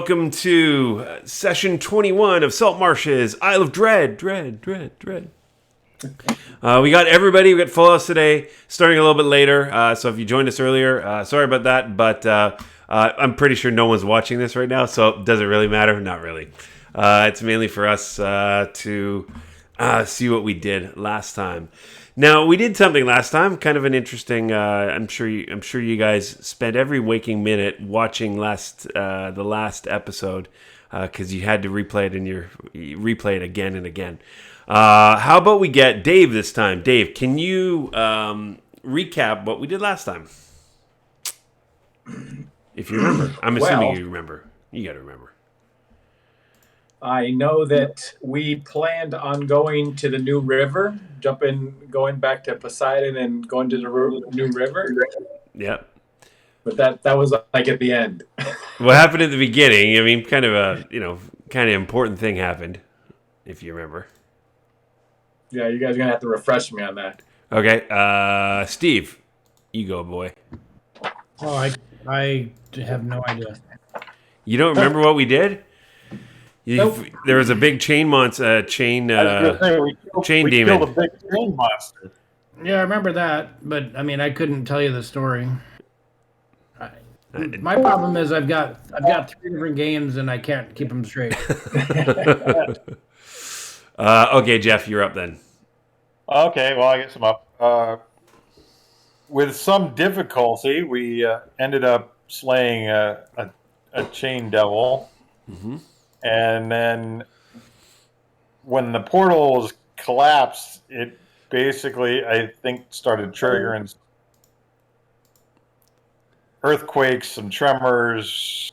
Welcome to session 21 of Saltmarsh's Isle of Dread. We got everybody. We got full house today, starting a little bit later. So if you joined us earlier, sorry about that. But I'm pretty sure no one's watching this right now, so does it really matter? Not really. It's mainly for us to see what we did last time. Now, we did something last time, kind of an interesting. I'm sure you guys spent every waking minute watching the last episode because you had to replay it again and again. How about we get Dave this time? Dave, can you recap what we did last time? If you remember, I'm assuming you remember. You got to remember. I know that we planned on going to the new river, going back to Poseidon and going to the new river. Yep. But that was like at the end. What happened at the beginning? I mean, kind of a important thing happened, if you remember. Yeah, you guys are gonna have to refresh me on that. Okay, Steve, you go, boy. Oh, I have no idea. You don't remember what we did? Nope. There was a big chain demon. We killed a big chain monster. Yeah, I remember that, but I mean, I couldn't tell you the story. My problem is I've got 3 different games and I can't keep them straight. Okay, Jeff, you're up then. Okay, well, I guess I'm up. With some difficulty, we ended up slaying a chain devil. Mm-hmm. And then when the portal was collapsed, it basically, I think, started triggering earthquakes and tremors.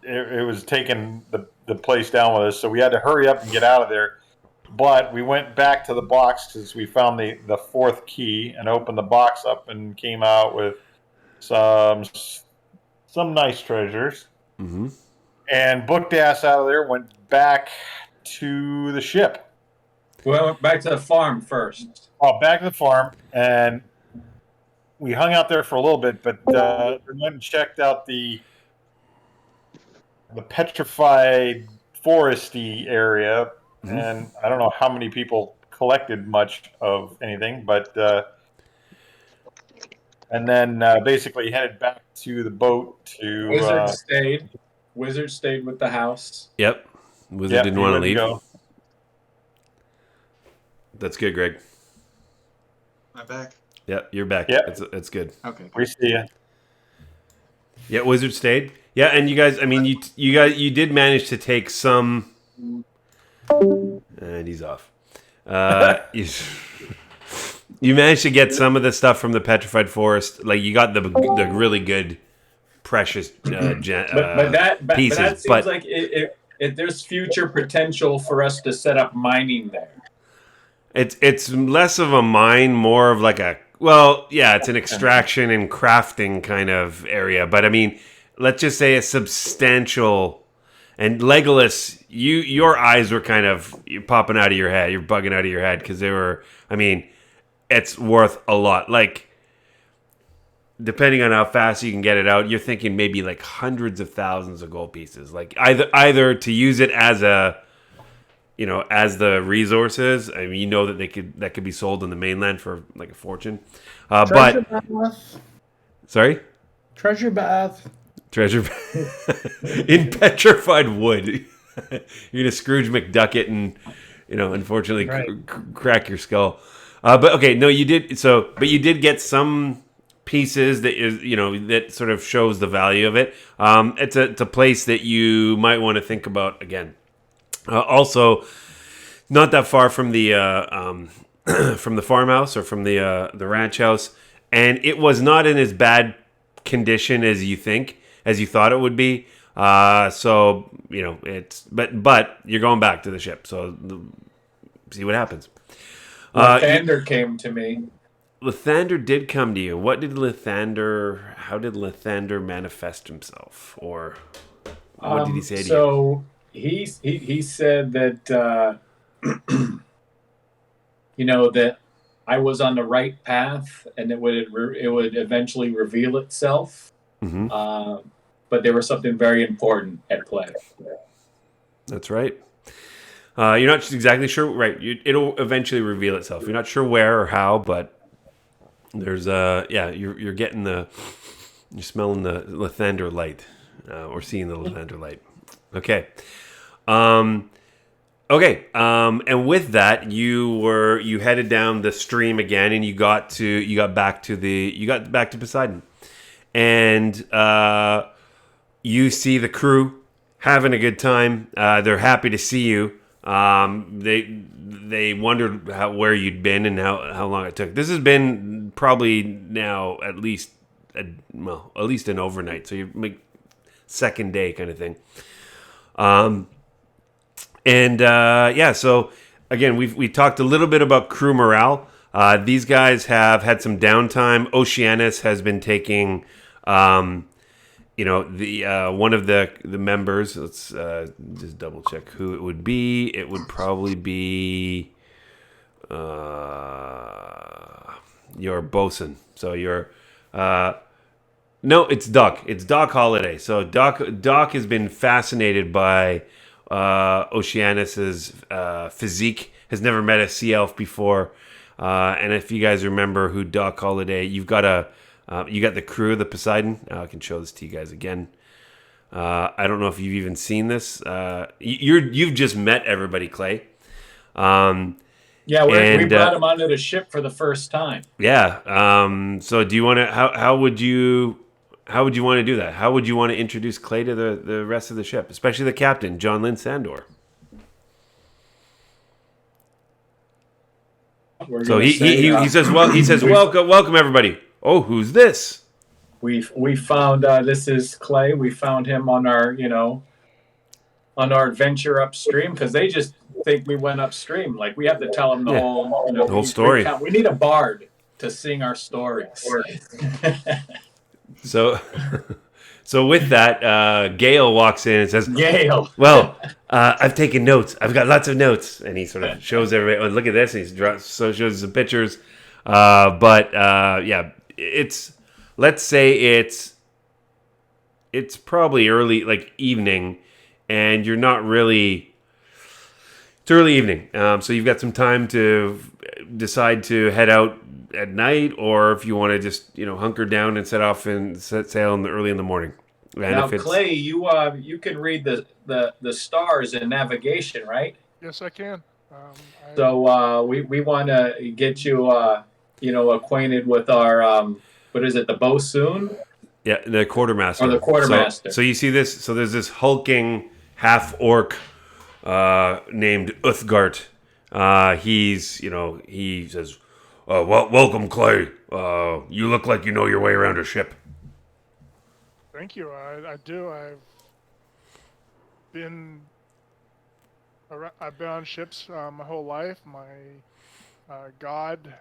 It was taking the place down with us, so we had to hurry up and get out of there. But we went back to the box because we found the 4th key and opened the box up and came out with some nice treasures. Mm-hmm. And booked ass out of there, went back to the ship. Well, back to the farm first. Oh, back to the farm, and we hung out there for a little bit, but we went and checked out the petrified foresty area, Mm-hmm. and I don't know how many people collected much of anything, but and then basically headed back to the boat to... Wizard stayed with the house. Yep. Wizard didn't want to leave. Go. That's good, Greg. Am I back? Yep, you're back. Yep. That's good. Okay. We see you. Yeah, Wizard stayed. Yeah, and you guys, I mean, you did manage to take some... And he's off. You managed to get some of the stuff from the petrified forest. Like, you got the really good... precious pieces, but that seems like there's future potential for us to set up mining there. It's less of a mine, more of like it's an extraction and crafting kind of area. But I mean, let's just say a substantial. And Legolas, your eyes were kind of popping out of your head. You're bugging out of your head because they were. I mean, it's worth a lot. Like, depending on how fast you can get it out, you're thinking maybe like hundreds of thousands of gold pieces. Like either to use it as as the resources. I mean, that could be sold in the mainland for like a fortune. Treasure bath. Sorry? Treasure bath. In petrified wood. You're gonna Scrooge McDuck it and unfortunately crack your skull. But okay, no, you did. But you did get some pieces that is that sort of shows the value of it. It's a place that you might want to think about again. Also, not that far from the from the farmhouse or from the ranch house, and it was not in as bad condition as you thought it would be. So it's but you're going back to the ship, so see what happens. Lathander came to me. Lathander did come to you. How did Lathander manifest himself? Or what did he say to you? So he said that, that I was on the right path and it would eventually reveal itself. Mm-hmm. but there was something very important at play. That's right. You're not exactly sure, right? It'll eventually reveal itself. You're not sure where or how, but there's you're getting you're smelling the lathander light, or seeing the lathander light. Okay. And with that, you headed down the stream again, and you got back to Poseidon, and you see the crew having a good time. They're happy to see you. They wondered where you'd been and how long it took. This has been probably now at least an overnight. So you make second day kind of thing. So again, we talked a little bit about crew morale. These guys have had some downtime. Oceanus has been taking, one of the members. Let's just double check who it would be. It would probably be your bosun. So your no, it's Doc. It's Doc Holiday. So Doc has been fascinated by Oceanus's physique. Has never met a sea elf before. And if you guys remember who Doc Holiday, you got the crew of the Poseidon. I can show this to you guys again. I don't know if you've even seen this. You've just met everybody, Clay. We brought him onto the ship for the first time. Yeah. So do you want to? How would you want to do that? How would you want to introduce Clay to the rest of the ship, especially the captain, John Lynn Sandor? So he says, welcome everybody. Oh, who's this? We found this is Clay. We found him on our adventure upstream, because they just think we went upstream. Like, we have to tell them the whole story. We need a bard to sing our stories. So with that, Gail walks in and says, Gail. Well, I've taken notes. I've got lots of notes. And he sort of shows everybody, oh, look at this. And he shows some pictures. Let's say it's probably early, like evening, and you're not really, it's early evening. So you've got some time to decide to head out at night, or if you want to just hunker down and set off and set sail early in the morning. And now, Clay, you can read the stars in navigation, right? Yes, I can. So we want to get you acquainted with our what is it, the bosun? Yeah, the quartermaster. Or the quartermaster. So you see this. So there's this hulking half orc named Uthgart. He says, welcome, Clay. You look like you know your way around a ship. Thank you. I do. I've been on ships my whole life. My god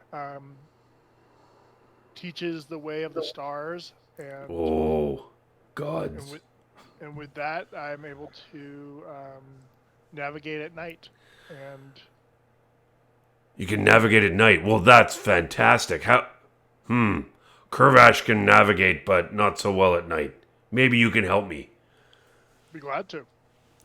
teaches the way of the stars, and gods. And with that, I'm able to navigate at night. And you can navigate at night. Well, that's fantastic. How? Kurvash can navigate, but not so well at night. Maybe you can help me. Be glad to.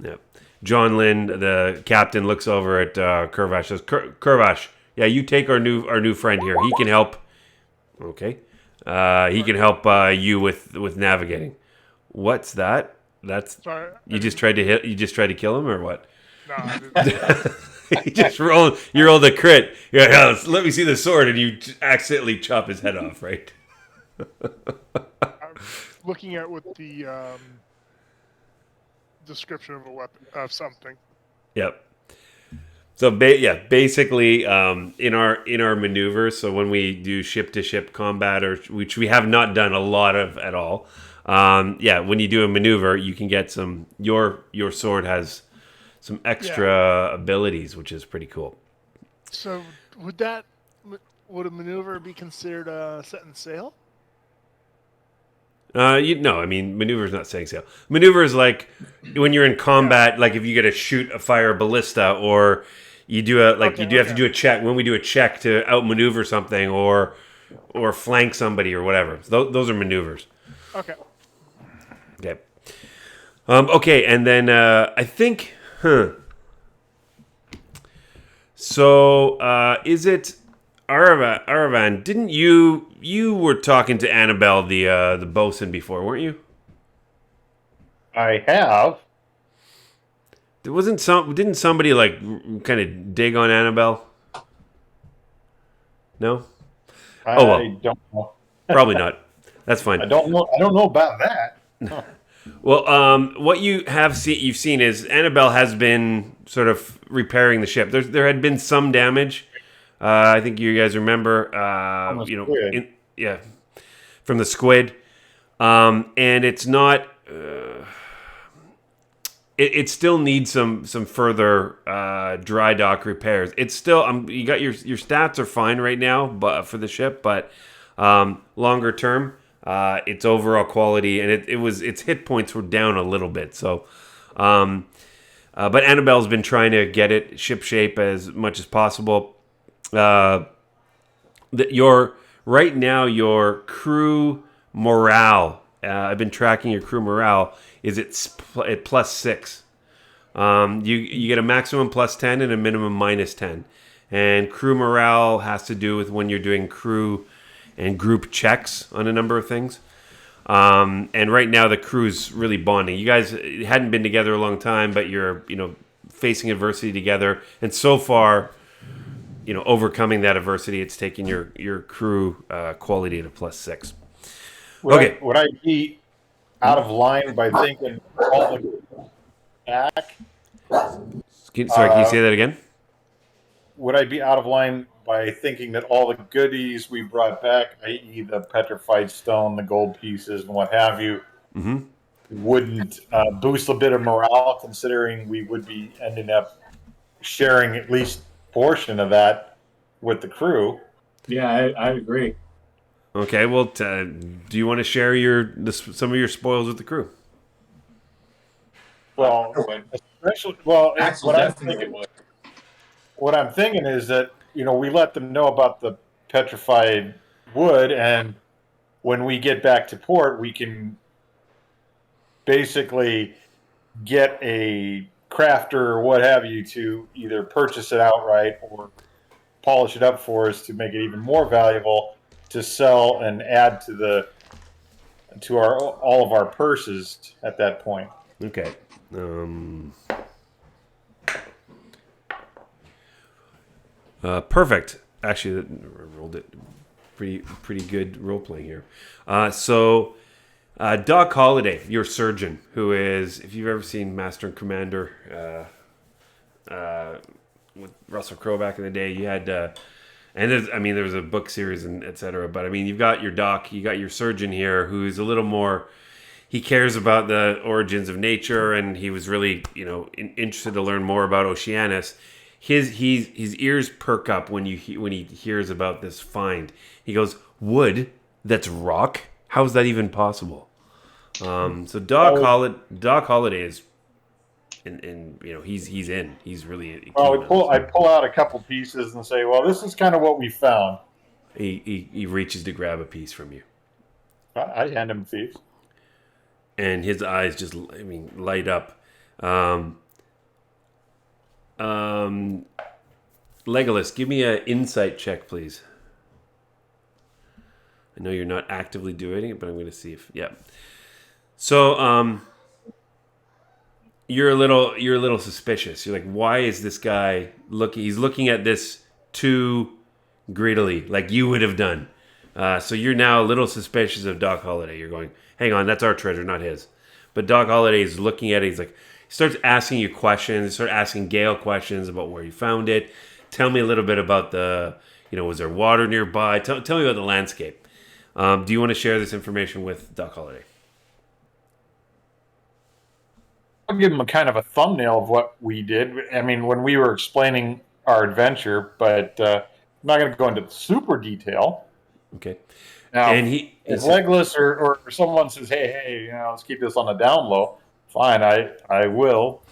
Yeah. John Lynn, the captain, looks over at Kurvash. Says, Kurvash, yeah, you take our new friend here. He can help. Okay. He can help you with navigating. What's that? That's sorry. You just tried to kill him, or what? No, I didn't. You rolled a crit. Yeah, let me see the sword, and you accidentally chop his head off, right? I'm looking at what the description of a weapon of something. Yep. So basically, in our maneuvers, so when we do ship to ship combat, or which we have not done a lot of at all, when you do a maneuver, you can get some. Your sword has some extra abilities, which is pretty cool. So would a maneuver be considered setting sail? Maneuver is not setting sail. Maneuver is like when you're in combat, like if you get to fire a ballista, or you do have to do a check. When we do a check to outmaneuver something, or flank somebody or whatever. Those are maneuvers. Okay. Okay. Okay, and then I think, So, is it Aravan? Didn't you were talking to Annabelle, the bosun, before, weren't you? I have. Didn't somebody like kind of dig on Annabelle? No. Oh well, I don't know. probably not. That's fine. I don't know. I don't know about that. Huh. Well, what you've seen is Annabelle has been sort of repairing the ship. There had been some damage. I think you guys remember. On the squid. Yeah, from the squid, and it's not. It still needs some further dry dock repairs. It's still you got your stats are fine right now, but for the ship, but longer term, its overall quality and its hit points were down a little bit. So, but Annabelle's been trying to get it ship shape as much as possible. Right now your crew morale. I've been tracking your crew morale. Is at +6. You get a maximum +10 and a minimum -10. And crew morale has to do with when you're doing crew and group checks on a number of things. And right now the crew's really bonding. You guys hadn't been together a long time, but you're facing adversity together. And so far, overcoming that adversity, it's taken your crew quality to +6. Okay. Would I be out of line by thinking all the back? Sorry, can you say that again? Would I be out of line by thinking that all the goodies we brought back, i.e., the petrified stone, the gold pieces, and what have you, wouldn't boost a bit of morale, considering we would be ending up sharing at least a portion of that with the crew? Yeah, I agree. Okay, well, do you want to share some of your spoils with the crew? Well, especially Axel definitely would. what I'm thinking is that we let them know about the petrified wood, and when we get back to port, we can basically get a crafter or what have you to either purchase it outright or polish it up for us to make it even more valuable to sell and add to all of our purses at that point. Okay. Perfect. Actually, I rolled it pretty good role playing here. So, Doc Holliday, your surgeon, who is, if you've ever seen Master and Commander with Russell Crowe back in the day, you had, and there was a book series and etc. But I mean, you've got your doc, you got your surgeon here, who's a little more. He cares about the origins of nature, and he was really, interested to learn more about Oceanus. His ears perk up when he hears about this find. He goes, "Wood? That's rock? How is that even possible?" So Doc Holliday is, and he's in. He's really. Well, I pull out a couple pieces and say, "Well, this is kind of what we found." He reaches to grab a piece from you. I hand him a piece. And his eyes just, light up. Legolas, give me an insight check, please. I know you're not actively doing it, but I'm going to see if, yeah. So, you're a little suspicious. You're like, why is this guy looking? He's looking at this too greedily, like you would have done. So you're now a little suspicious of Doc Holliday. You're going, hang on, that's our treasure, not his. But Doc Holliday is looking at it. He's like, he starts asking you questions. He starts asking Gail questions about where you found it. Tell me a little bit about was there water nearby? Tell me about the landscape. Do you want to share this information with Doc Holliday? I'll give him a kind of a thumbnail of what we did. I mean, when we were explaining our adventure, but I'm not going to go into super detail. Okay. Now, and if Legolas or someone says, hey, let's keep this on the down low, fine, I will.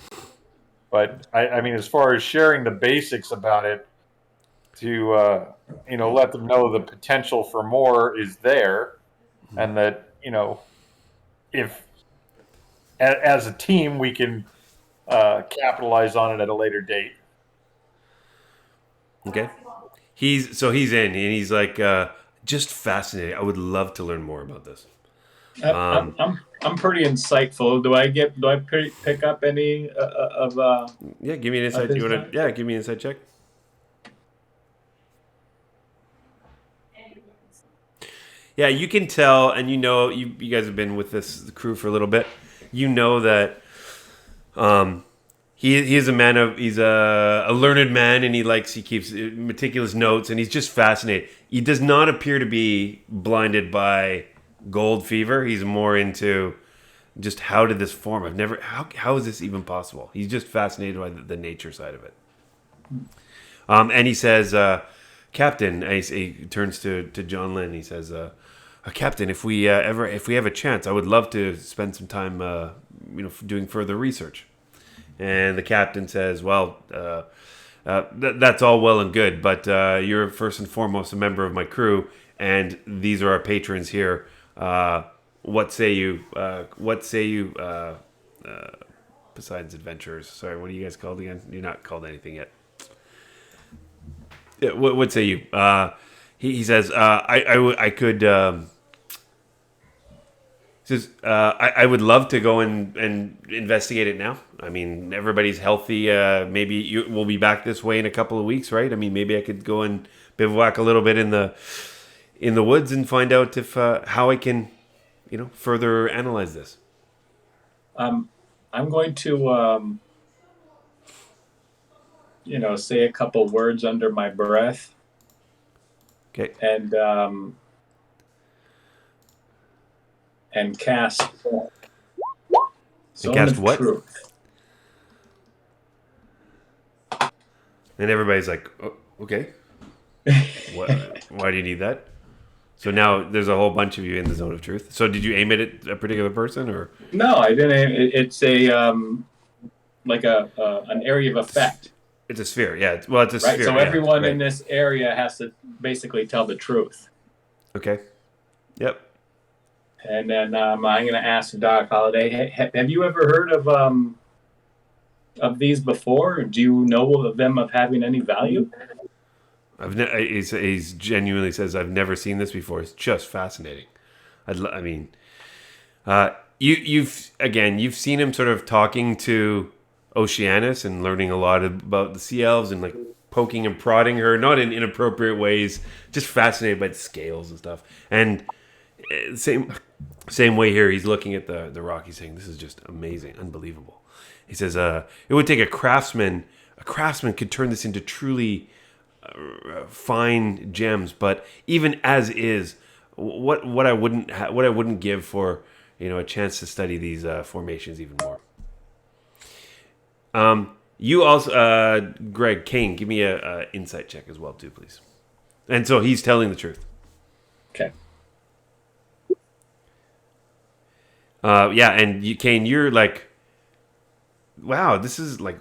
But, I mean, as far as sharing the basics about it, to, let them know the potential for more is there, and that, if as a team, we can capitalize on it at a later date. Okay. He's in, and he's like, just fascinating. I would love to learn more about this. I'm pretty insightful. Do I pick up any of Yeah, give me an insight. his You want side? to? Yeah, give me an insight check. Yeah, you can tell, and you guys have been with this crew for a little bit. You know that he is a man of he's a learned man, and he keeps meticulous notes, and he's just fascinated. He does not appear to be blinded by gold fever. He's more into just how did this form? How is this even possible? He's just fascinated by the nature side of it. And he says, Captain, he turns to John Lynn. He says, Captain, if we have a chance, I would love to spend some time, doing further research. And the captain says, well, that's all well and good, but you're first and foremost a member of my crew, and these are our patrons here. What say you? Poseidon's Adventurers. Sorry, what are you guys called again? You're not called anything yet. Yeah, what say you? He says, I could. Says, I would love to go and investigate it now. I mean, everybody's healthy. Maybe we'll be back this way in a couple of weeks, right? I mean, maybe I could go and bivouac a little bit in the woods and find out if how I can, further analyze this. I'm going to say a couple words under my breath. Okay. And cast. And cast what? Truth. And everybody's like, oh, okay. Why do you need that? So now there's a whole bunch of you in the zone of truth. So did you aim it at a particular person, or? No, I didn't. It's a like an area of effect. It's a sphere, yeah. It's a Right. sphere. So yeah, everyone right. in this area has to basically tell the truth. Okay. Yep. And then I'm going to ask Doc Holliday, have you ever heard of these before? Do you know of them of having any value? He's genuinely says, I've never seen this before. It's just fascinating. You've seen him sort of talking to Oceanus and learning a lot about the sea elves and like poking and prodding her, not in inappropriate ways, just fascinated by the scales and stuff. And same way here, he's looking at the rock. He's saying, this is just amazing, unbelievable. He says, it would take a craftsman. A craftsman could turn this into truly fine gems. But even as is, what I wouldn't give for a chance to study these formations even more. You also, Greg Kane, give me a insight check as well too, please. And so he's telling the truth. Okay. And Kane, you're like, wow, this is like,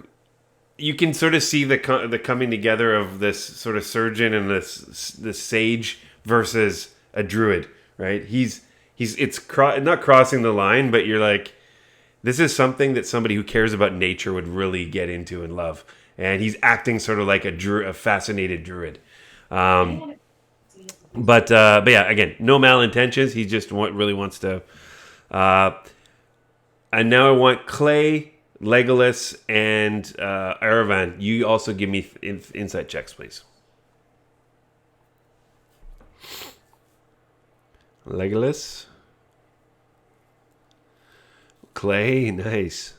you can sort of see the coming together of this sort of surgeon and this sage versus a druid, right? Not crossing the line, but you're like, this is something that somebody who cares about nature would really get into and love. And he's acting sort of like a fascinated druid. But yeah, again, no malintentions. He just really wants to. And now I want Clay, Legolas, and Aravan. You also give me insight checks, please. Legolas, Clay, nice.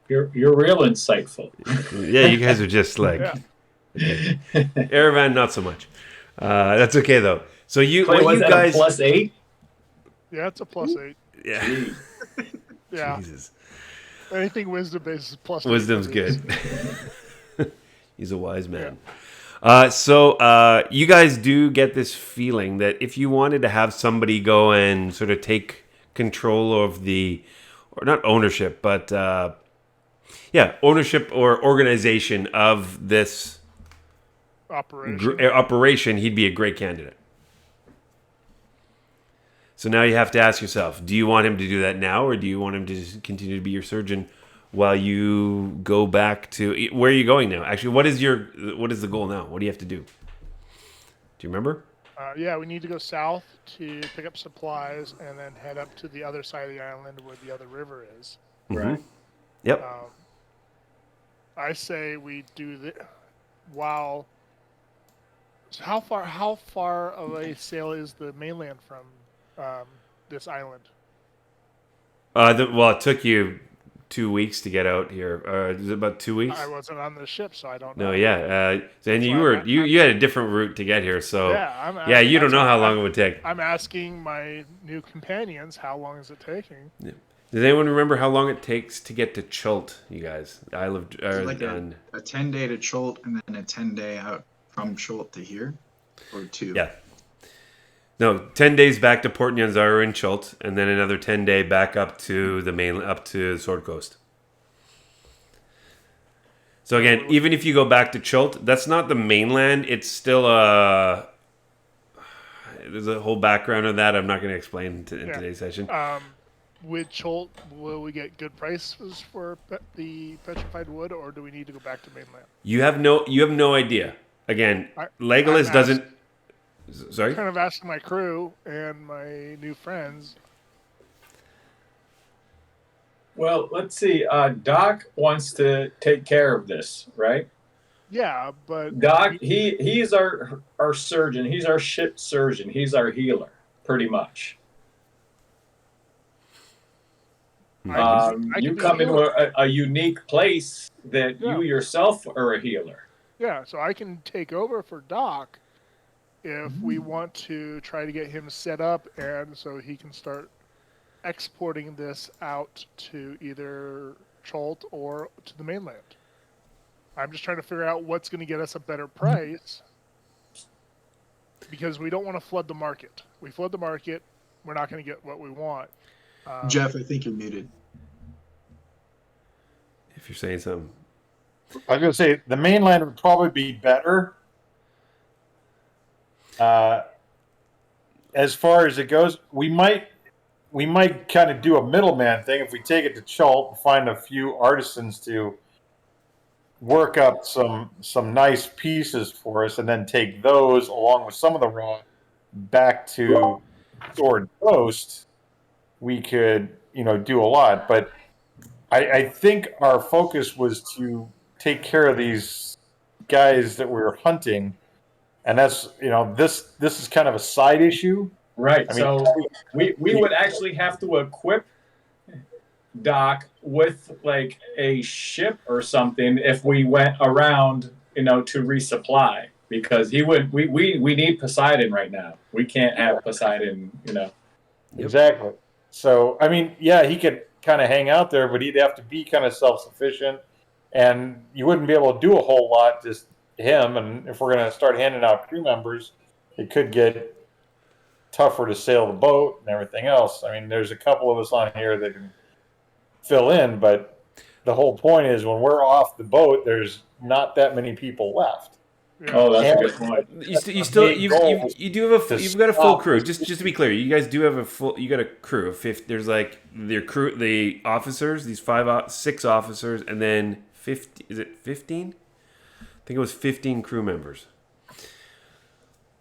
You're real insightful. Yeah, you guys are just like. Yeah. Okay. Aravan, not so much. That's okay though. So Clay, was that a +8? Yeah, it's a +8. Yeah. Yeah. Jesus. Anything wisdom based is +8. Wisdom's good. He's a wise man. So you guys do get this feeling that if you wanted to have somebody go and sort of take control of or not ownership, but ownership or organization of this operation. operation, he'd be a great candidate. So now you have to ask yourself: do you want him to do that now, or do you want him to just continue to be your surgeon while you go back to where are you going now? Actually, what is the goal now? What do you have to do? Do you remember? Yeah, we need to go south to pick up supplies and then head up to the other side of the island where the other river is. Right. Yep. I say we do the while. So how far of a sail is the mainland from this island? Well, it took you 2 weeks to get out here. Is it about 2 weeks? I wasn't on the ship, so I don't know. No, yeah. And you So were you had a different route to get here, so Yeah, you don't know how long it would take. I'm asking my new companions how long is it taking. Yeah. Does anyone remember how long it takes to get to Chult, you guys? I lived Is it like a 10-day to Cholt and then a 10-day out from Cholt to here, or 2? Yeah. No, 10 days back to Port Nyanzaru in Chult, and then another 10-day back up to the mainland, up to the Sword Coast. So again, even if you go back to Chult, that's not the mainland. It's still there's a whole background of that. I'm not going to explain in today's session. With Cholt, will we get good prices for the petrified wood, or do we need to go back to mainland? You have no idea. Again, Legolas doesn't. Sorry. I'm kind of asking my crew and my new friends. Well, let's see. Doc wants to take care of this, right? Yeah, but Doc, he's our surgeon. He's our ship surgeon. He's our healer, pretty much. You come into a unique place that you yourself are a healer. Yeah, so I can take over for Doc if we want to try to get him set up and so he can start exporting this out to either Cholt or to the mainland. I'm just trying to figure out what's going to get us a better price because we don't want to flood the market. We flood the market, we're not going to get what we want. Jeff, I think you're muted. If you're saying something. I was going to say the mainland would probably be better. As far as it goes, we might kind of do a middleman thing if we take it to Chult and find a few artisans to work up some nice pieces for us, and then take those along with some of the raw back to Sword Coast. We could, do a lot, but I think our focus was to take care of these guys that we were hunting, and that's this is kind of a side issue. Right. I mean, so we would actually have to equip Doc with like a ship or something if we went around, to resupply, because we need Poseidon right now. We can't have Poseidon, Exactly. So I mean, yeah, he could kind of hang out there, but he'd have to be kind of self-sufficient, and you wouldn't be able to do a whole lot just him. And if we're going to start handing out crew members, it could get tougher to sail the boat and everything else. I mean, there's a couple of us on here that can fill in, but the whole point is when we're off the boat, there's not that many people left. Oh, that's a good point. You've got a full crew. Just to be clear, you guys do have you got a crew of 50. There's like your crew, the officers, these 6 officers, and then 50. Is it 15? I think it was 15 crew members.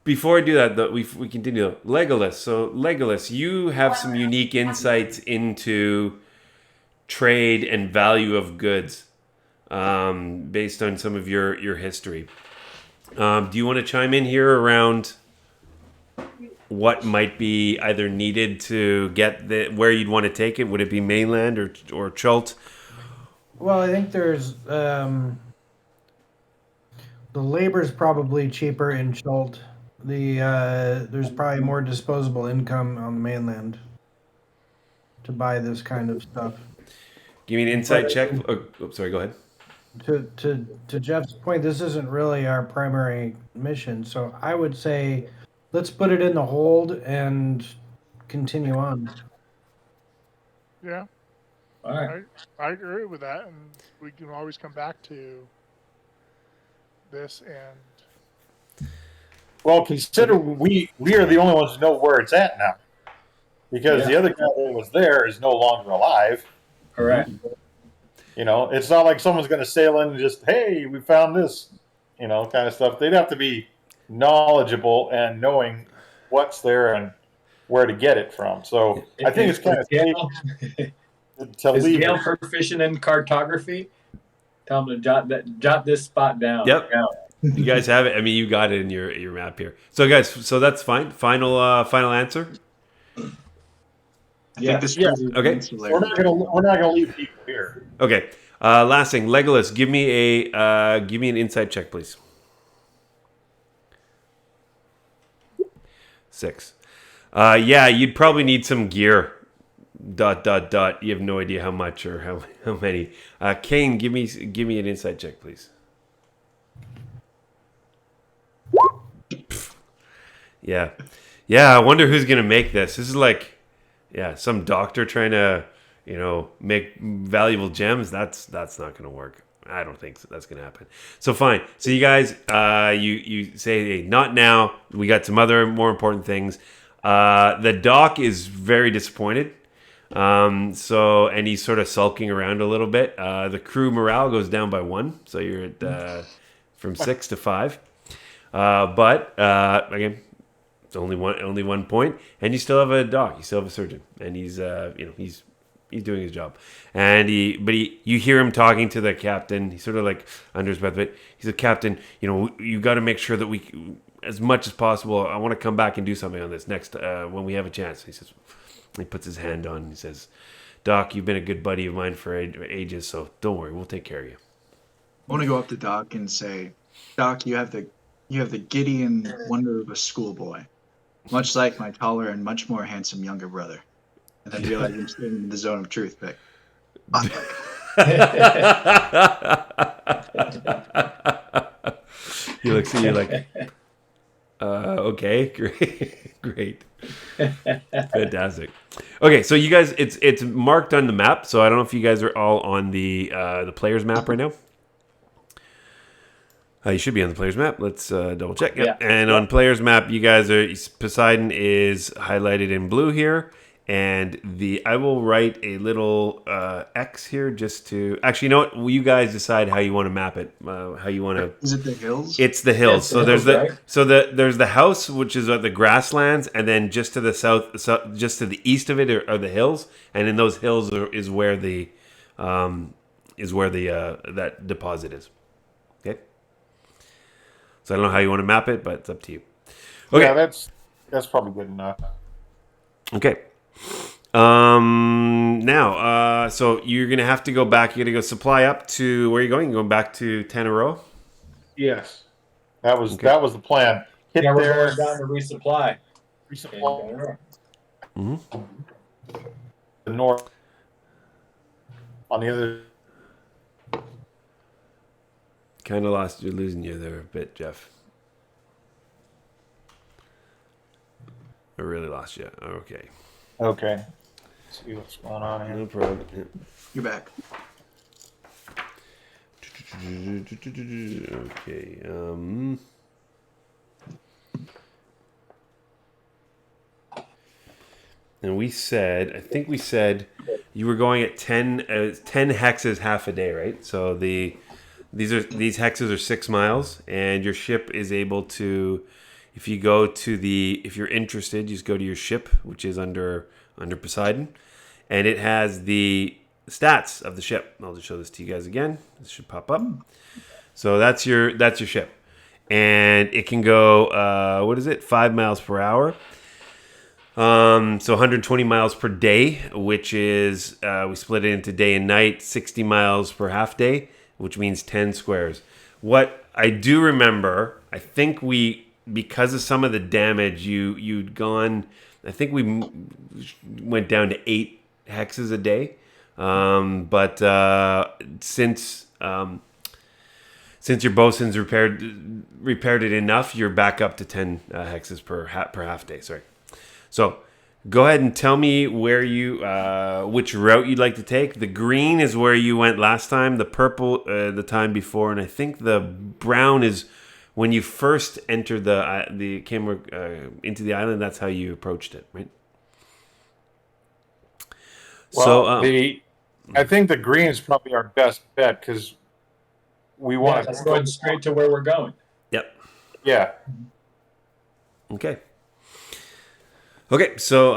Before I do that, though, we continue. Legolas. So Legolas, you have some unique insights into trade and value of goods, based on some of your history. Do you want to chime in here around what might be either needed to get where you'd want to take it? Would it be mainland or Chult? Well, I think there's the labor's probably cheaper in Chult. There's probably more disposable income on the mainland to buy this kind of stuff. Give me an insight check. Sorry, go ahead. To Jeff's point, this isn't really our primary mission, so I would say let's put it in the hold and continue on. Yeah. All right. I agree with that, and we can always come back to this. And well, consider we are the only ones who know where it's at now. because the other guy that was there is no longer alive. Correct. You know, it's not like someone's going to sail in and just, hey, we found this, kind of stuff. They'd have to be knowledgeable and knowing what's there and where to get it from. So I think it's kind of safe to Is leave. Gail proficient in cartography? Tell him to jot this spot down. Yep. Yeah. You guys have it. I mean, you got it in your map here. So, guys, so that's fine. Final answer. I think this proves Okay. insular. We're not gonna leave people here. Okay. Last thing, Legolas, give me an insight check, please. 6. Yeah, you'd probably need some gear. ... You have no idea how much or how many. Kane, give me an insight check, please. Yeah. I wonder who's gonna make this. This is like, some doctor trying to, make valuable gems. That's not gonna work. I don't think that's gonna happen. So fine. So you guys, you say, hey, not now. We got some other more important things. The doc is very disappointed. And he's sort of sulking around a little bit. The crew morale goes down by 1, so you're at from 6 to 5. But again, it's only one point, and you still have a doc. You still have a surgeon, and he's he's doing his job. And you hear him talking to the captain. He's sort of like under his breath, but he's a captain. You got to make sure that we, as much as possible. I want to come back and do something on this next when we have a chance. He says. He puts his hand on and he says, Doc, you've been a good buddy of mine for ages, so don't worry, we'll take care of you. I want to go up to Doc and say, Doc, you have the giddy and wonder of a schoolboy, much like my taller and much more handsome younger brother. And then realize I'm staying in the zone of truth, but He looks at you like, okay, great. Fantastic. Okay, so you guys, it's marked on the map. So I don't know if you guys are all on the player's map right now. You should be on the player's map. Let's double check. Yep. Yeah. And on player's map, you guys are Poseidon is highlighted in blue here, and I will write a little X here just to actually. You know what? Will you guys decide how you want to map it? How you want to? Is it the hills? It's the hills. It's So the there's hills, right? there's the house, which is at the grasslands, and then just to the south, just to the east of it are the hills, and in those hills is where the that deposit is. Okay. So I don't know how you want to map it, but it's up to you. Okay. Yeah, that's probably good enough. Okay. Now, so you're gonna have to go back. You're gonna go supply up to where are you going? You're going back to Tanaro? Yes, that was the plan. Hit Yeah, we're there, going down to resupply. resupply Mm-hmm. the north. On the other, Kind of lost. You're losing you there a bit, Jeff. I really lost you. Okay. okay. Let's see what's going on here. No problem. Yeah. You're back. Okay. And I think we said you were going at 10 hexes half a day, right? So these hexes are 6 miles, and your ship is able to, if you're interested, you just go to your ship, which is under Poseidon, and it has the stats of the ship. I'll just show this to you guys again. This should pop up. So that's your ship, and it can go 5 miles per hour. So 120 miles per day, which is we split it into day and night. 60 miles per half day, which means 10 squares. What I do remember, I think because of some of the damage, you'd gone. I think we went down to 8 hexes a day. But since your bosun's repaired it enough, you're back up to 10 hexes per half day. Sorry. So go ahead and tell me where which route you'd like to take. The green is where you went last time. The purple the time before, and I think the brown is when you first entered the camera into the island. That's how you approached it, right? So, I think the green's probably our best bet because we Yeah, want that's going straight to where we're going. yep. Yeah. Okay. Okay, so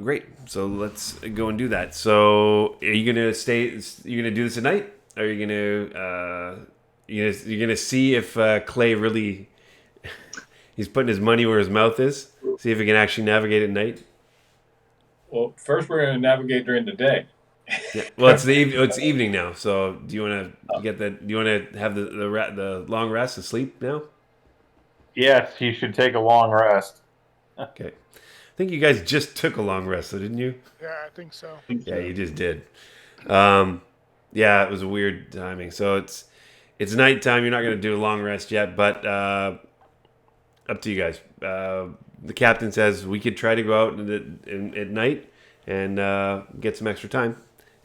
great. So let's go and do that. So are you gonna stay? You're gonna do this at night? Are you you're gonna see if Clay really he's putting his money where his mouth is? See if he can actually navigate at night. Well, first we're going to navigate during the day. Yeah. Well, it's evening now. So do you want to get that? Do you want to have the long rest and sleep now? Yes, you should take a long rest. Okay. I think you guys just took a long rest, though, didn't you? Yeah, I think so. Yeah, you just did. Yeah, it was a weird timing. So it's nighttime. You're not going to do a long rest yet, but up to you guys. The captain says we could try to go out at night and get some extra time.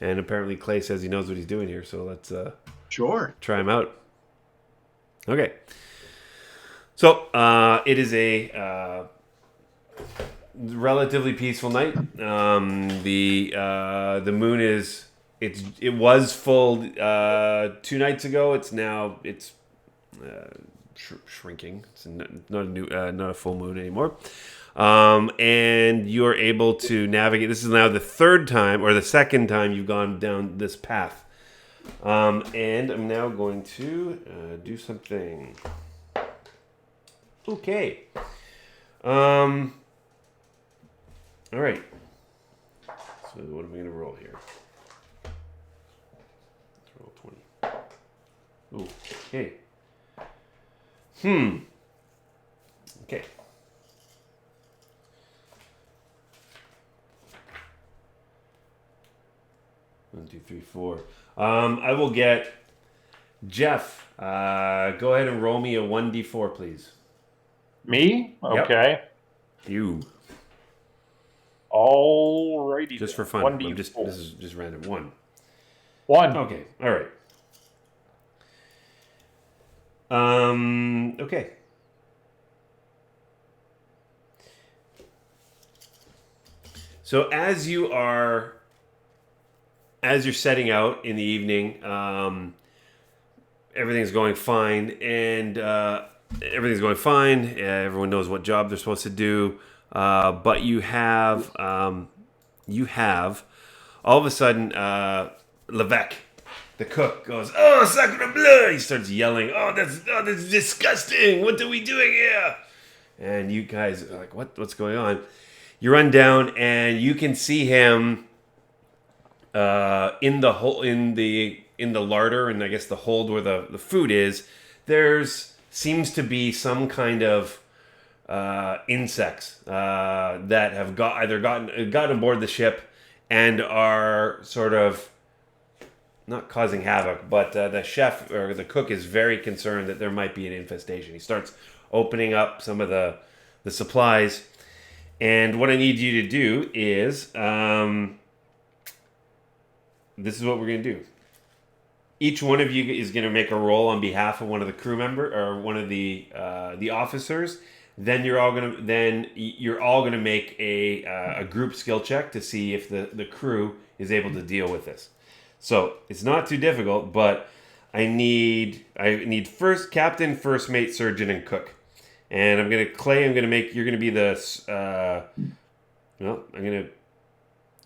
And apparently Clay says he knows what he's doing here, so let's Sure. try him out. Okay. So it is a relatively peaceful night. The moon is it was full 2 nights ago. It's shrinking. It's not a full moon anymore. And you are able to navigate. This is now the third time or the second time you've gone down this path. And I'm now going to do something. Okay. All right. So what am I going to roll here? Let's roll 20. Okay. Okay. One, two, three, four. I will get Jeff. Go ahead and roll me a 1d4, please. Me? Yep. Okay. You. Alrighty. Just for fun. 1d4. This is just random. 1. 1. Okay. All right. Okay. So as you're setting out in the evening, everything's going fine, and everything's going fine. Everyone knows what job they're supposed to do, but you have all of a sudden Levesque, the cook, goes, "Oh, sacre bleu!" He starts yelling, "Oh, that's disgusting! What are we doing here?" And you guys are like, "What's going on?" You run down and you can see him in the larder, and I guess the hold where the food is. Seems to be some kind of insects that have gotten aboard the ship and are sort of not causing havoc, but the chef or the cook is very concerned that there might be an infestation. He starts opening up some of the supplies, and what I need you to do is this is what we're going to do. Each one of you is going to make a roll on behalf of one of the crew member or one of the officers. Then you're all going to make a group skill check to see if the crew is able to deal with this. So it's not too difficult, but I need first captain, first mate, surgeon, and cook. And you're going to be the I don't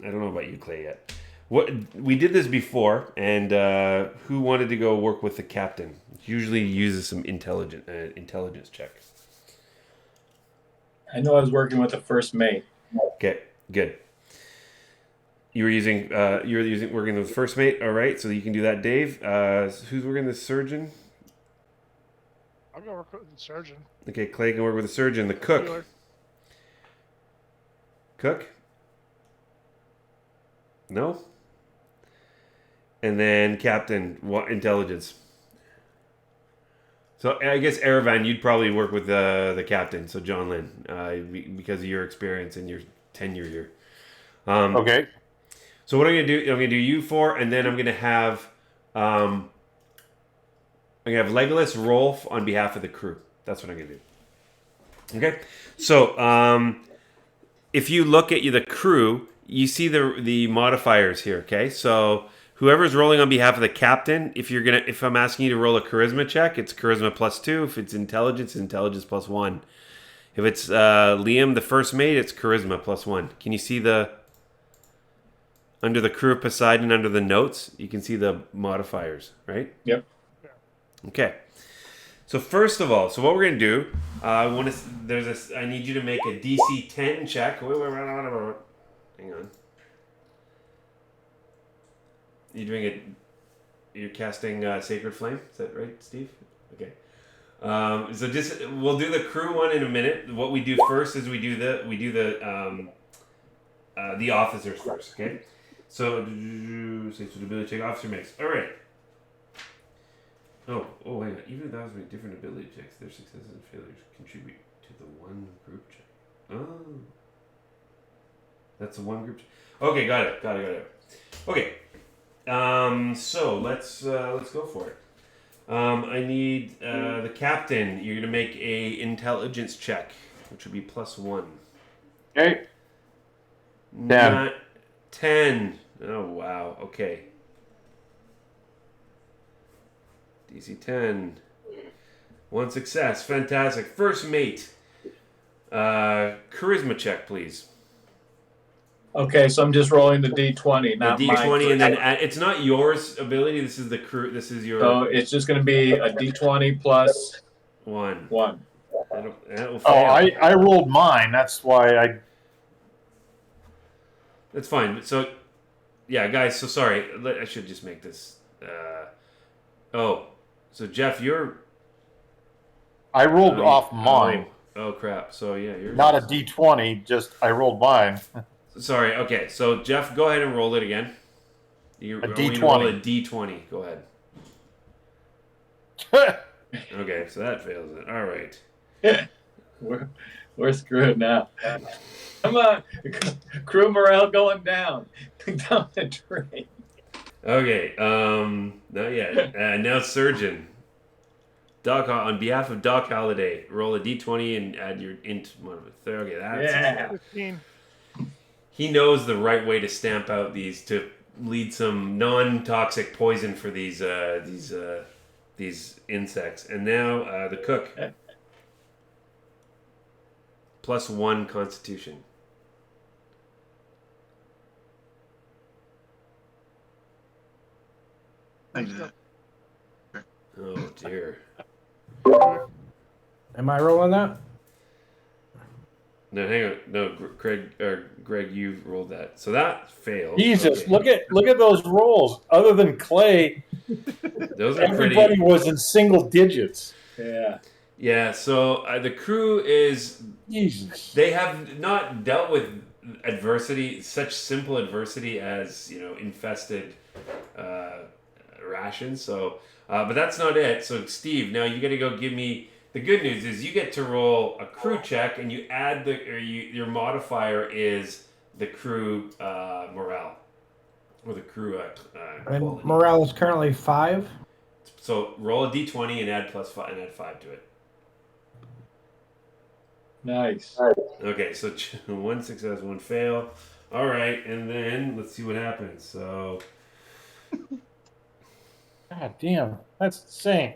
know about you, Clay, yet. What we did this before, and who wanted to go work with the captain? Usually uses some intelligence check. I know I was working with the first mate. Okay, good. You were working with the first mate. All right, so you can do that, Dave. Who's working the surgeon? I'll go work with the surgeon. Okay, Clay can work with the surgeon. The cook. Healer. Cook? No? And then captain, intelligence. So I guess Erevan, you'd probably work with the captain, so John Lynn, because of your experience and your tenure here. Okay. So what I'm gonna do? I'm gonna do you four, and then I'm gonna have Legolas roll on behalf of the crew. That's what I'm gonna do. Okay. So if you look at the crew, you see the modifiers here. Okay, so whoever's rolling on behalf of the captain, if I'm asking you to roll a charisma check, it's charisma +2. If it's intelligence +1. If it's Liam, the first mate, it's charisma +1. Can you see under the crew of Poseidon, under the notes, you can see the modifiers, right? Yep. Okay. So first of all, what we're gonna do, I need you to make a DC 10 check. Wait, hang on. You're casting Sacred Flame. Is that right, Steve? Okay. We'll do the crew one in a minute. What we do first is we do the officers first. Okay. So ability check officer makes. All right. Oh, hang on. Even if that was with different ability checks, their successes and failures contribute to the one group check. Oh. That's a one group check. Okay, got it. Okay. So let's go for it. I need the captain. You're gonna make a intelligence check, which would be +1. Okay. 10. Oh wow. Okay. DC 10. One success. Fantastic. First mate. Charisma check, please. Okay, so I'm just rolling the D20, not the D20, mine. and then it's not yours ability. This is the crew. This is your. So it's just going to be a D20 plus 1. 1. That'll fail. Oh, I rolled mine. That's why That's fine. So, yeah, guys. So sorry. I should just make this. So Jeff, I rolled off mine. Oh crap. So yeah, you're Not a D20. Just I rolled mine. Sorry. Okay. So Jeff, go ahead and roll it again. You A D20. D20. Roll a D20. Go ahead. Okay. So that fails it. All right. We're screwed now. Come on, crew morale going down the drain. Okay. Not yet. Now surgeon. Doc, on behalf of Doc Holliday, roll a D20 and add your int modifier. Okay, that's 15. He knows the right way to stamp out these to lead some non-toxic poison for these insects. And now the cook. +1 Constitution. Oh dear. Am I rolling that? No, hang on. No, Greg, you rolled that. So that failed. Jesus, Okay. look at those rolls. Other than Clay, Those are everybody pretty. was in single digits. Yeah. Yeah. So the crew is. Jesus. They have not dealt with adversity, such simple adversity as infested rations. So, but that's not it. So, Steve, now you got to go give me. The good news is you get to roll a crew check, and you add your modifier is the crew morale or the crew. And quality. morale is currently 5. So roll a d20 and add +5 and add 5 to it. Nice. Okay, so 1 success, 1 fail. All right, and then let's see what happens. So. God damn, that's insane.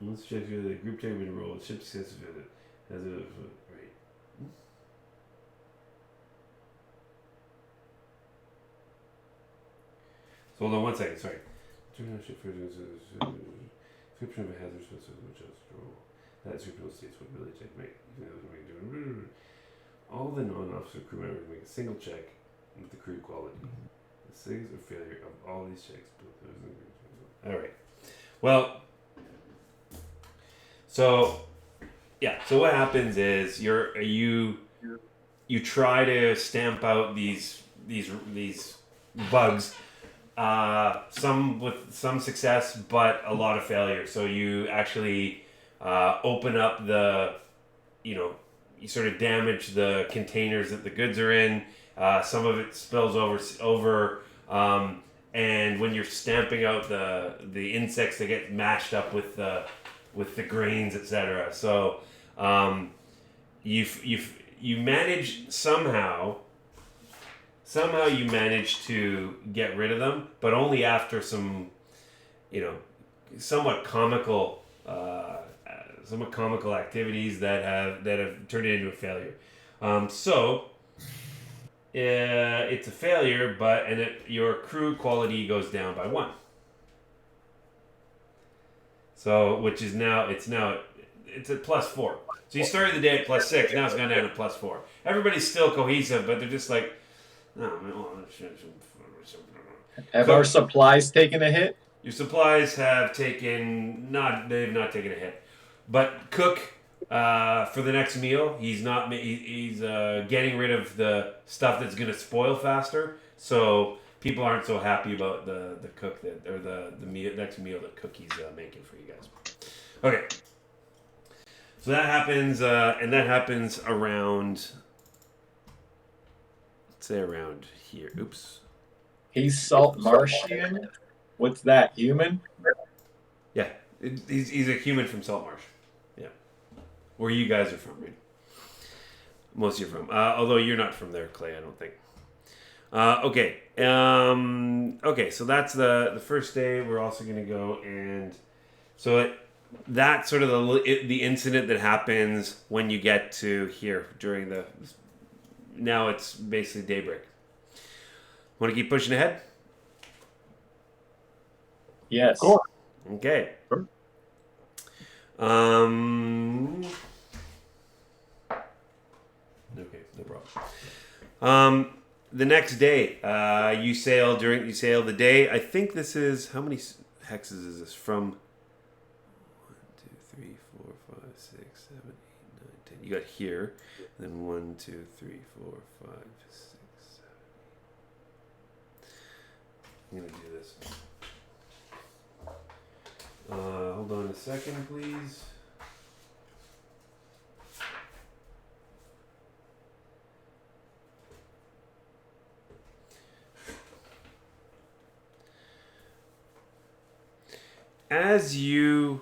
Let's check here. The group check been rolled. Ship success has a right. So hold on 1 second. Sorry. Description of a hazard that description states what ability check make. All the non-officer crew members make a single check with the crew quality. The success or failure of all these checks. All right. Well. So, yeah. So what happens is you try to stamp out these bugs. Some with some success, but a lot of failure. So you actually open up you sort of damage the containers that the goods are in. Some of it spills over, and when you're stamping out the insects, they get mashed up with the grains, etc. So you you manage somehow you manage to get rid of them, but only after some, somewhat comical activities that have turned it into a failure. It's a failure, your crew quality goes down by 1. So, which is now it's at +4. So you started the day at +6. Now it's gone down to +4. Everybody's still cohesive, but they're just like, Have our supplies taken a hit? Your supplies have they've not taken a hit. But Cook, for the next meal, he's getting rid of the stuff that's going to spoil faster. So people aren't so happy about the cook the next meal that Cookie's making for you guys. Okay. So that happens, and that happens around, let's say around here. Oops. He's Saltmarshian? What's that, human? Yeah, he's a human from Saltmarsh. Yeah. Where you guys are from, right? Most of you are from. Although you're not from there, Clay, I don't think. Okay. Okay, so that's the first day. We're also going to go and... So that's sort of the incident that happens when you get to here during the... Now it's basically daybreak. Want to keep pushing ahead? Yes. Cool. Okay. Sure. Okay, no problem. The next day, you sail the day. I think this is, how many hexes is this from? 1, 2, 3, 4, 5, 6, 7, 8, 9, 10. You got here, and then 1, 2, 3, 4, 5, 6, 7. I'm gonna do this. Hold on a second, please. As you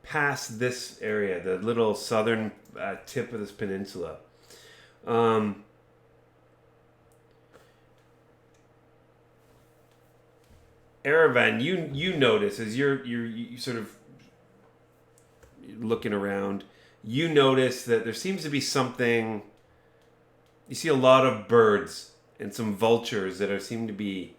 pass this area, the little southern tip of this peninsula, Erevan, you notice as you sort of looking around, you notice that there seems to be something. You see a lot of birds and some vultures that seem to be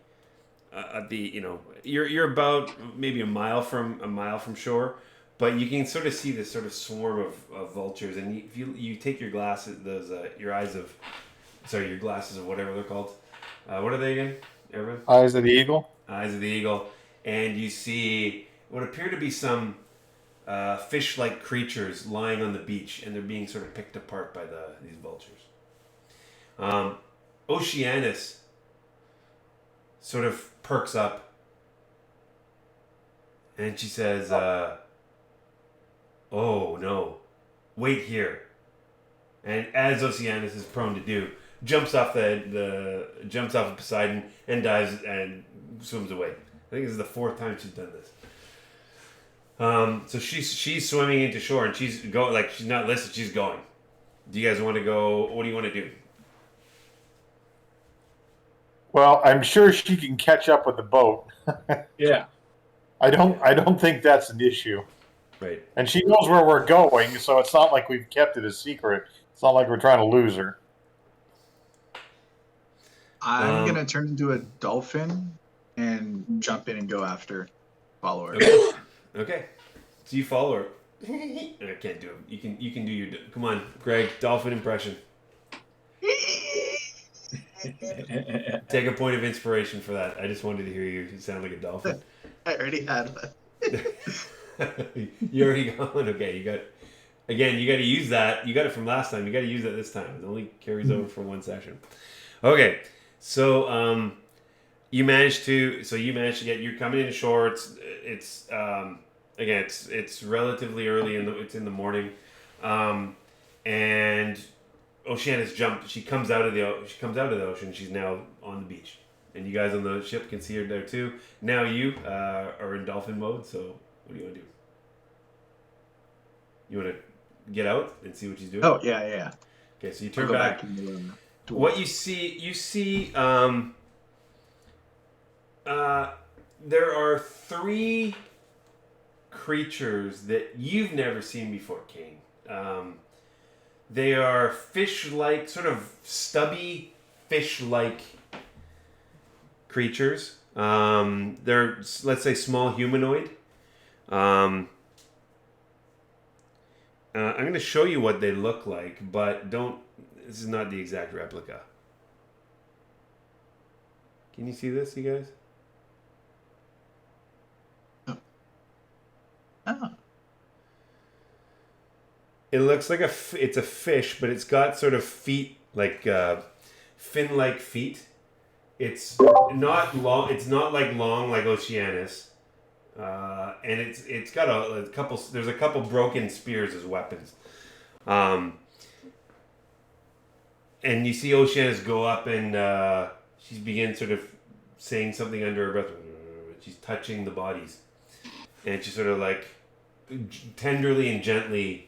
at the you're about maybe a mile from shore, but you can sort of see this sort of swarm of vultures, and if you take your glasses, your glasses of whatever they're called, what are they again, Erevan? Eyes of the eagle. Eyes of the eagle, and you see what appear to be some fish-like creatures lying on the beach, and they're being sort of picked apart by these vultures. Oceanus sort of perks up, and she says, "Oh no, wait here." And as Oceanus is prone to do, jumps off of Poseidon and dives and swims away. I think this is the 4th time she's done this. So she's swimming into shore, and she's not listening. She's going. Do you guys want to go? What do you want to do? Well, I'm sure she can catch up with the boat. Yeah. I don't think that's an issue. Right. And she knows where we're going, so it's not like we've kept it a secret. It's not like we're trying to lose her. I'm gonna turn into a dolphin and jump in and go after follower. Okay. Okay. So you follow her. I can't do it. You can do your. Come on, Greg. Dolphin impression. Take a point of inspiration for that. I just wanted to hear you sound like a dolphin. I already had one. You already got one? Okay, you got... Again, you got to use that. You got it from last time. You got to use that this time. It only carries over for 1 session. Okay, so you managed to get... You're coming into shore. It's relatively early it's in the morning, and Oceanus jumped. She comes out of the ocean. She's now on the beach, and you guys on the ship can see her there too. Now you are in dolphin mode. So what do you want to do? You want to get out and see what she's doing? Oh yeah. Okay, so you I'll turn go back. back into the dwarf. What you see, there are 3 creatures that you've never seen before, Kane. They are fish-like, sort of stubby fish-like creatures. They're, let's say, small humanoid. I'm going to show you what they look like, but this is not the exact replica. Can you see this, you guys? Oh. It looks like it's a fish, but it's got sort of feet, like fin-like feet. It's not long. It's not like long like Oceanus, and it's got a couple. There's a couple broken spears as weapons, and you see Oceanus go up and she begins sort of saying something under her breath. She's touching the bodies, and she's sort of like tenderly and gently.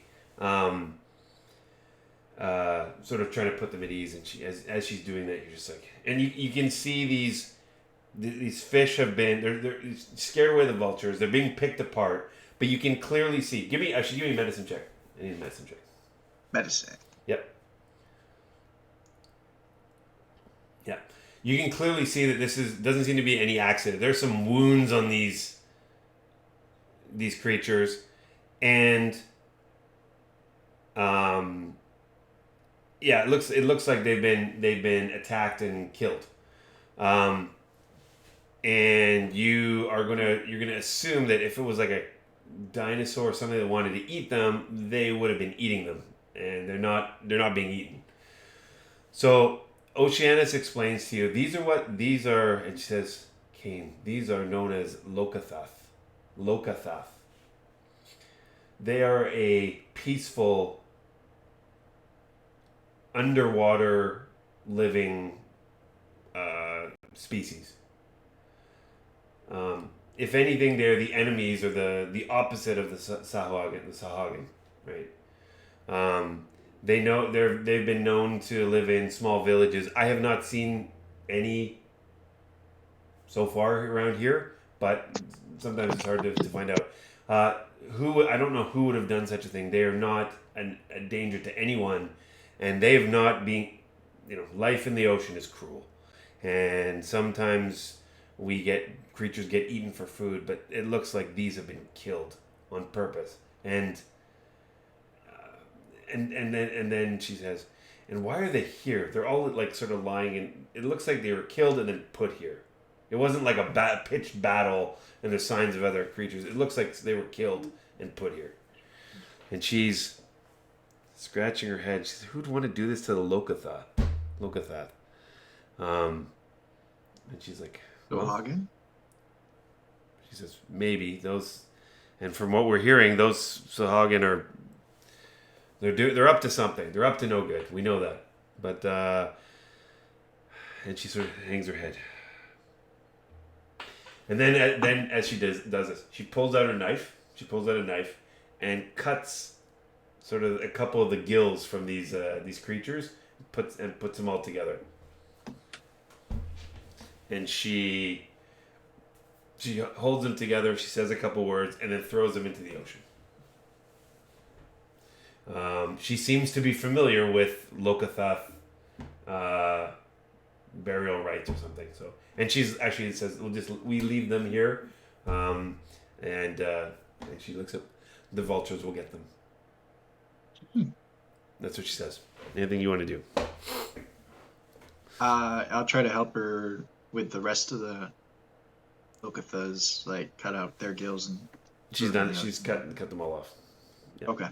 Sort of trying to put them at ease, and as she's doing that, you're just like, and you can see these fish have been they're scared away the vultures. They're being picked apart, but you can clearly see. Give me a medicine check. I need a medicine check. Medicine. Yep. Yeah, you can clearly see that doesn't seem to be any accident. There's some wounds on these creatures, and yeah, it looks like they've been attacked and killed, and you're gonna assume that if it was like a dinosaur or something that wanted to eat them, they would have been eating them, and they're not being eaten. So Oceanus explains to you these are, and she says, Kane, these are known as Lokathath. They are a peaceful underwater living species. If anything, they're the enemies or the opposite of the Sahuagin, right? They've been known to live in small villages. I have not seen any so far around here, but sometimes it's hard to find out. I don't know who would have done such a thing. They are not a danger to anyone, and they have not been. Life in the ocean is cruel, and sometimes creatures get eaten for food. But it looks like these have been killed on purpose, and then she says, and why are they here? They're all like sort of lying in. It looks like they were killed and then put here. It wasn't like a pitched battle and there's signs of other creatures. It looks like they were killed and put here. And she's scratching her head. She says, who'd want to do this to the Lokathath? And she's like, Sahuagin? She says, maybe those. And from what we're hearing, those Sahuagin are. They're up to something. They're up to no good. We know that. But and she sort of hangs her head. And then as she does this, she pulls out a knife. And cuts sort of a couple of the gills from these creatures, puts them all together. And she holds them together. She says a couple words and then throws them into the ocean. She seems to be familiar with Lokathath burial rites or something. So, and she's actually says, we leave them here, and she looks up. The vultures will get them. That's what she says. Anything you want to do? I'll try to help her with the rest of the Lokathas, like cut out their gills and. She's done. She's cut them all off. Yeah. Okay.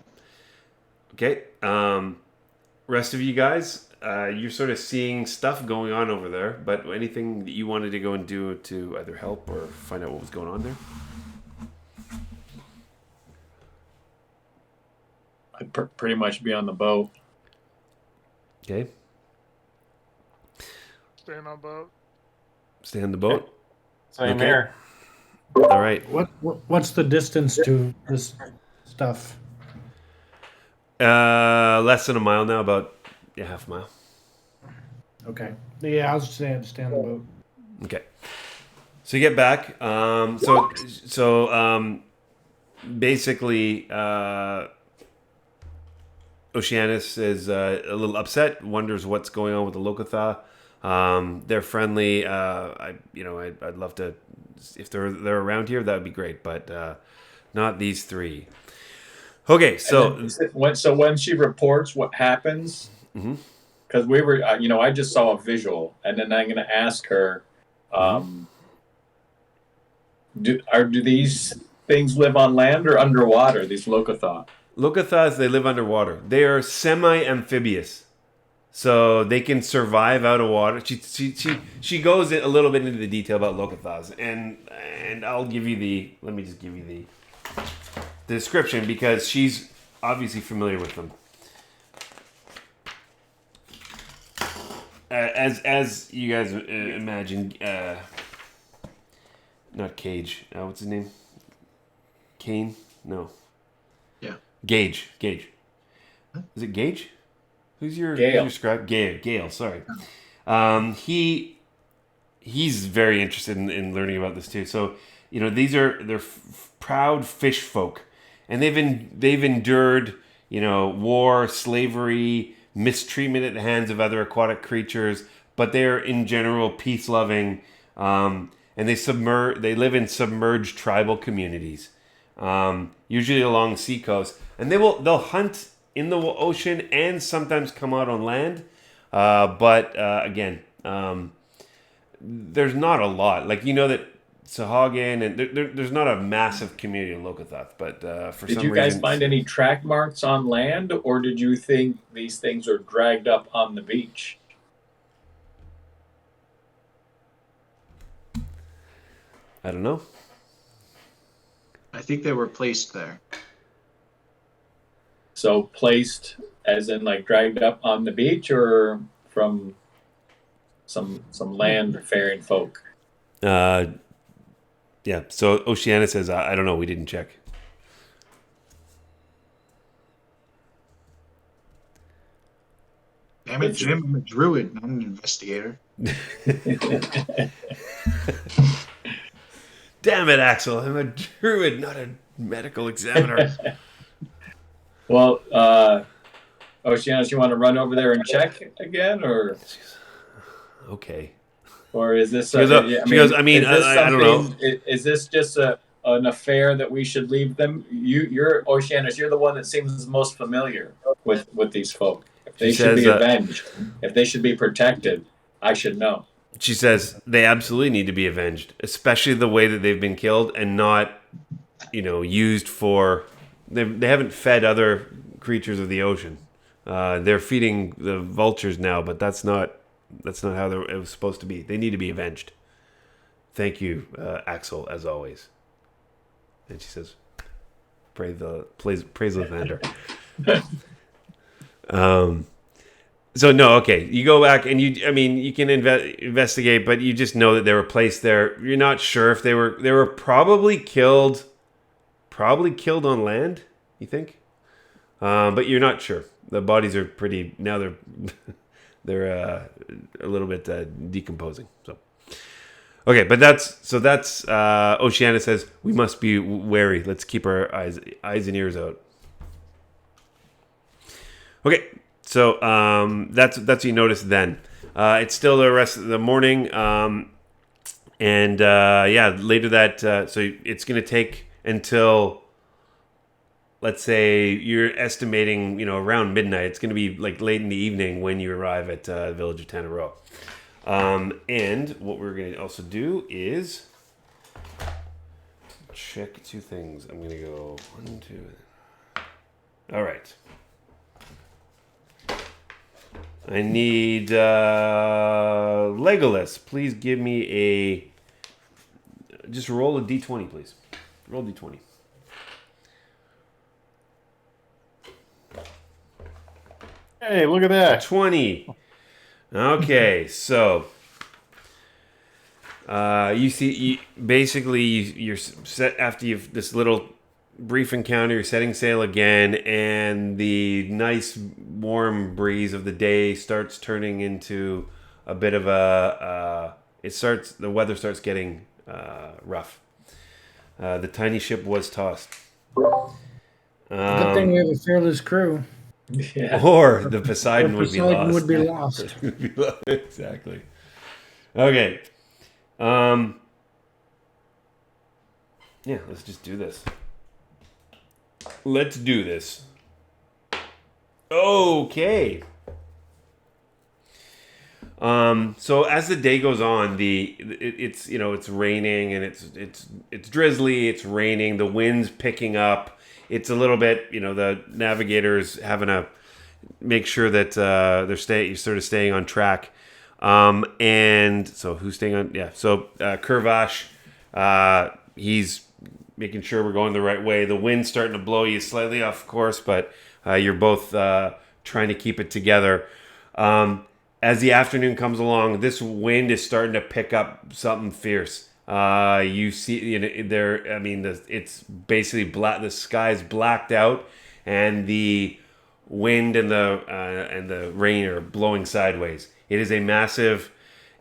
Rest of you guys, you're sort of seeing stuff going on over there, but anything that you wanted to go and do to either help or find out what was going on there? I'd pretty much be on the boat. Okay. Staying on boat. Stay on the boat? Same here. All right. What's the distance to this stuff? Less than a mile now, about half a mile. Okay. Yeah, I'll stay on the boat. Okay. So you get back. Basically, Oceanus is a little upset. Wonders what's going on with the Lokotha. They're friendly. I'd love to, if they're around here, that would be great. But not these three. Okay, so when she reports what happens, because we were, I just saw a visual, and then I'm going to ask her, do these things live on land or underwater? These Lokotha? Lokothas, they live underwater. They are semi-amphibious, so they can survive out of water. She goes a little bit into the detail about Lokothas, and I'll give you let me just give you the description because she's obviously familiar with them. As you guys imagine, not Cage. What's his name? Kane? No. Yeah. Gage. Is it Gage? Who's your scribe? Gale. Sorry. He's very interested in learning about this too. So they're proud fish folk, and they've endured war, slavery, mistreatment at the hands of other aquatic creatures, but they're in general peace loving, and they live in submerged tribal communities, usually along seacoasts, and they'll hunt in the ocean and sometimes come out on land, but again, there's not a lot. Like that Sahagin, and there's not a massive community of Lokotha, but for some reason... Did you guys find any track marks on land, or did you think these things are dragged up on the beach? I don't know. I think they were placed there. So placed as in like dragged up on the beach, or from some land faring folk? Yeah, so Oceana says, I don't know, we didn't check. Damn it, Jim, I'm a druid, not an investigator. Damn it, Axel, I'm a druid, not a medical examiner. Well, Oceanus, you want to run over there and check again, or? Okay. Or is this? I don't know. Is this just an affair that we should leave them? You're Oceanus. You're the one that seems most familiar with these folk. If they should be avenged, if they should be protected, I should know. She says they absolutely need to be avenged, especially the way that they've been killed and not, used for. They haven't fed other creatures of the ocean. They're feeding the vultures now, but that's not how it was supposed to be. They need to be avenged. Thank you, Axel, as always. And she says, praise Lathander. So no, okay. You go back and you can investigate, but you just know that they were placed there. You're not sure if they were probably killed on land, you think? But you're not sure. The bodies are pretty, now they're a little bit decomposing. So, okay, but that's Oceana says we must be wary. Let's keep our eyes and ears out. Okay, so that's what you notice then. It's still the rest of the morning, and later that so it's going to take until, let's say you're estimating, around midnight. It's going to be like late in the evening when you arrive at the village of Tanaro. And what we're going to also do is check two things. I'm going to go 1, 2. All right. I need Legolas. Please give me just roll a d20, please. Roll d20. Hey, look at that. 20. Okay, so you're set after you've this little brief encounter. You're setting sail again, and the nice warm breeze of the day starts turning into a bit of a. The weather starts getting rough. The tiny ship was tossed. Good thing we have a fearless crew. Yeah. Or the Poseidon would be Poseidon lost. would be lost. Exactly. Okay. Yeah, let's just do this. Let's do this. Okay. So as the day goes on, it's raining and it's drizzly. It's raining. The wind's picking up. It's a little bit. The navigators having to make sure that you're sort of staying on track. And so who's staying on? Yeah. So Kurvash, he's making sure we're going the right way. The wind's starting to blow you slightly off course, but you're both trying to keep it together. As the afternoon comes along, this wind is starting to pick up something fierce. You see, it's basically black. The sky's blacked out, and the wind and the rain are blowing sideways. It is a massive,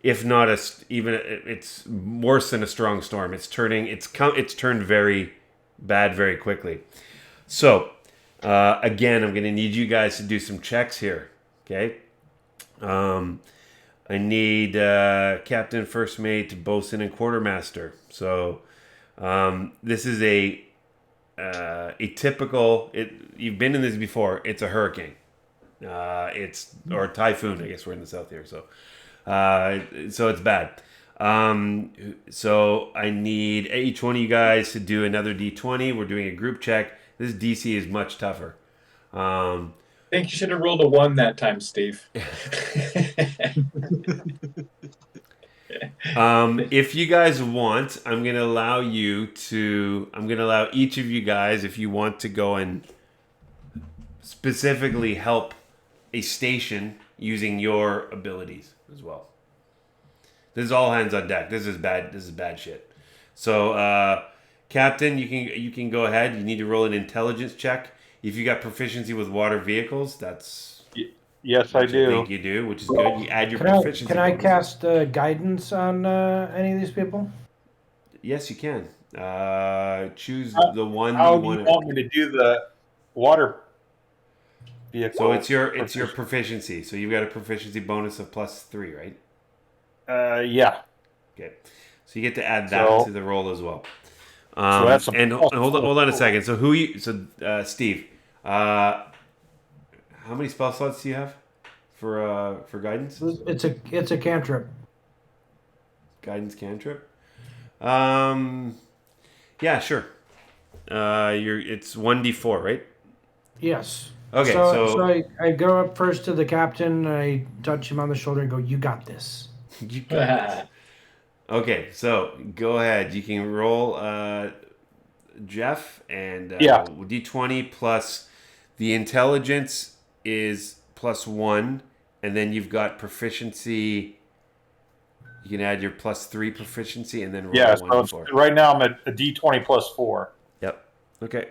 if not it's worse than a strong storm. It's turned very bad very quickly. So again, I'm going to need you guys to do some checks here. Okay. I need captain, first mate, bosun, and quartermaster. So this is a typical. You've been in this before. It's a hurricane. Or a typhoon. I guess we're in the south here. So it's bad. So I need each one of you guys to do another D20. We're doing a group check. This DC is much tougher. I think you should have rolled a 1 that time, Steve. If you guys want, I'm going to allow each of you guys, if you want to go and specifically help a station using your abilities as well. This is all hands on deck. This is bad shit. So, Captain, you can go ahead. You need to roll an intelligence check. If you got proficiency with water vehicles, that's... Yes, I do. I think you do, which is good. You add your Can proficiency. I bonus. cast guidance on any of these people? Yes, you can. Choose the one How you do you want. want me to do the water vehicle? So it's your proficiency. So you've got a proficiency bonus of +3, right? Yeah. Okay. So you get to add that to the roll as well. That's and hold on a second. So Steve, how many spell slots do you have for guidance? It's a cantrip. Guidance cantrip. Yeah, sure. It's 1d4, right? Yes. Okay, so I go up first to the captain. I touch him on the shoulder and go, "You got this." You got it. Okay, so go ahead. You can roll, Jeff, and D20 plus the intelligence is +1, and then you've got proficiency. You can add your +3 proficiency, and then roll so right now I'm at a D20 +4. Yep. Okay.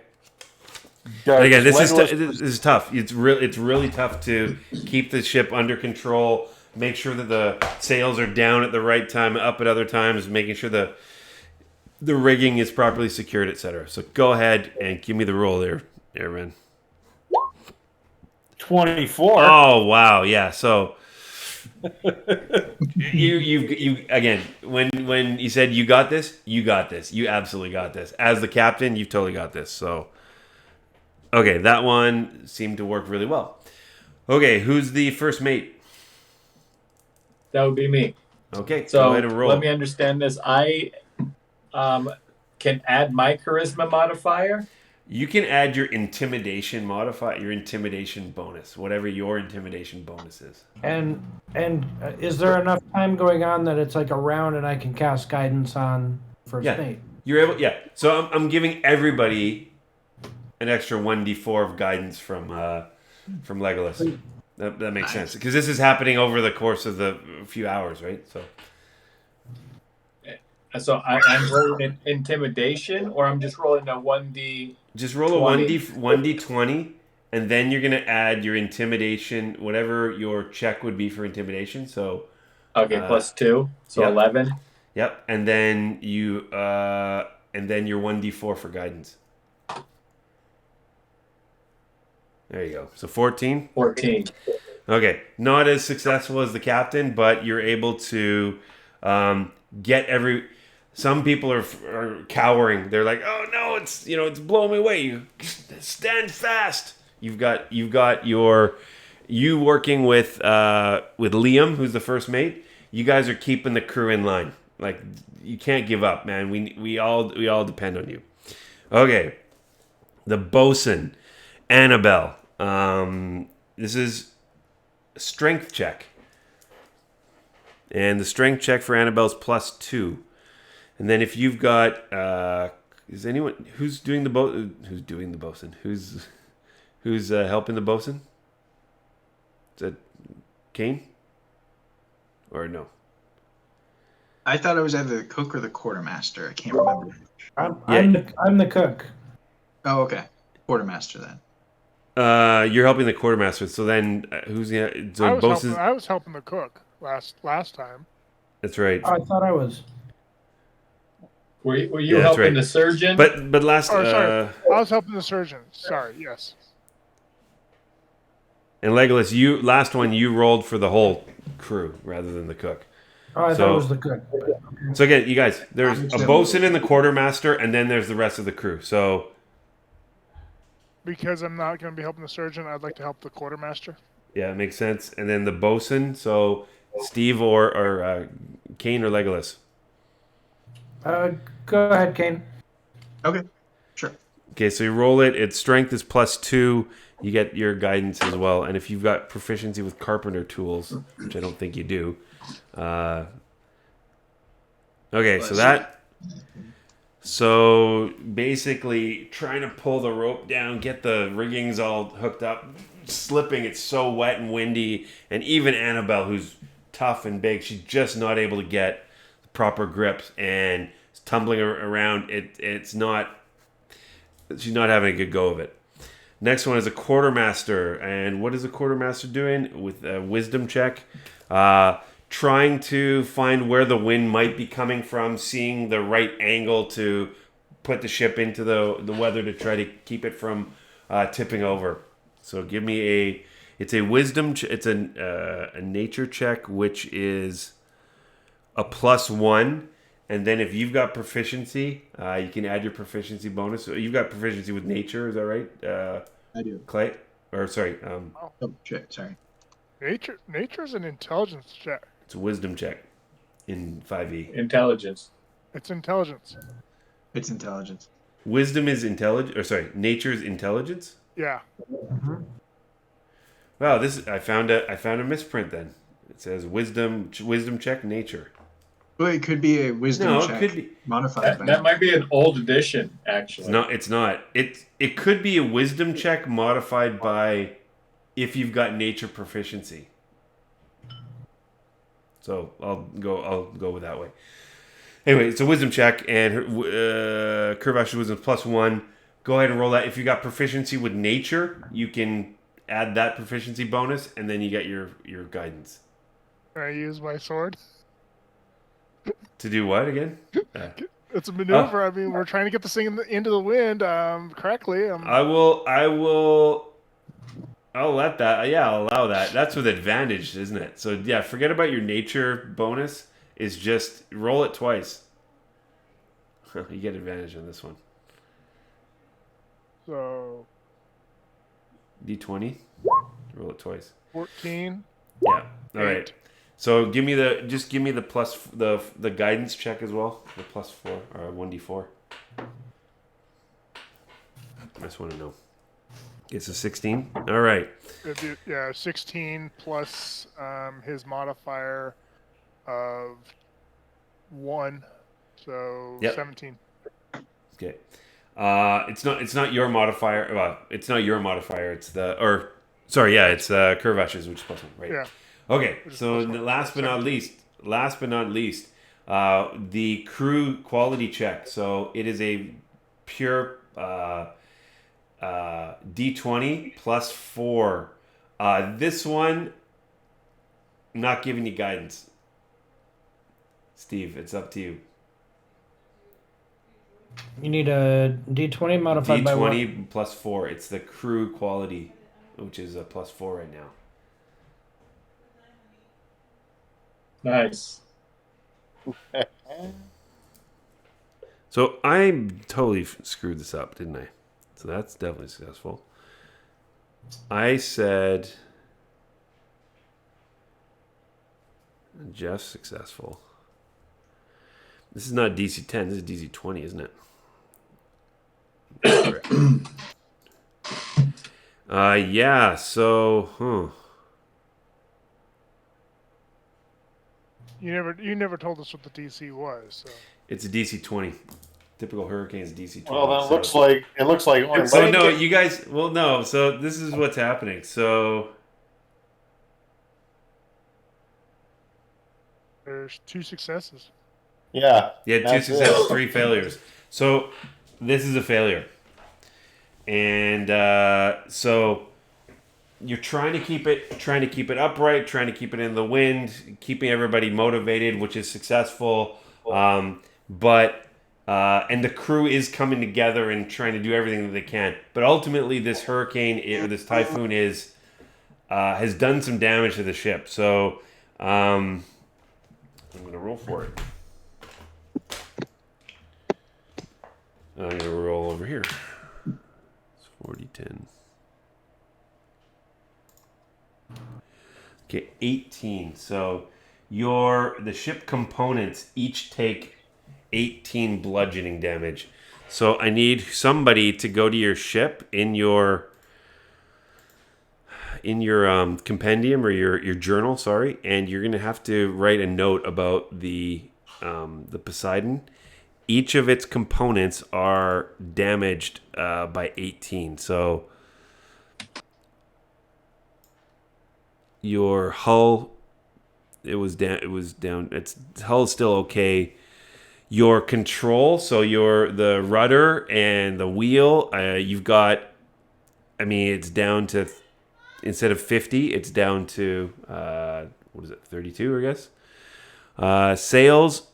But again, this is tough. It's really tough to keep the ship under control. Make sure that the sails are down at the right time, up at other times, making sure the rigging is properly secured, etc. So go ahead and give me the roll there, Airman. 24. Oh wow, yeah. So you again when you said you got this, you absolutely got this. As the captain, you've totally got this. So okay, that one seemed to work really well. Okay, who's the first mate? That would be me. Okay, so go ahead and roll. Let me understand this. I can add my charisma modifier. You can add your intimidation modifier, your intimidation bonus, whatever your intimidation bonus is. And is there enough time going on that it's like a round and I can cast guidance on first mate? You're able. Yeah. So I'm giving an extra 1d4 of guidance from Legolas. That makes sense because this is happening over the course of the few hours, right? So So I'm rolling intimidation, or I'm just rolling a 1d. Just roll a 1d20, and then you're gonna add your intimidation, whatever your check would be for intimidation. So, Okay, plus 2, so yep. 11. Yep, and then your 1d4 for guidance. There you go. So 14. 14. Okay, not as successful as the captain, but you're able to get every. Some people are cowering. They're like, "Oh no, it's blowing me away." You stand fast. You've got you working with Liam, who's the first mate. You guys are keeping the crew in line. Like, you can't give up, man. We all depend on you. Okay, the bosun, Annabelle. This is a strength check, and the strength check for Annabelle's +2. And then if you've got, is anyone who's doing the bosun? Who's helping the bosun? Is that Kane? Or no? I thought it was either the cook or the quartermaster. I can't remember. I'm the cook. Oh, okay. Quartermaster then. You're helping the quartermaster. So then, who's the bosun? I was helping the cook last time. That's right. Oh, I thought I was. Were you helping the surgeon? But last. Oh, sorry. I was helping the surgeon. Sorry. Yes. And Legolas, you rolled for the whole crew rather than the cook. Oh, I thought it was the cook. So again, you guys, there's a bosun and the quartermaster, and then there's the rest of the crew. So because I'm not going to be helping the surgeon, I'd like to help the quartermaster. yeah, it makes sense. And then the bosun, so Steve or Kane or Legolas. Go ahead, Kane. Okay, sure. Okay, so you roll it. Its strength is +2. You get your guidance as well. And if you've got proficiency with carpenter tools, which I don't think you do. Okay, so basically trying to pull the rope down, get the riggings all hooked up, slipping. It's so wet and windy. And even Annabelle, who's tough and big, she's just not able to get the proper grips and it's tumbling around. She's not having a good go of it. Next one is a quartermaster. And what is a quartermaster doing? With a wisdom check. Trying to find where the wind might be coming from, seeing the right angle to put the ship into the weather to try to keep it from tipping over. So give me it's a wisdom, it's a nature check, which is a +1. And then if you've got proficiency, you can add your proficiency bonus. So you've got proficiency with nature, is that right? I do. Clay? Or sorry. Oh, shit, sorry. Nature is an intelligence check. It's a wisdom check in 5e. Intelligence. It's intelligence. It's intelligence. Wisdom is intelligence, or sorry, nature is intelligence. Yeah. Mm-hmm. Wow, I found a misprint then. It says wisdom check nature. Well, it could be a wisdom check. It could be modified. That might be an old edition, actually. It's not. It could be a wisdom check modified by if you've got nature proficiency. So I'll go with that way. Anyway, it's a wisdom check, and Curvash's wisdom +1. Go ahead and roll that. If you got proficiency with nature, you can add that proficiency bonus, and then you get your guidance. Can I use my sword? To do what again? It's a maneuver. I mean, we're trying to get this thing into the wind correctly. I'll let that. Yeah, I'll allow that. That's with advantage, isn't it? So yeah, forget about your nature bonus. Is just roll it twice. You get advantage on this one. So D20. Roll it twice. 14. Yeah. All right. So give me the plus the guidance check as well. The +4 or 1d4. I just want to know. It's a 16. All right. 16 plus his modifier of 1, so 17. Okay. It's not your modifier. Well, it's not your modifier. It's it's Curvash's, which is +1, right? Yeah. Okay. So last but not least, The crew quality check. So it is a pure D20 plus 4. This one, I'm not giving you guidance. Steve, it's up to you. You need a D20 modified by what? D20 plus 4. It's the crew quality, which is a plus 4 right now. Nice. So I totally screwed this up, didn't I? So that's definitely successful. I said Jeff's successful. This is not DC 10. This is DC 20, isn't it? Yeah. So, You never told us what the DC was. So. It's a DC 20. Typical hurricane is DC 20. Well, then it looks like only So no, you guys. Well, no. So this is what's happening. So There's 2 successes. Yeah. yeah, 2 that's successes, it. 3 failures. So this is a failure, and so you're trying to keep it upright, trying to keep it in the wind, keeping everybody motivated, which is successful. But and the crew is coming together and trying to do everything that they can. But ultimately, this hurricane, this typhoon, has done some damage to the ship. So I'm going to roll for it. I'm going to roll over here. It's 40-10. Okay, 18. So the ship components each take 18 bludgeoning damage. So I need somebody to go to your ship in your compendium or your journal, sorry, and you're gonna have to write a note about the Poseidon. Each of its components are damaged by 18. So your hull, it was down. Its hull is still okay. Your control, so the rudder and the wheel, you've got. I mean, it's down to instead of 50, it's down to what is it, 32? I guess. Sails.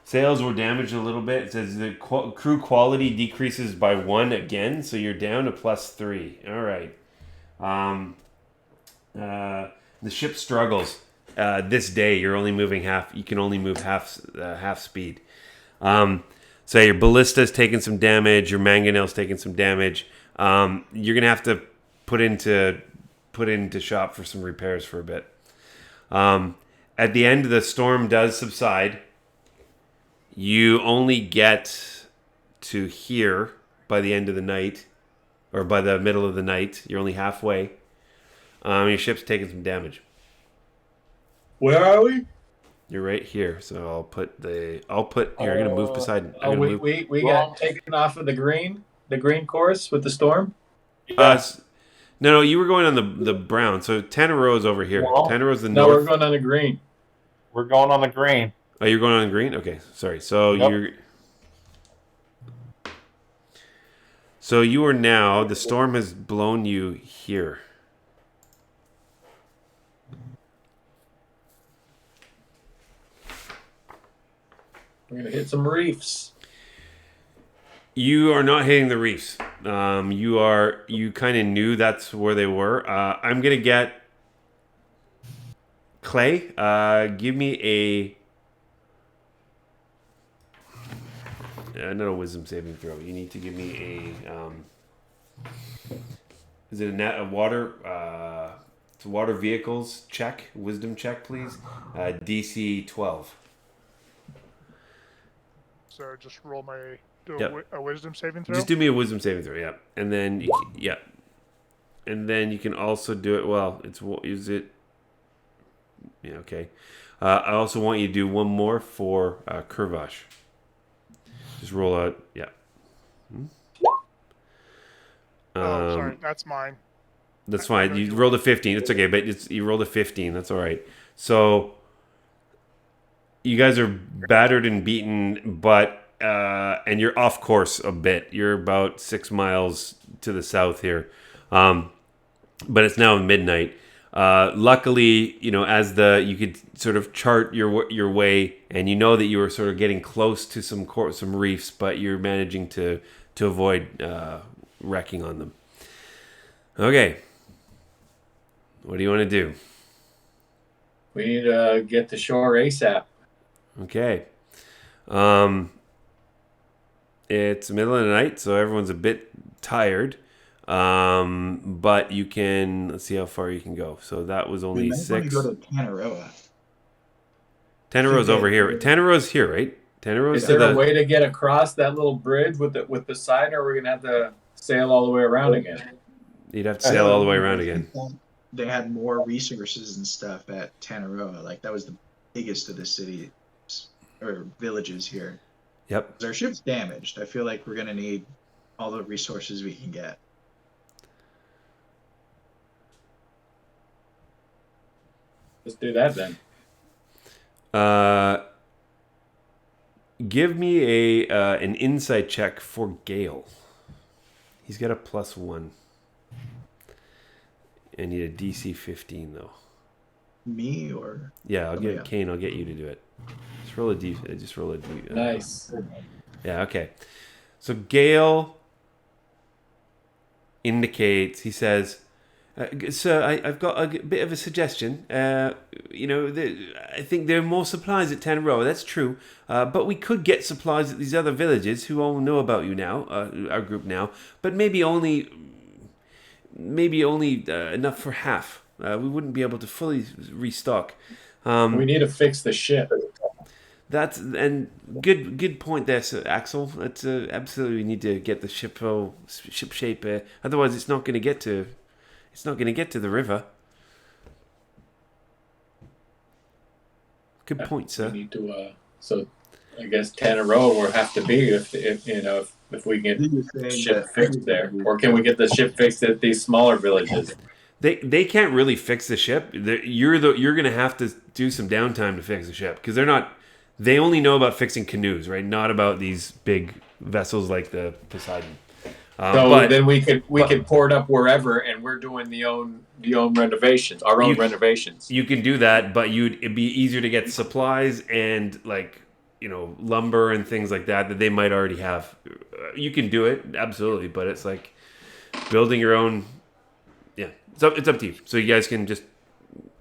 Sails were damaged a little bit. It says the crew quality decreases by 1 again, so you're down to +3. All right. The ship struggles. This day, you're only moving half. You can only move half speed. So your ballista's taking some damage. Your mangonel's taking some damage. You're gonna have to put into shop for some repairs for a bit. At the end, the storm does subside. You only get to here by the end of the night, or by the middle of the night. You're only halfway. Your ship's taking some damage. Where are we? You're right here, so I'll put here. I'm gonna move Poseidon. We got taken off of the green course with the storm. No, you were going on the brown. So Tannero's over here. Well, Tannero's the No, north. we're going on the green. We're going on the green. Oh, you're going on green? Okay, sorry. So Yep. you are now. The storm has blown you here. We're gonna hit some reefs. You are not hitting the reefs. You kind of knew that's where they were. I'm gonna get Clay. Give me not a wisdom saving throw. You need to give me a. Is it a water? It's a water vehicles check. Wisdom check, please. DC 12. So just roll Yep. a wisdom saving throw. Just do me a wisdom saving throw, yeah. And then and then you can also do it. Well, is it? Yeah, okay. I also want you to do one more for Curvash. Just roll out, yeah. Sorry, that's mine. That's fine. You rolled a 15. It's okay, but you rolled a 15. That's all right. So you guys are battered and beaten, but and you're off course a bit. You're about 6 miles to the south here, but it's now midnight. Luckily, as you could sort of chart your way, and you know that you were sort of getting close to some reefs, but you're managing to avoid wrecking on them. Okay. What do you want to do? We need to get to shore ASAP. Okay. It's the middle of the night, so everyone's a bit tired. But you can, let's see how far you can go. So that was only We might want 6. to go to Tangaroa. Tanaro's over here. Tanaro's here, right? Tanaro's Is there a way to get across that little bridge with the sign, or are we gonna have to sail all the way around again? You'd have to sail all the way around again. They had more resources and stuff at Tangaroa. Like, that was the biggest of the cities or villages here. Yep. Our ship's damaged. I feel like we're going to need all the resources we can get. Let's do that then. Give me an insight check for Gale. He's got a +1. I need a DC 15 though. Me or Yeah, I'll get else? Kane. I'll get you to do it. Just roll a D. Just roll a D. Nice. Yeah. Okay. So Gale indicates. He says, "Sir, I've got a bit of a suggestion. I think there are more supplies at Tangaroa. That's true. But we could get supplies at these other villages who all know about you now, our group now. But maybe only enough for half. We wouldn't be able to fully restock. We need to fix the ship. That's and good point there, Sir Axel. That's absolutely we need to get the ship shape. Otherwise, it's not going to get to the river. Good point, sir. We need to. So, I guess Tangaroa will have to be if we can get the ship fixed there, or can we get the ship fixed at these smaller villages? They can't really fix the ship. You're going to have to do some downtime to fix the ship because they only know about fixing canoes, right? Not about these big vessels like the Poseidon. Then we could port up wherever, and we're doing our own renovations. You can do that, but it'd be easier to get supplies and lumber and things like that they might already have. You can do it absolutely, but it's like building your own. Yeah, so it's up to you. So you guys can you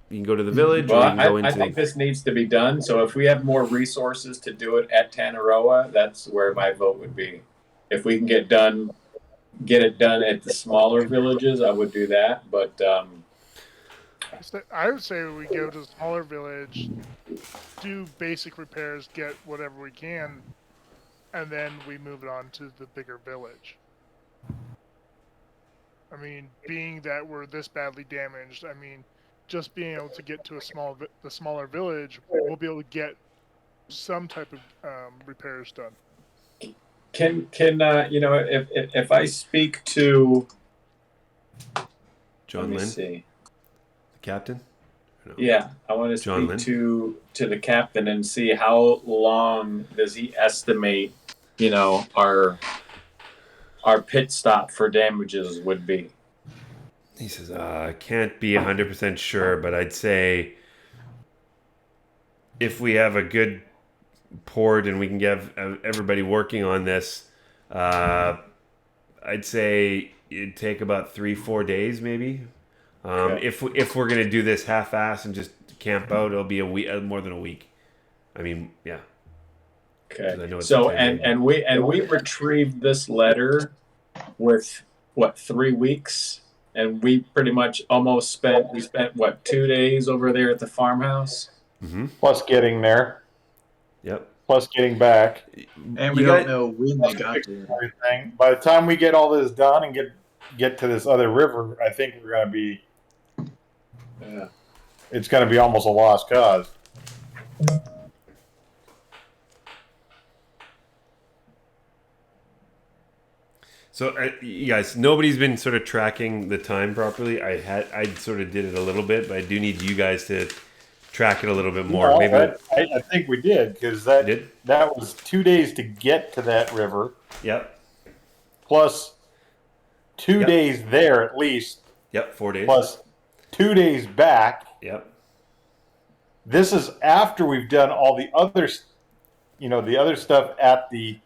can go to the village. Well, or you can go into... I think this needs to be done. So if we have more resources to do it at Tangaroa, that's where my vote would be. If we can get it done at the smaller villages, I would do that. But I would say we go to the smaller village, do basic repairs, get whatever we can, and then we move it on to the bigger village. I mean, being that we're this badly damaged, just being able to get to the smaller village, we'll be able to get some type of repairs done. Can if I speak to John Lynn, the captain? No. Yeah, I want to speak to the captain and see how long does he estimate, our pit stop for damages would be. He says, I can't be 100% sure, but I'd say if we have a good port and we can get everybody working on this, I'd say it'd take about 3-4 days maybe. Okay. If we're gonna do this half-ass and just camp out, it'll be more than a week. Yeah. Okay. So and we retrieved this letter with 3 weeks, and we pretty much almost spent 2 days over there at the farmhouse. Mm-hmm. Plus getting there. Yep. Plus getting back. And we don't know when they got there. Everything. By the time we get all this done and get to this other river, I think we're going to be. Yeah. It's going to be almost a lost cause. So, you guys, nobody's been sort of tracking the time properly. I sort of did it a little bit, but I do need you guys to track it a little bit more. Well, Maybe I think we did, because you did. that was 2 days to get to that river, Yep. plus 2 Yep. days there at least, Yep. 4 days. plus 2 days back. Yep. This is after we've done all the other, the other stuff at the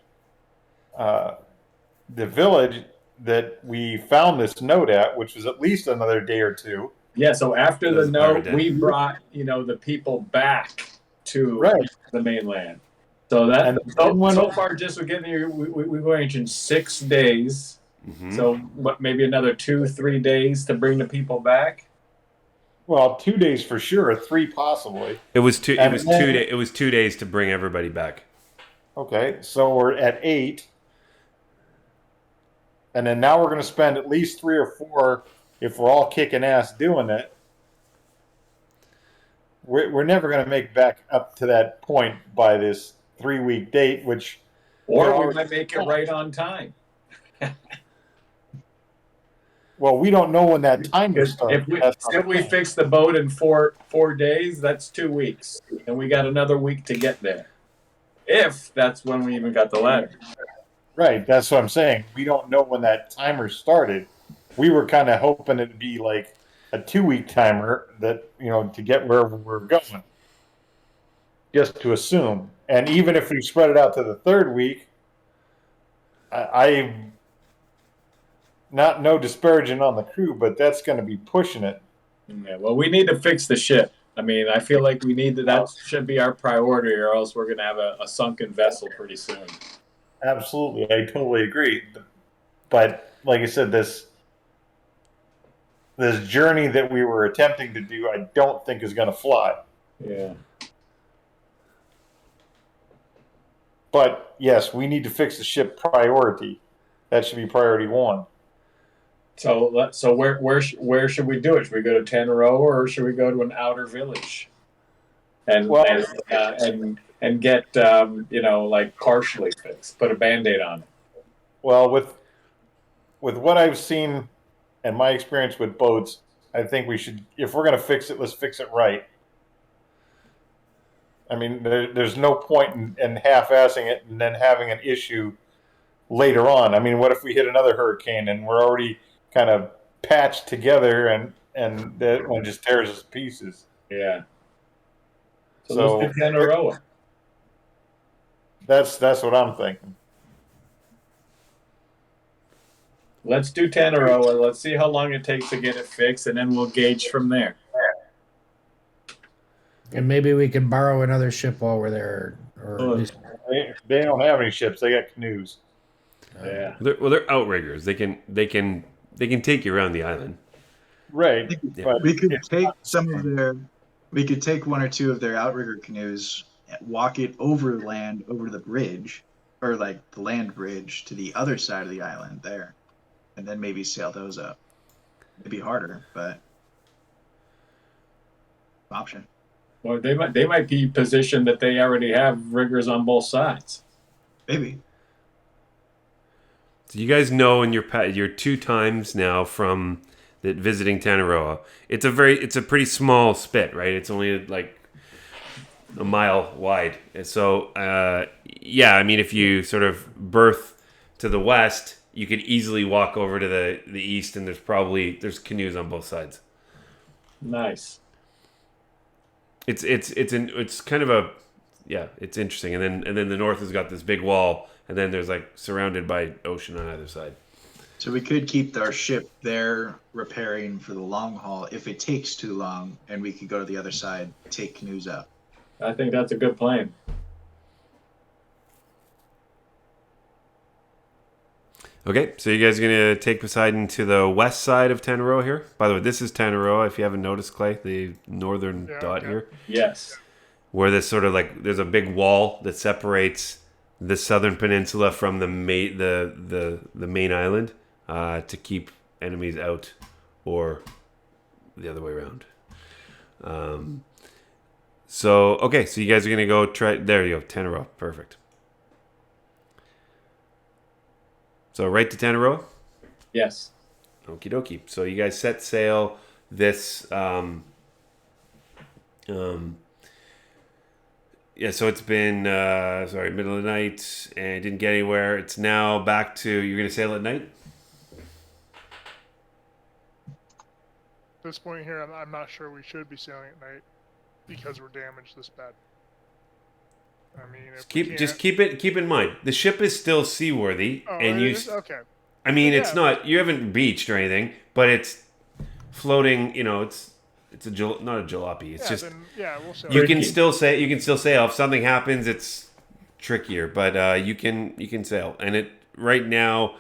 village that we found this note at, which was at least another day or two. Yeah, so after the Those pirate note, we den. brought, the people back to Right. the mainland. So that And so far, just with getting here, we went in 6 days. Mhm. So what? Maybe another 2-3 days to bring the people back. Well, 2 days for sure, 3 possibly. It was two. It And was then- 2 days. It was 2 days to bring everybody back. Okay, so we're at 8. And then now we're going to spend at least 3 or 4 if we're all kicking ass doing it. We're never going to make back up to that point by this 3-week date, which. Or we're we might make it right on time. Well, we don't know when that timer starts. If we fix the boat in 4 days, that's 2 weeks, and we got another week to get there. If that's when we even got the ladder. Right, that's what I'm saying. We don't know when that timer started. We were kind of hoping it'd be like a 2-week timer that, to get where we're going. Just to assume. And even if we spread it out to the 3rd week, no disparaging on the crew, but that's going to be pushing it. Yeah, well, we need to fix the ship. I mean, I feel like we need that should be our priority, or else we're going to have a sunken vessel pretty soon. Absolutely, I totally agree. But like I said, this journey that we were attempting to do, I don't think is going to fly. Yeah. But yes, we need to fix the ship priority. That should be priority 1. So where should we do it? Should we go to Tanaro, or should we go to an outer village? And get like partially fixed, put a Band-Aid on it. Well, with what I've seen and my experience with boats, I think we should, if we're going to fix it, let's fix it right. I mean, there's no point in half-assing it and then having an issue later on. I mean, what if we hit another hurricane and we're already kind of patched together and that one just tears us to pieces? Yeah. So let's do Tanaro. That's what I'm thinking. Let's do Tanaro. Let's see how long it takes to get it fixed, and then we'll gauge from there. And maybe we can borrow another ship while we're there, or at least They don't have any ships; they got canoes. Yeah. They're outriggers. They can take you around the island. Right. Yeah. But We could take we could take 1 or 2 of their outrigger canoes, walk it overland over the bridge, or like the land bridge to the other side of the island there, and then maybe sail those up. It'd be harder, but option. Well, they might be positioned that they already have riggers on both sides. Maybe. So you guys know in your 2 times now from visiting Tangaroa, it's a pretty small spit, right? It's only like a mile wide. And so yeah, I mean, if you sort of berth to the west, you could easily walk over to the east, and there's canoes on both sides. Nice. It's kind of a, yeah, it's interesting. And then the north has got this big wall, and then there's like surrounded by ocean on either side. So we could keep our ship there repairing for the long haul if it takes too long, and we could go to the other side, take canoes up. I think that's a good plan. Okay, so you guys are going to take Poseidon to the west side of Tangaroa here. By the way, this is Tangaroa, if you haven't noticed, Clay, the northern dot here. Yes. Where there's sort of like, there's a big wall that separates the southern peninsula from the main island to keep enemies out, or the other way around. Okay, so you guys are going to go try, there you go, Tangaroa, perfect. So right to Tangaroa? Yes. Okie dokie. So you guys set sail this. Yeah, so it's been middle of the night and didn't get anywhere. It's now back to you're gonna sail at night. At this point here, I'm not sure we should be sailing at night because we're damaged this bad. I mean, if Keep in mind the ship is still seaworthy, and you. Okay. I mean, Yeah. it's not. You haven't beached or anything, but it's floating. You know, it's not a jalopy. It's just we'll sail. you can still sail. If something happens, it's trickier, but you can sail. And it right now,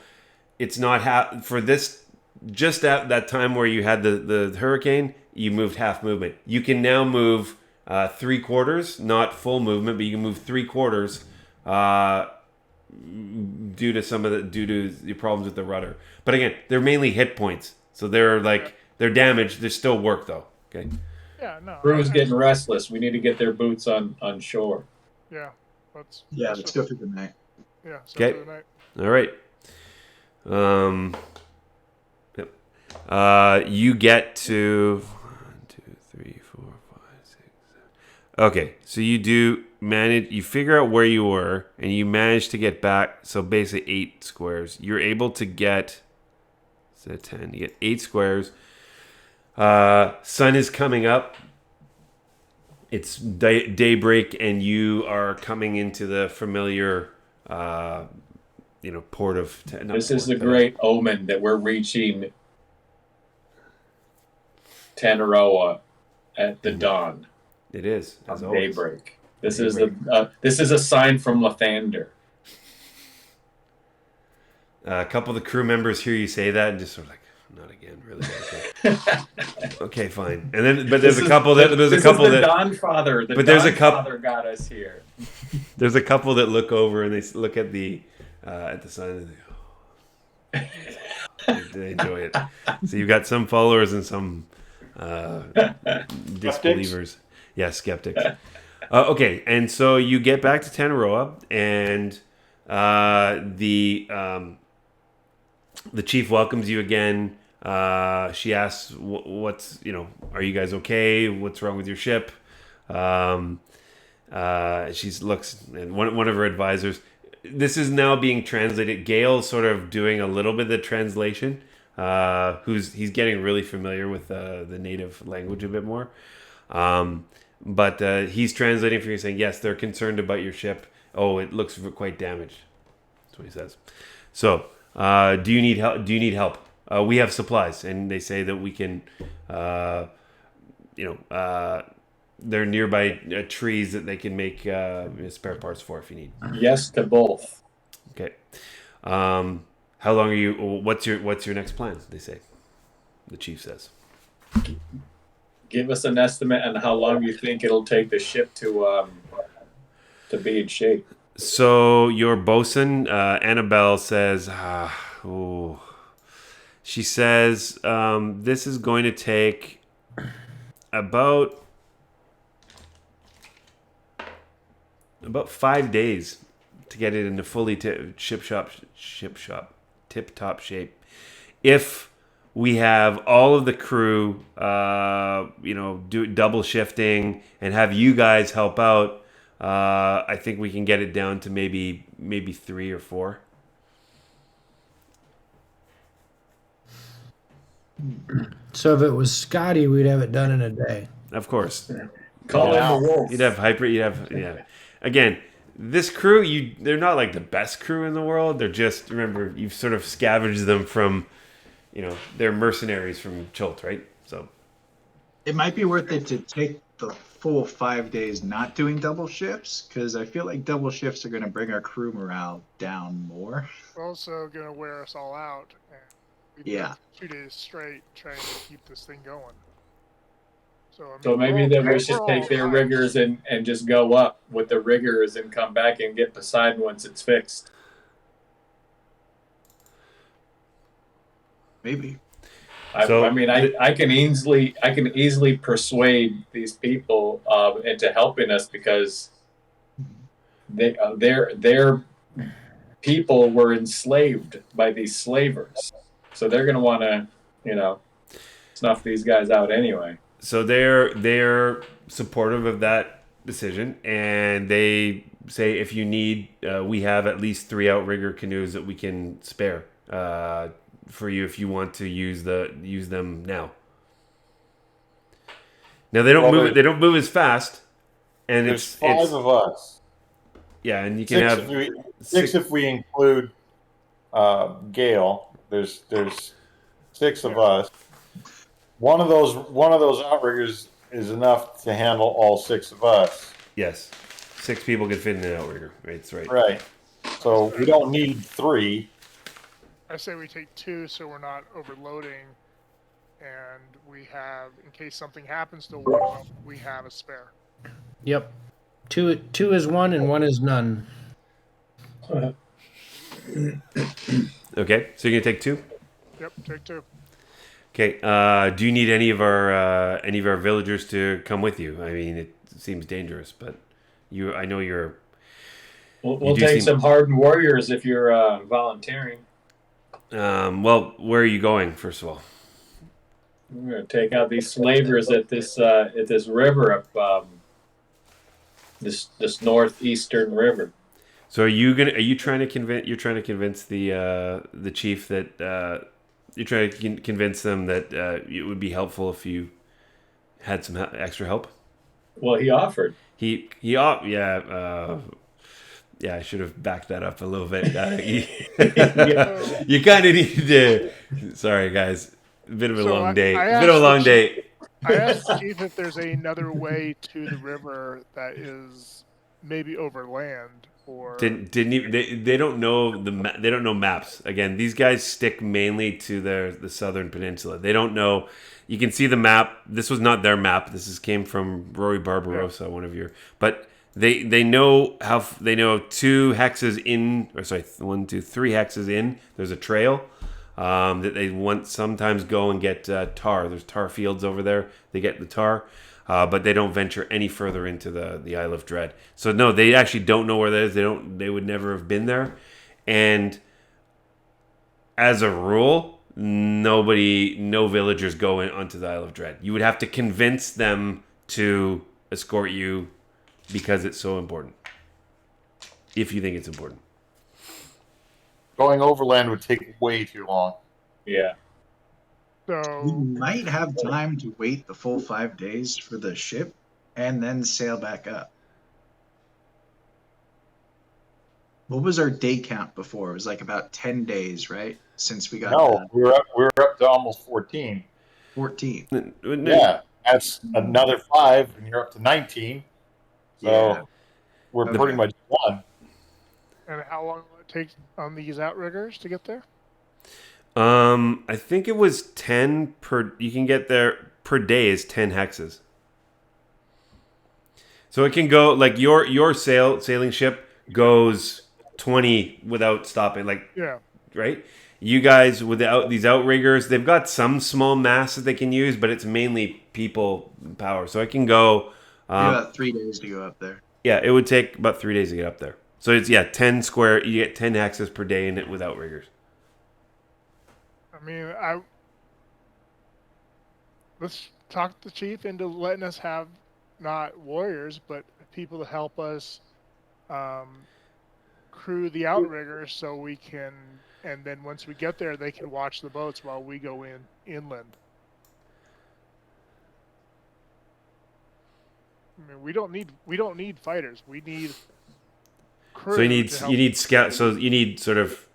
it's not for this. Just at that time where you had the hurricane, you moved half movement. You can now move 3/4, not full movement, but you can move 3/4 due to your problems with the rudder. But again, they're mainly hit points, so they're damaged. They still work though. Okay. Yeah, no. Crew's getting restless. We need to get their boots on shore. Yeah, let's go through the night. Yeah. Okay. For the night. All right. You get to 1, 2, 3, 4, 5, 6, 7. Okay, so you do manage. You figure out where you were, and you manage to get back. So basically, 8 squares. You're able to get. Instead of 10, you get 8 squares. Sun is coming up. It's daybreak, and you are coming into the familiar, port of. This is the great omen that we're reaching Tangaroa at the dawn. It is as on always. Daybreak. This is a sign from Lathander. A couple of the crew members hear you say that and just sort of like, not again, really? Okay, okay, fine. And then, but there's a couple that Dawn Father. Father got us here. There's a couple that look over and they look at the sun and they enjoy it. So you've got some followers and some disbelievers. Yeah, skeptics. Okay, and so you get back to Tangaroa, and the chief welcomes you again. She asks, "What's are you guys okay? What's wrong with your ship?" She looks, and one of her advisors. This is now being translated. Gail's sort of doing a little bit of the translation. He's getting really familiar with the native language a bit more. But he's translating for you, saying, yes, they're concerned about your ship. Oh, it looks quite damaged. That's what he says. So, do you need help? We have supplies, and they say that we can, they're nearby trees that they can make spare parts for if you need. Yes to both. Okay. How long are you? What's your next plan? They say. The chief says. Give us an estimate on how long you think it'll take the ship to be in shape. So your bosun, Annabelle, says, she says this is going to take about 5 days to get it into fully tip-top shape. If we have all of the crew, do double shifting and have you guys help out, I think we can get it down to maybe 3 or 4. So if it was Scotty, we'd have it done in a day. Of course. Call him a wolf. You'd have hyper. Again, this crew, they're not like the best crew in the world. They're just, remember, you've sort of scavenged them from, they're mercenaries from Chult, right? So it might be worth it to take the full 5 days not doing double shifts, because I feel like double shifts are going to bring our crew morale down more. Also going to wear us all out. And yeah. 2 days straight trying to keep this thing going. So maybe that we should take their riggers and just go up with the riggers and come back and get Poseidon once it's fixed. Maybe. I can easily persuade these people into helping us because they're people were enslaved by these slavers. So they're going to want to, snuff these guys out anyway. So they're supportive of that decision, and they say if you need, we have at least 3 outrigger canoes that we can spare for you if you want to use them now. Now they don't move. They don't move as fast, and there's 5 of us. Yeah, and you can have six if we include Gale. There's 6 of us. One of those outriggers is enough to handle all 6 of us. Yes, 6 people can fit in an outrigger. That's right. Right. So we don't need 3. I say we take 2 so we're not overloading, and we have, in case something happens to one of them, we have a spare. Yep. Two is 1 and 1 is none. Okay, so you're gonna take 2. Yep, take 2. Okay. Do you need any of our villagers to come with you? I mean, it seems dangerous, but I know you're. We'll take some hardened warriors if you're volunteering. Well, where are you going? First of all, we're gonna take out these slavers at this river up this northeastern river. So are you trying to convince the chief that you're trying to convince them that it would be helpful if you had some extra help? Well, he offered. Yeah, I should have backed that up a little bit. You kind of need to. Sorry, guys. A bit of a long day. I asked the chief if there's another way to the river that is maybe overland or. They don't know they don't know maps. Again, these guys stick mainly to the southern peninsula. They don't know. You can see the map. This was not their map. Came from Rory Barbarossa, one of your. But they know 2 hexes in, or sorry, 1, 2, 3 hexes in. There's a trail that they sometimes go and get tar. There's tar fields over there. They get the tar, but they don't venture any further into the Isle of Dread. So no, they actually don't know where that is. They would never have been there, and as a rule, no villagers go onto the Isle of Dread. You would have to convince them to escort you because it's so important. If you think it's important. Going overland would take way too long. Yeah. So we might have time to wait the full 5 days for the ship and then sail back up. What was our day count before? It was like about 10 days, right? Since we got we were up to almost 14. 14. Yeah, that's another 5, and you're up to 19. So we're pretty much done. And how long will it take on these outriggers to get there? I think it was 10 per. You can get there per day is 10 hexes. So it can go like your sailing ship goes 20 without stopping. Right. You guys without these outriggers, they've got some small mass that they can use, but it's mainly people power. So it can go. About 3 days to go up there. Yeah, it would take about 3 days to get up there. So it's 10 square. You get 10 hexes per day in it with outriggers. I mean, let's talk the chief into letting us have not warriors, but people to help us crew the outriggers, so we can. And then once we get there, they can watch the boats while we go inland. I mean, we don't need fighters. We need crew. So you need scouts. So you need sort of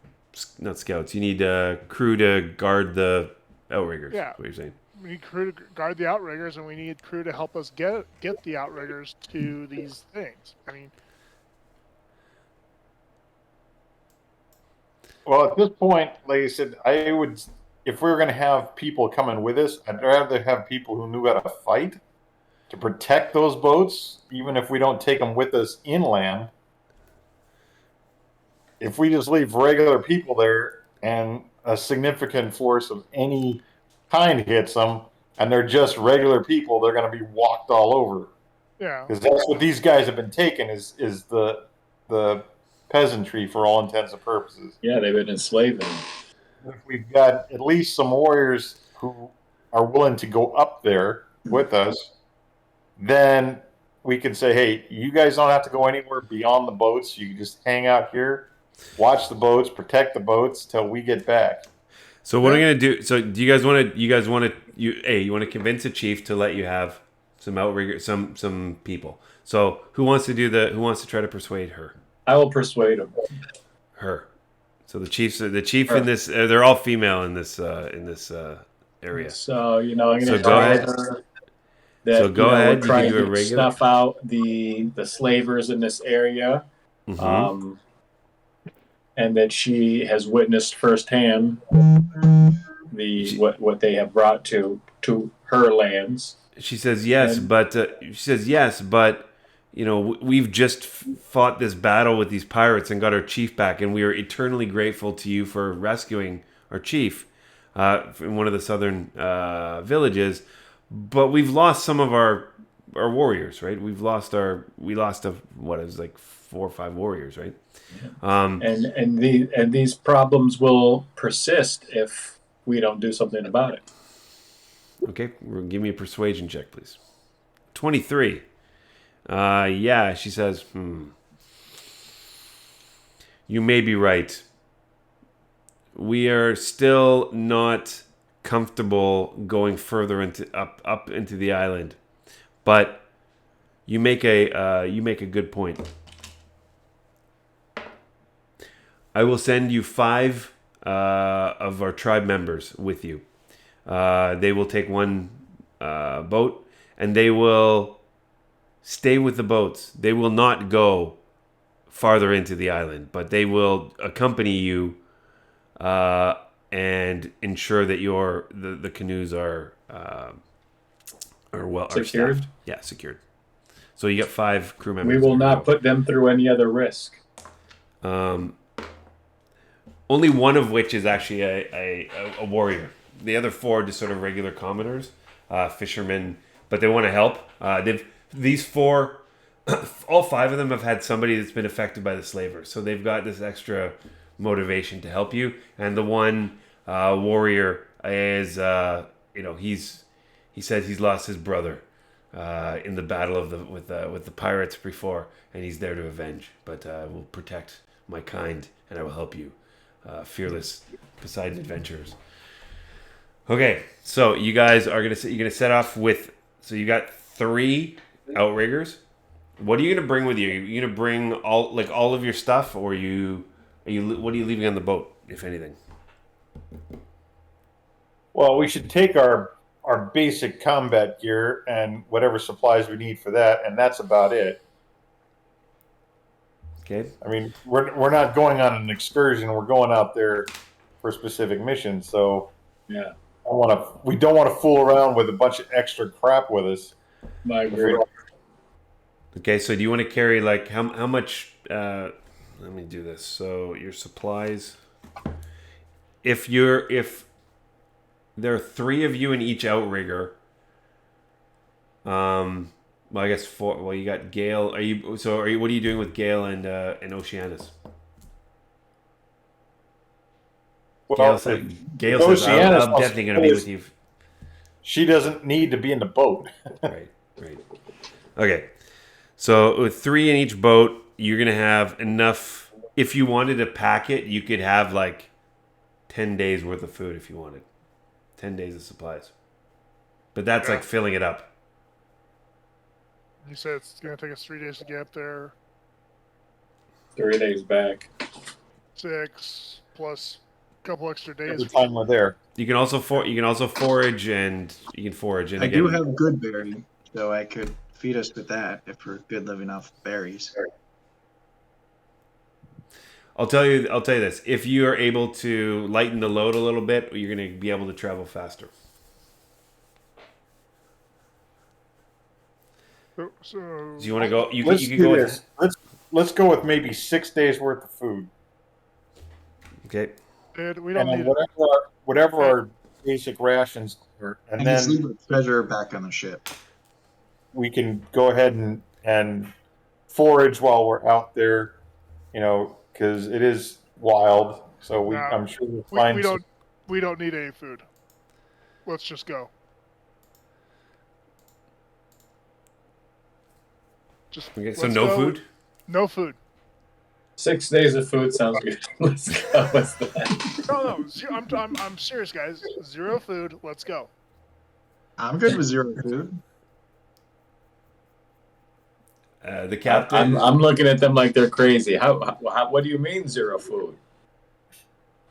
not scouts. You need crew to guard the outriggers. Yeah, what you're saying. We need crew to guard the outriggers, and we need crew to help us get the outriggers to these things. I mean, well, at this point, like I said, I would, if we were going to have people coming with us, I'd rather have people who knew how to fight to protect those boats, even if we don't take them with us inland. If we just leave regular people there and a significant force of any kind hits them, and they're just regular people, they're going to be walked all over. yeah. Because that's what these guys have been taking is the peasantry for all intents and purposes. Yeah, they've been enslaving. If we've got at least some warriors who are willing to go up there with us, then we can say, hey, you guys don't have to go anywhere beyond the boats. You can just hang out here, watch the boats, protect the boats till we get back. So what I'm gonna do? So do you guys want to? You guys want to? You want to convince a chief to let you have some outrigger, some people. So who wants to do the? Who wants to try to persuade her? I will persuade him. Her. So the chief in this. They're all female in this area. So I'm going to So tell go ahead. her that So go ahead. we're trying You can do a to regular. snuff out the slavers in this area, Mhm. and that she has witnessed firsthand what they have brought to her lands. She says yes, but we've just fought this battle with these pirates and got our chief back, and we are eternally grateful to you for rescuing our chief in one of the southern villages. But we've lost some of our warriors, right? We lost 4 or 5 warriors, right? And these problems will persist if we don't do something about it. Okay, give me a persuasion check, please. 23. Yeah, she says, you may be right. We are still not comfortable going further up into the island, but you make a good point. I will send you 5 of our tribe members with you. They will take one boat, and they will stay with the boats. They will not go farther into the island, but they will accompany you and ensure that the canoes are Secured? staffed. Yeah, secured. So you got 5 crew members. We will not put them through any other risk. Only one of which is actually a warrior. The other 4 are just sort of regular commoners, fishermen, but they want to help. These 4, all 5 of them have had somebody that's been affected by the slavers, so they've got this extra motivation to help you. And the one warrior is, he said he's lost his brother in the battle with the pirates before, and he's there to avenge. But I will protect my kind, and I will help you, fearless Poseidon adventurers. Okay, so you guys are you're gonna set off with. So you got 3 outriggers. What are you gonna bring with you? Are you gonna bring all of your stuff, or what are you leaving on the boat, if anything? Well, we should take our basic combat gear and whatever supplies we need for that, and that's about it. Okay. I mean, we're not going on an excursion. We're going out there for a specific mission. So Yeah, we don't want to fool around with a bunch of extra crap with us. I agree. Okay, so do you want to carry how much? Let me do this. So your supplies. If there are 3 of you in each outrigger. Well, I guess 4. Well, you got Gale. What are you doing with Gale and Oceanus? Well, Gale says, Oceanus I'm definitely going to be with you. She doesn't need to be in the boat. Right. Okay. So with 3 in each boat, you're going to have enough. If you wanted to pack it, you could have 10 days worth of food if you wanted. 10 days of supplies. But that's filling it up. You said it's going to take us 3 days to get up there. 3 days back. 6 plus a couple extra days. Every time we're there. You can also forage, and you can forage. And I again, do have good berry, so I could feed us with that if we're good living off berries. I'll tell you this: if you are able to lighten the load a little bit, you're going to be able to travel faster. So Do you want to go? You Let's can do go. this. Let's go with maybe 6 days worth of food, Okay. we and don't then need whatever our basic rations are, and And just then leave the treasure back on the ship. we can go ahead and forage while we're out there, because it is wild. So No, I'm sure we'll we, find we some. don't we don't need any food. Let's just go. Just Okay, so let's no go. food. No food. 6 days of food sounds good. Let's go. What's that? No. I'm serious, guys. 0 food. Let's go. I'm good with 0 food. The captain. I'm looking at them like they're crazy. How what do you mean 0 food?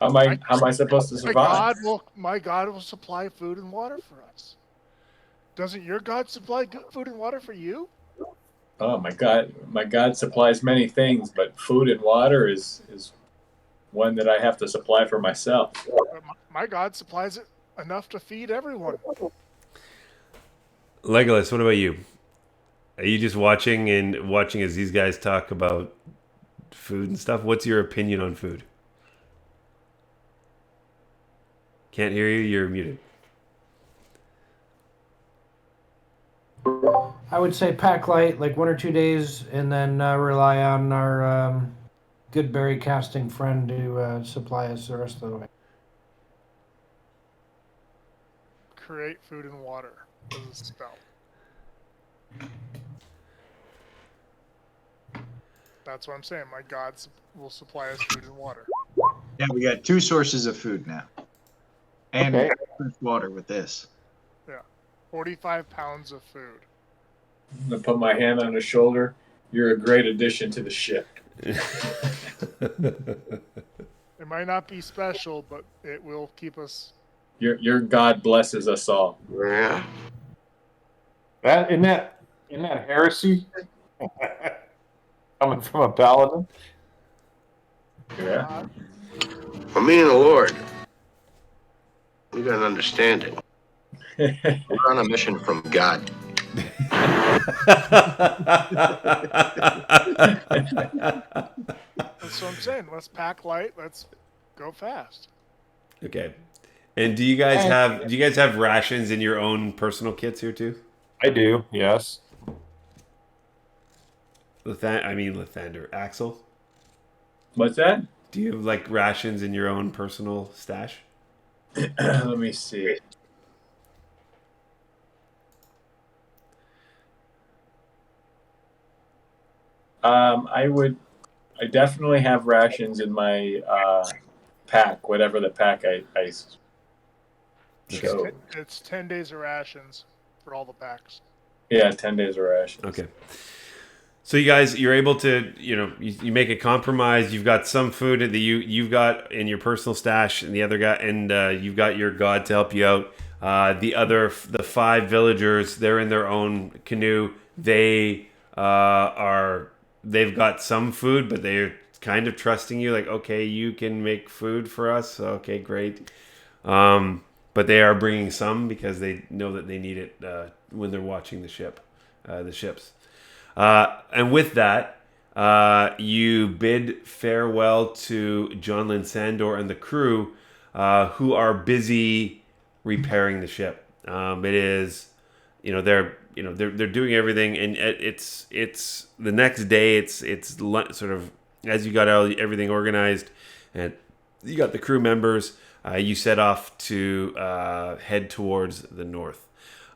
How am I supposed to survive? My God will supply food and water for us. Doesn't your God supply good food and water for you? Oh my God supplies many things, but food and water is one that I have to supply for myself. My God supplies it enough to feed everyone. Legolas, what about you? Are you just watching as these guys talk about food and stuff? What's your opinion on food? Can't hear you. You're muted. I would say pack light, like 1 or 2 days, and then rely on our good berry casting friend to supply us the rest of the way. Create food and water as a spell. That's what I'm saying. My God will supply us food and water. Yeah, we got 2 sources of food now. And Okay. fresh water with this. 45 pounds of food. I'm gonna put my hand on his shoulder. You're a great addition to the ship. It might not be special, but it will keep us. Your God blesses us all. Yeah. Isn't that heresy? Coming from a paladin. Yeah. For me and the Lord, we got an understanding. We're on a mission from God. That's what I'm saying. Let's pack light. Let's go fast. Okay. And do you guys have rations in your own personal kits here too? I do, yes. Lathander, Axel. What's that? Do you have like rations in your own personal stash? Let me see. I definitely have rations in my pack, whatever the pack I chose. It's 10 days of rations for all the packs. Yeah, 10 days of rations. Okay. So you guys, you're able to, you make a compromise. You've got some food that you've got in your personal stash, and the other guy, and you've got your God to help you out. The 5 villagers, they're in their own canoe. They've got some food, but they're kind of trusting you. Like, okay, you can make food for us. Okay, great. But they are bringing some because they know that they need it when they're watching the ships. And with that, you bid farewell to John Lynn Sandor and the crew, who are busy repairing the ship. It is, they're doing everything, and it's the next day. It's sort of as you got everything organized, and you got the crew members. You set off to head towards the north.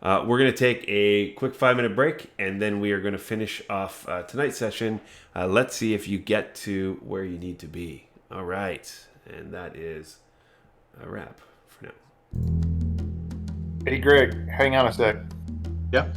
We're going to take a quick 5-minute break, and then we are going to finish off tonight's session. Let's see if you get to where you need to be. All right. And that is a wrap for now. Hey, Greg, hang on a sec. Yep.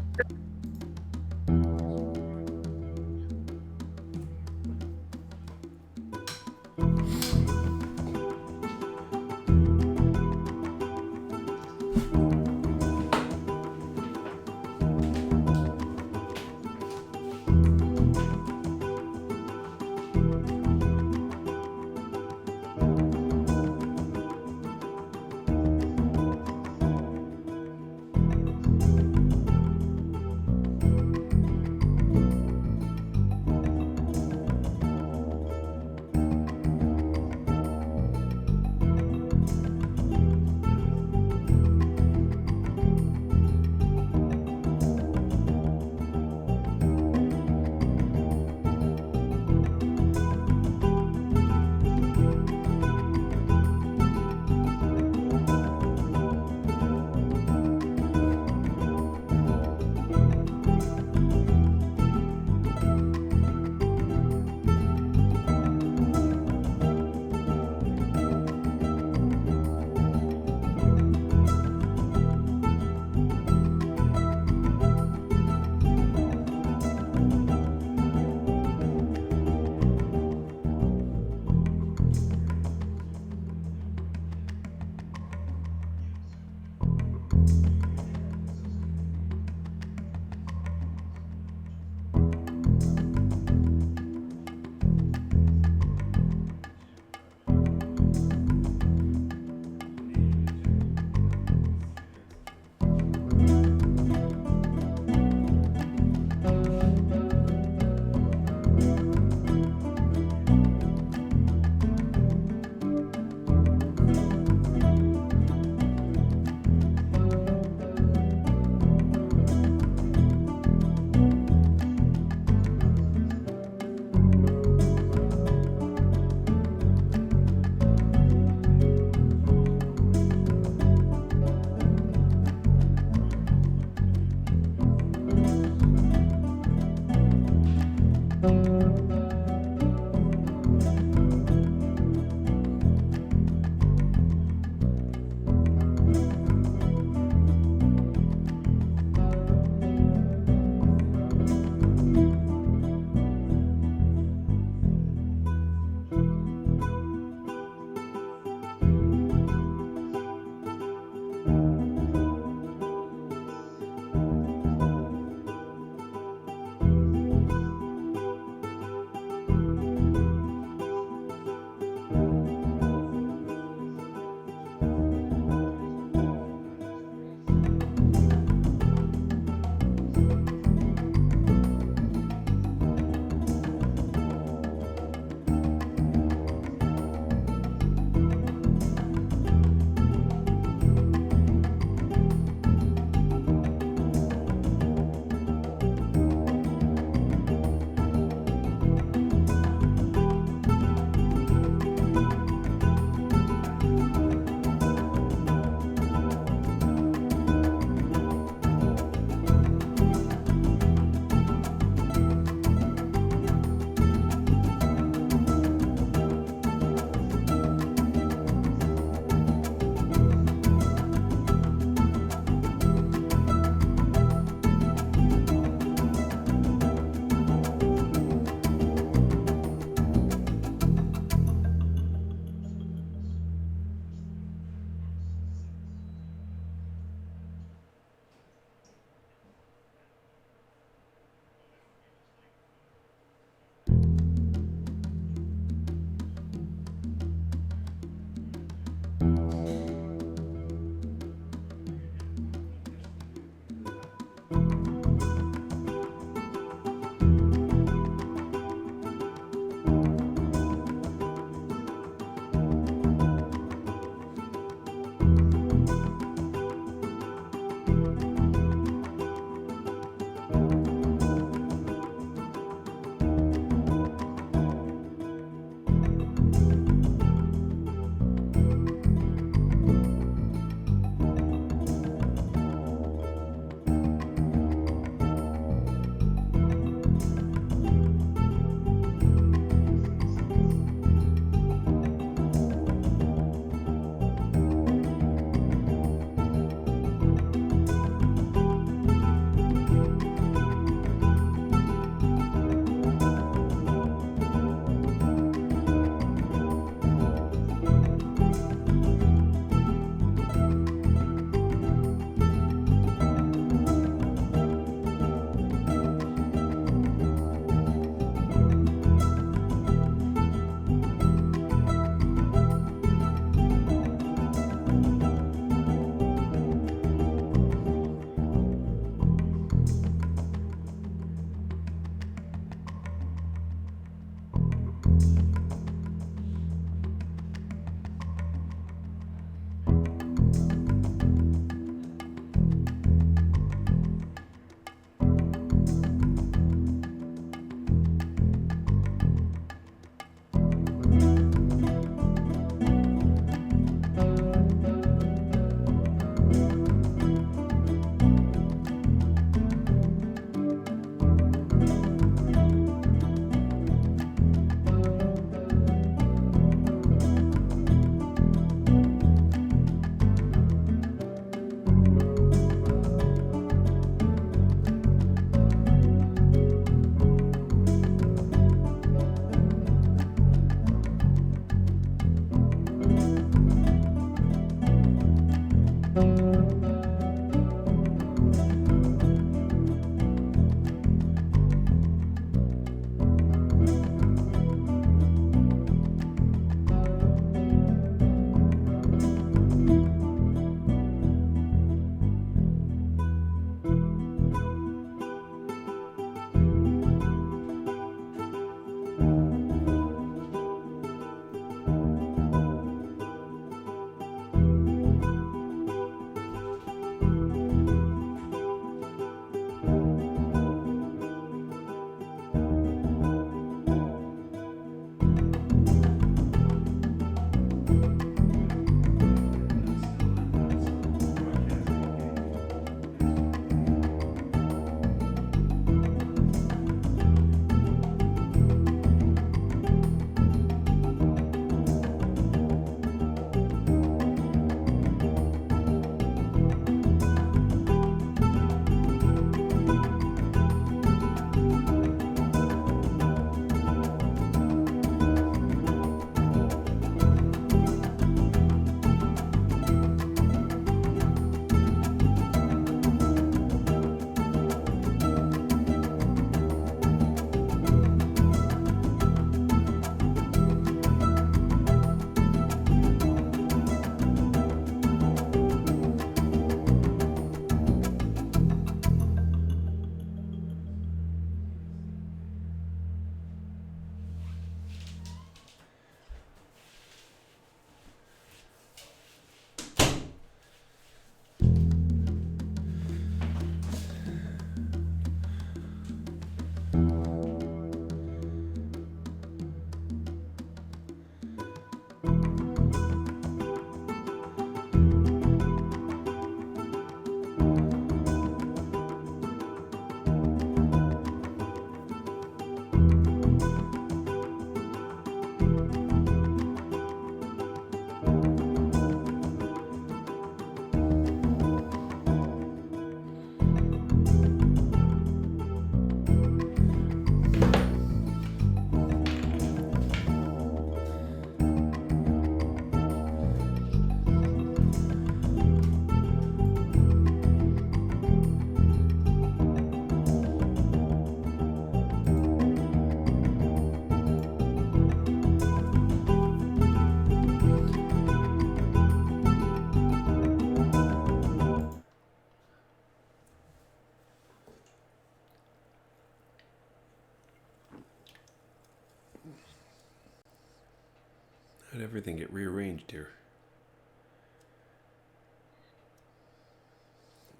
How'd everything get rearranged here?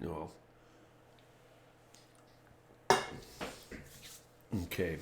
Oh. Okay.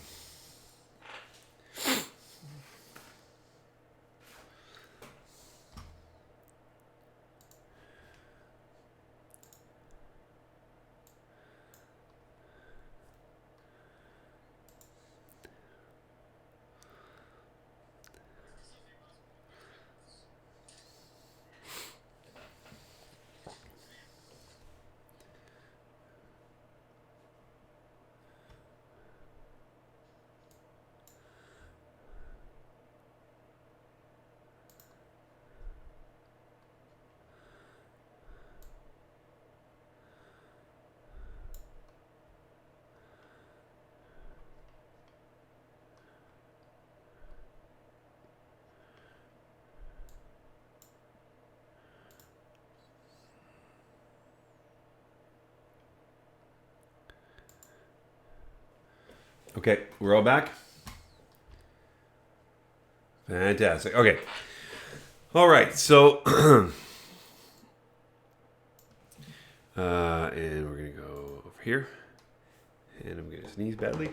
Okay, we're all back? Fantastic. Okay. All right, so... and we're going to go over here. And I'm going to sneeze badly.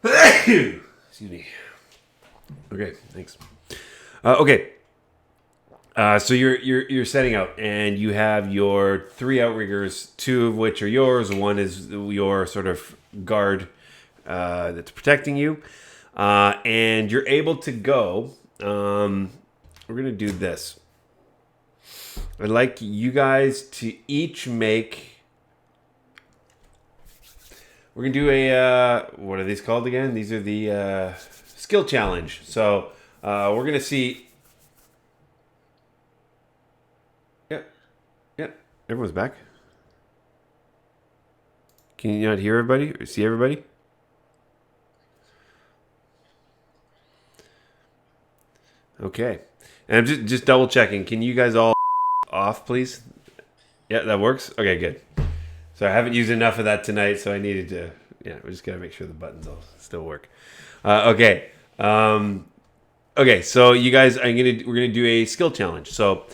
Excuse me. Okay, thanks. Okay. So you're setting out, and you have your 3 outriggers, 2 of which are yours. 1 is your sort of guard that's protecting you, and you're able to go. We're gonna do this. I'd like you guys to each make. We're gonna do a what are these called again? These are the skill challenge. So we're gonna see. Yep, everyone's back. Can you not hear everybody or see everybody? Okay, and I'm just double checking. Can you guys all off, please? Yeah, that works. Okay, good. So I haven't used enough of that tonight, so I needed to. Yeah, we just gotta make sure the buttons all still work. Okay. Okay. So you guys, we're gonna do a skill challenge. So,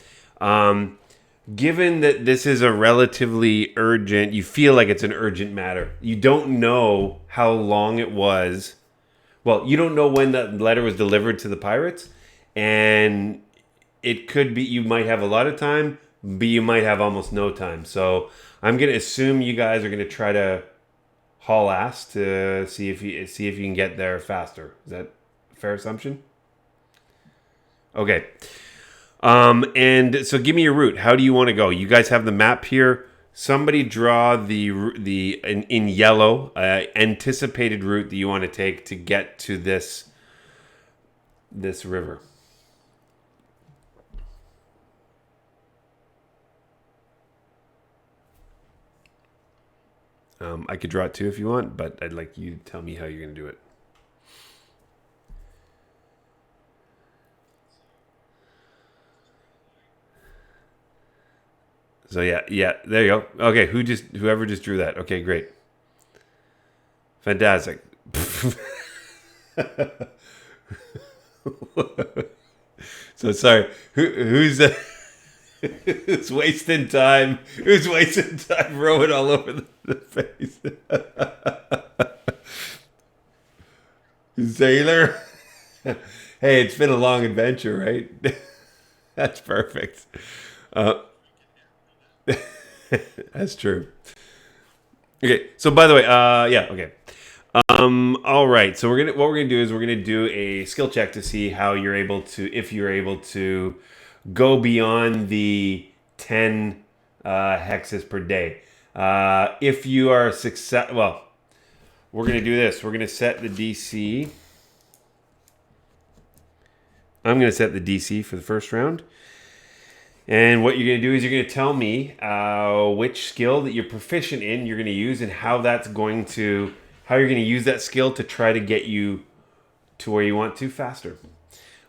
given that this is a relatively urgent, you feel like it's an urgent matter. You don't know how long it was. Well, you don't know when that letter was delivered to the pirates, and it could be you might have a lot of time, but you might have almost no time. So I'm gonna assume you guys are gonna try to haul ass to see if you can get there faster. Is that a fair assumption? Okay. And so give me your route. How do you want to go? You guys have the map here. Somebody draw the in yellow anticipated route that you want to take to get to this river. I could draw it too if you want, but I'd like you to tell me how you're going to do it. So yeah, there you go. Okay, whoever just drew that. Okay, great. Fantastic. So sorry. Who's who's wasting time? Who's wasting time rowing all over the face? Sailor. Hey, it's been a long adventure, right? That's perfect. That's true. Okay, so by the way, yeah, okay. All right. So what we're gonna do is we're gonna do a skill check to see how you're able to, if you're able to go beyond the 10 hexes per day. If you are well, we're gonna do this. We're gonna set the DC. I'm gonna set the DC for the first round. And what you're going to do is you're going to tell me which skill that you're proficient in you're going to use and how you're going to use that skill to try to get you to where you want to faster.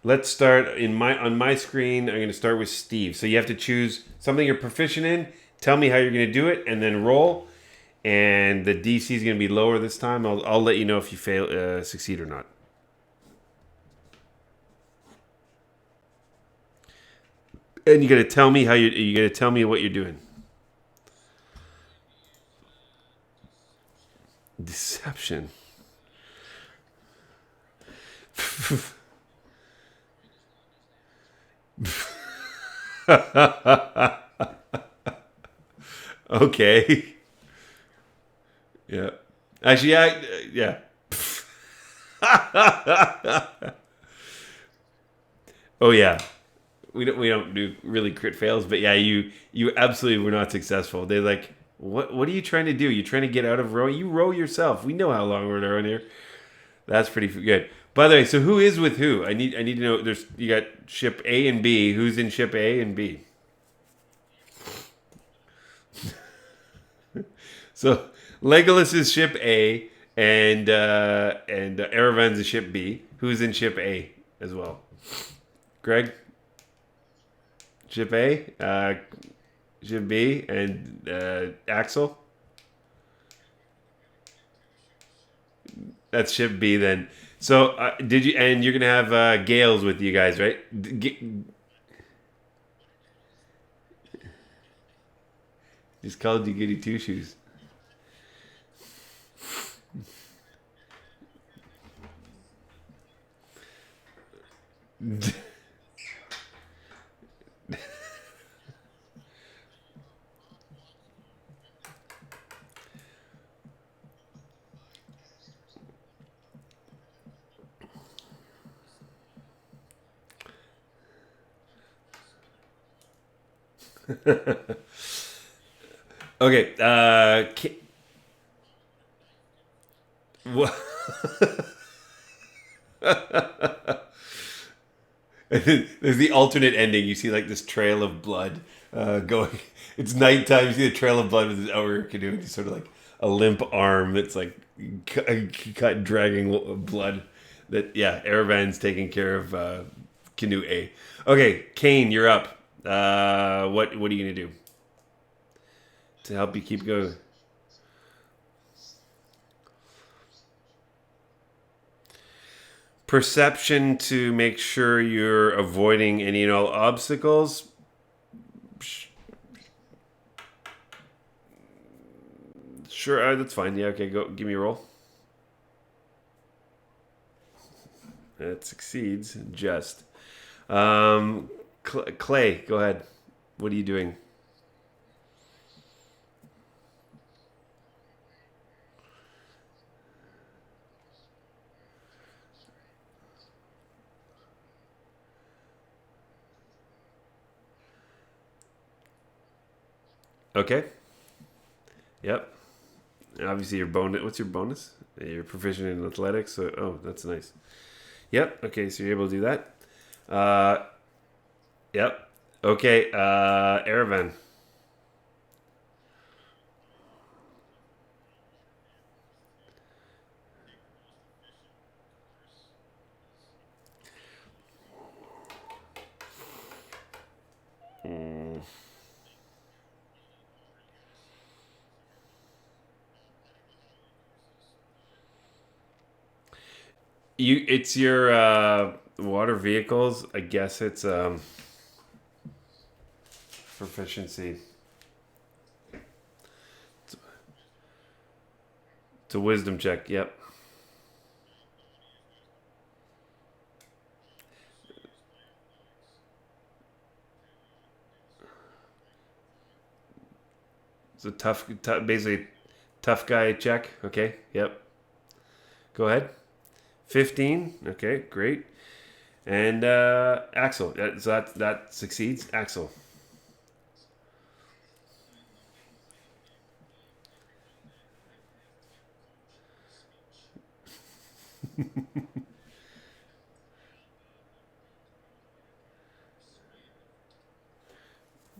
Let's start on my screen. I'm going to start with Steve. So you have to choose something you're proficient in. Tell me how you're going to do it and then roll. And the DC is going to be lower this time. I'll let you know if you succeed or not. And you got to tell me how you got to tell me what you're doing. Deception. Okay. Yeah. Actually, yeah. Oh yeah. We don't do really crit fails, but yeah, you absolutely were not successful. They're like, what are you trying to do? You're trying to get out of row? You row yourself. We know how long we're around here. That's pretty good. By the way, so who is with who? I need to know. You got ship A and B. Who's in ship A and B? So Legolas is ship A, and Aravan's is ship B. Who's in ship A as well? Greg. Ship A, ship B, and Axel. That's ship B then. So did you? And you're gonna have Gales with you guys, right? Just called you Goody Two Shoes. Okay. What? There's the alternate ending. You see like this trail of blood going. It's nighttime. You see the trail of blood with his outer canoe. It's sort of like a limp arm that's like cut dragging blood. That Aravan's taking care of canoe A. Okay, Kane, you're up. What are you gonna do to help you keep going? Perception to make sure you're avoiding any and all obstacles. Sure, that's fine. Yeah, okay, go. Give me a roll. That succeeds. Just. Clay, go ahead. What are you doing? Okay. Yep. Obviously, your bonus. What's your bonus? You're proficient in athletics. So, oh, that's nice. Yep. Okay, so you're able to do that. Yep. Okay. Aravan. It's your water vehicles. I guess it's proficiency. It's a wisdom check. Yep. It's a basically tough guy check. Okay. Yep. Go ahead. 15. Okay, great. And Axel. So that succeeds. Axel.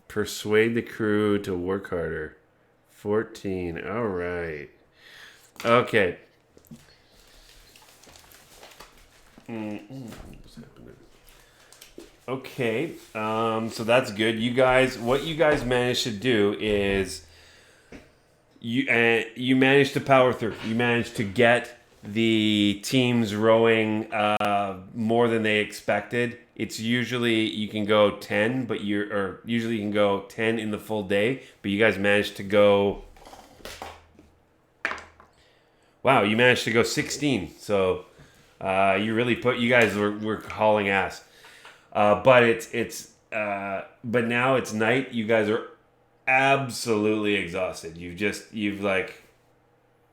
Persuade the crew to work harder. 14. All right. Okay. What's happening? Okay. So that's good. What you guys managed to do is you managed to power through. You managed to get the teams rowing more than they expected. It's usually you can go 10, but usually you can go 10 in the full day, but you guys managed to go. Wow, you managed to go 16. So you guys were hauling ass. But but now it's night. You guys are absolutely exhausted.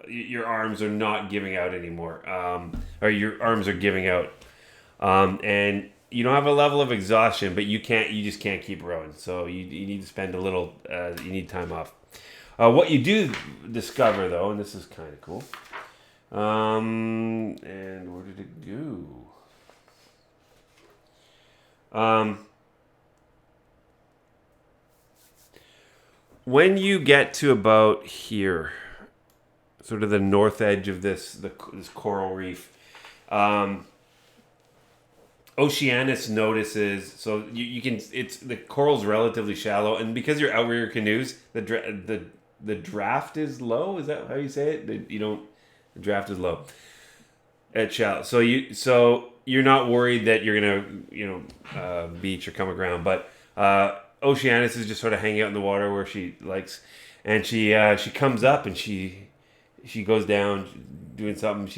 Your arms are not giving out anymore. Or your arms are giving out. And you don't have a level of exhaustion, but you just can't keep rowing. So you need to spend a little, you need time off. What you do discover though, and this is kind of cool. And where did it go? When you get to about here, sort of the north edge of this coral reef, Oceanus notices. So you can. It's the coral's relatively shallow, and because you're outrigger canoes, the draft is low. Is that how you say it? The draft is low at shallow. So you're not worried that you're gonna beach or come aground, but Oceanus is just sort of hanging out in the water where she likes, and she comes up and she goes down doing something.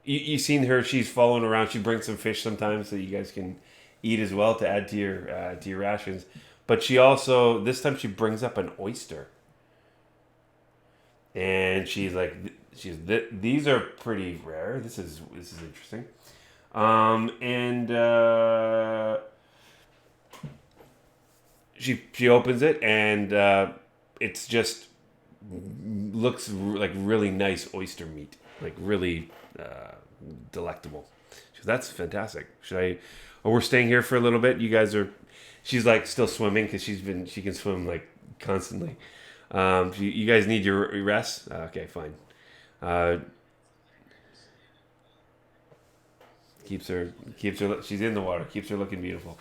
You've seen her. She's following around. She brings some fish sometimes so you guys can eat as well to add to your rations. But she also this time she brings up an oyster, and she's like, these are pretty rare. This is interesting. And she opens it, and it's just looks like really nice oyster meat, like really delectable. She goes, that's fantastic. Should I? Oh, we're staying here for a little bit. You guys are. She's like still swimming because she can swim like constantly. You guys need your rest. Okay, fine. Keeps her. She's in the water. Keeps her looking beautiful.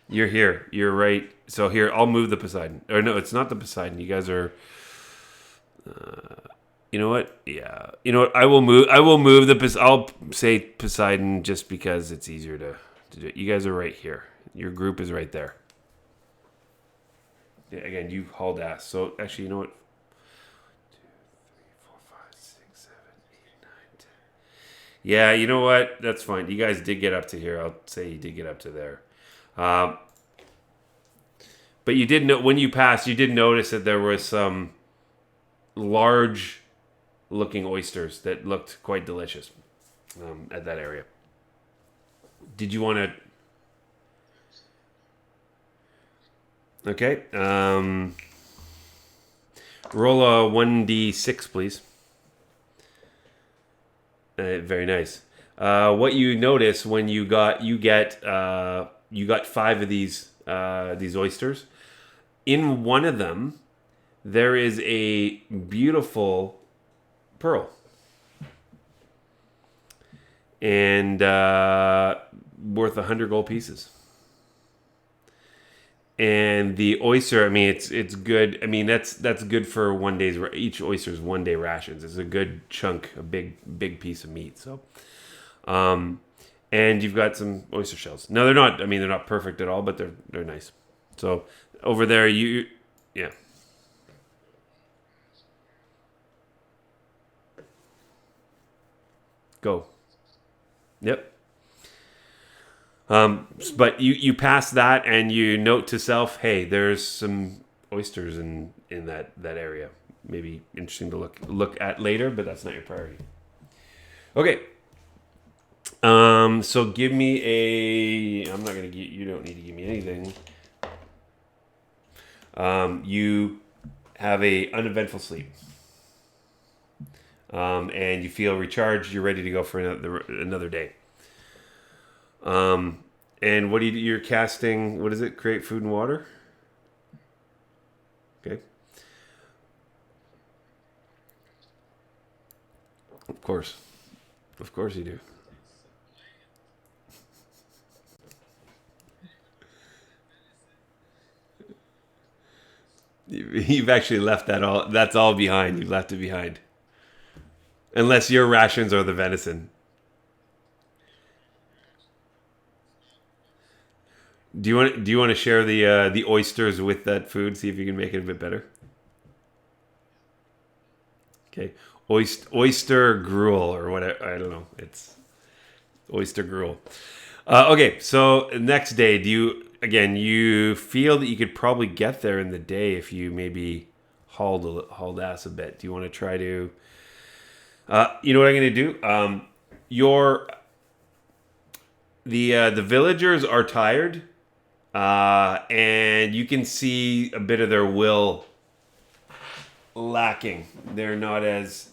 You're here. You're right. So here, I'll move the Poseidon. Or no, it's not the Poseidon. You guys are. You know what? Yeah. You know what? I will move the. I'll say Poseidon just because it's easier to do it. You guys are right here. Your group is right there. Yeah, again, you hauled ass. So actually, you know what? 1, 2, 3, 4, 5, 6, 7, 8, 9, 10. Yeah, you know what? That's fine. You guys did get up to here. I'll say you did get up to there. But you did know when you passed, you did notice that there was some large-looking oysters that looked quite delicious at that area. Did you want to? Okay. Roll a 1d6, please. Very nice. What you notice when you get 5 of these oysters. In one of them, there is a beautiful pearl, and worth 100 gold pieces. And the oyster, I mean, it's good. I mean, that's good for each oyster's 1 day rations. It's a good chunk, a big piece of meat. So, and you've got some oyster shells. No, they're not. I mean, they're not perfect at all, but they're nice. So over there, yeah. Go. Yep. But you pass that and you note to self, hey, there's some oysters in that area. Maybe interesting to look at later, but that's not your priority. Okay. So give me I'm not gonna you don't need to give me anything. You have a uneventful sleep. And you feel recharged, you're ready to go for another day. And what you're casting, what is it? Create food and water? Okay. Of course you do. You've actually left that's all behind. You've left it behind. Unless your rations are the venison. Do you want to share the oysters with that food? See if you can make it a bit better. Okay, oyster gruel or whatever. I don't know. It's oyster gruel. Okay, so next day, you feel that you could probably get there in the day if you maybe hauled ass a bit. Do you want to try to? You know what I'm going to do? The villagers are tired, and you can see a bit of their will lacking. They're not as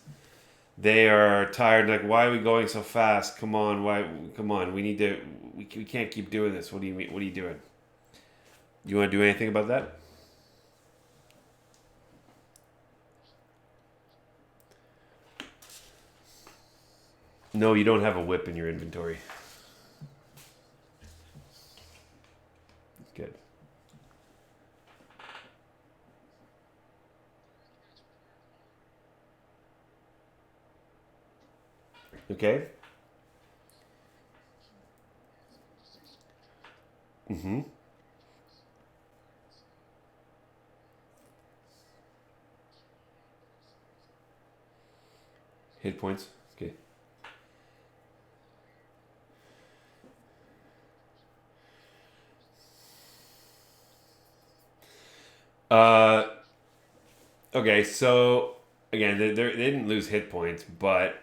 they are tired. Like, why are we going so fast? Come on, why? Come on, we need to. We can't keep doing this. What do you mean? What are you doing? Do you want to do anything about that? No, you don't have a whip in your inventory. Good. Okay. Mm-hmm. Hit points. Okay. Uh, okay, so again, they didn't lose hit points, but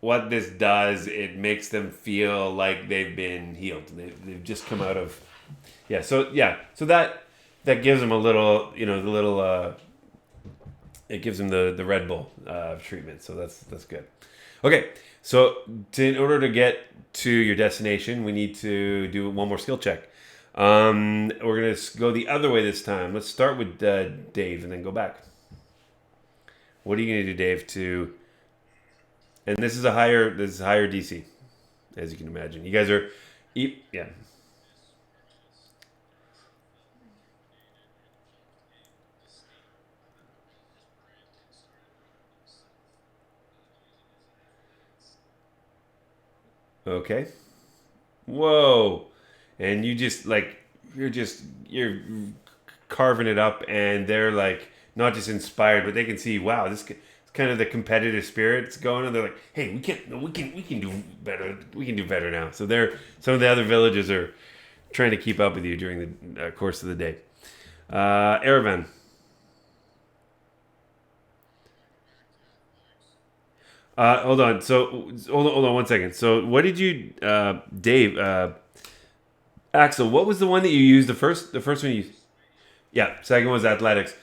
what this does, it makes them feel like they've been healed. They've just come out of so that gives them a little, the little it gives them the Red Bull treatment. So that's good. Okay, so in order to get to your destination, we need to do one more skill check. We're gonna go the other way this time. Let's start with Dave and then go back. What are you gonna do, Dave? And this is higher DC, as you can imagine. You guys are, yeah. Okay. Whoa. And you're carving it up, and they're like not just inspired, but they can see, wow, this it's kind of the competitive spirit's going, and they're like, hey, we can do better. We can do better now. So some of the other villages are trying to keep up with you during the course of the day. Erevan. Hold on. So hold on 1 second. So what did you, Dave, Axel? What was the one that you used? The first one you used? Yeah. Second was athletics.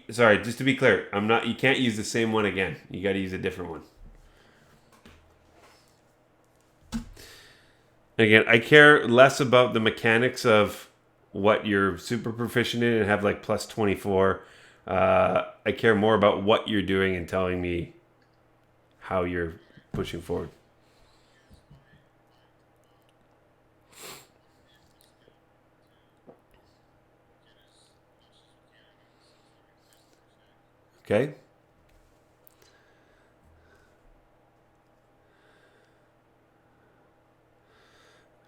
Sorry, just to be clear, You can't use the same one again. You got to use a different one. Again, I care less about the mechanics of what you're super proficient in and have like plus 24. I care more about what you're doing and telling me how you're pushing forward. Okay.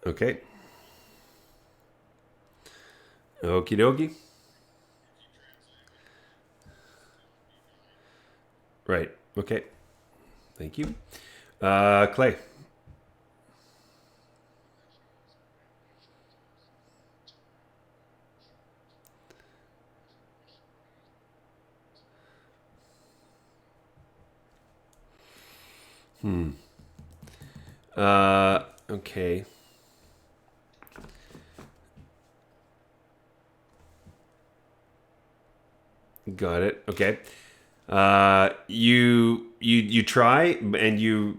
Okay. Okie dokie. Right. Okay. Thank you. Clay. Okay. Got it. Okay. You try and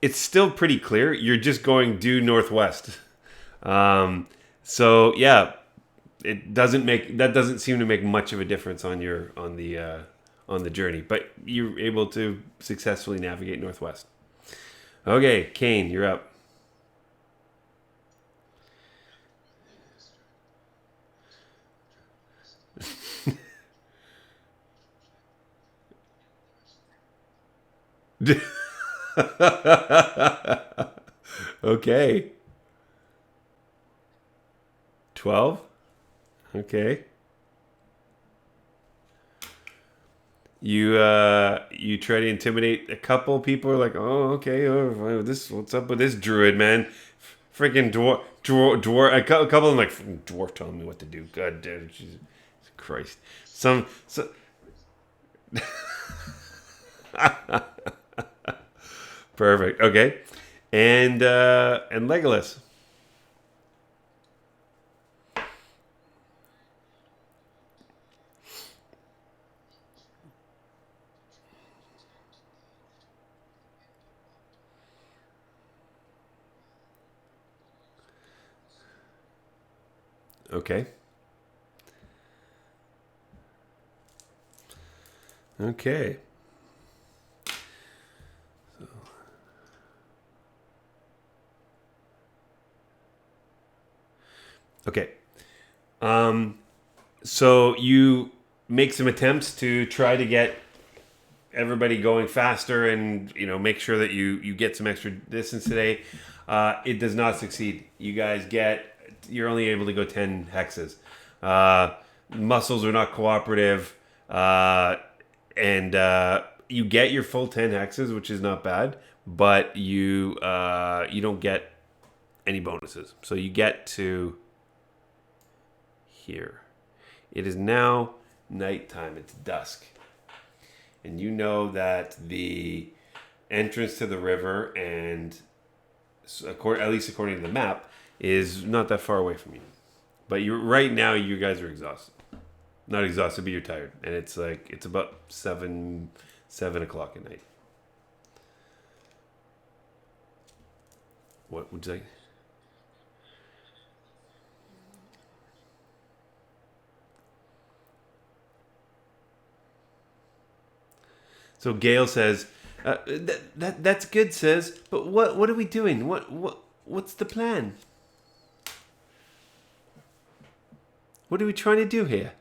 it's still pretty clear. You're just going due northwest. So yeah, that doesn't seem to make much of a difference on the journey, but you're able to successfully navigate northwest. Okay, Kane, you're up. Okay. 12? Okay. You try to intimidate a couple people are like, oh, okay, oh, what's up with this druid, man? Freaking dwarf, a couple of them like, dwarf telling me what to do. God damn, Jesus Christ. So perfect. Okay. And Legolas. Okay. Okay. Okay. So you make some attempts to try to get everybody going faster and make sure that you get some extra distance today. It does not succeed. You're only able to go 10 hexes. Muscles are not cooperative, and you get your full 10 hexes, which is not bad, but you don't get any bonuses. So you get to here. It is now nighttime. It's dusk. And you know that the entrance to the river, and at least according to the map, is not that far away from you. But right now, you guys are exhausted. Not exhausted, but you're tired. And it's about 7 o'clock at night. What would you say? So Gail says, "That's good, sis. But what are we doing? What's the plan? What are we trying to do here?"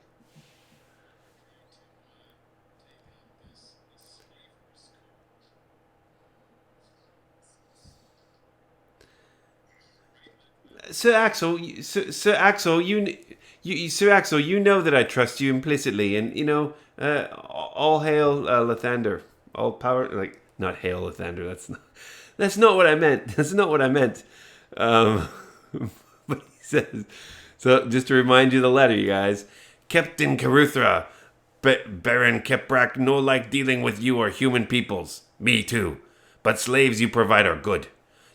Sir Axel, Sir Axel, Sir Axel, you know that I trust you implicitly, and all hail Lathander, all power. Like, not hail Lathander. That's not what I meant. That's not what I meant. Um, but he says, so just to remind you the letter, you guys, Captain Caruthra, Baron Keprak, no like dealing with you or human peoples. Me too. But slaves you provide are good.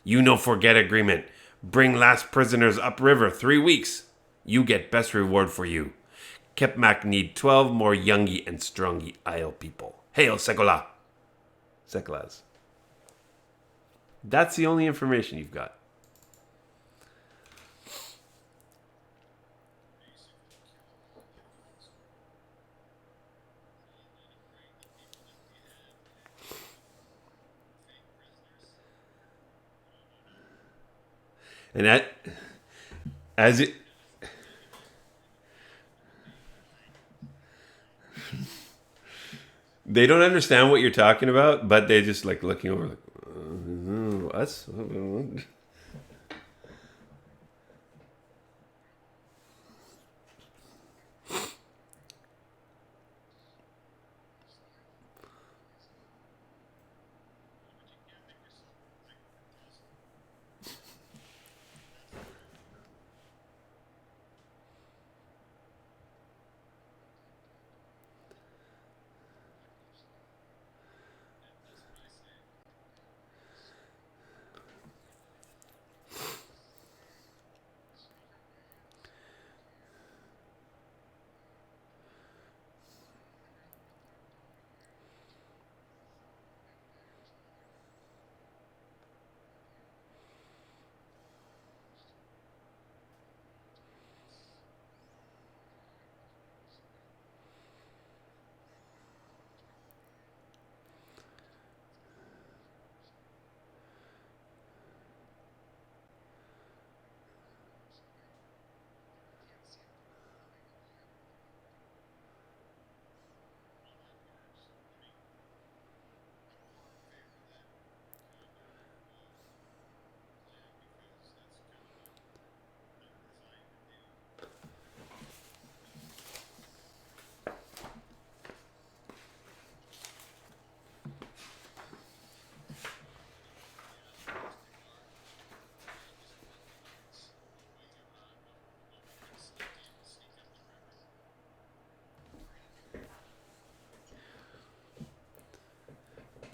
You no forget agreement. Bring last prisoners upriver 3 weeks. You get best reward for you. Kepmak need 12 more youngy and strongy Isle people. Hail Sekolah. Sekolas. That's the only information you've got. And that, as it, they don't understand what you're talking about, but they just like looking over, like, us?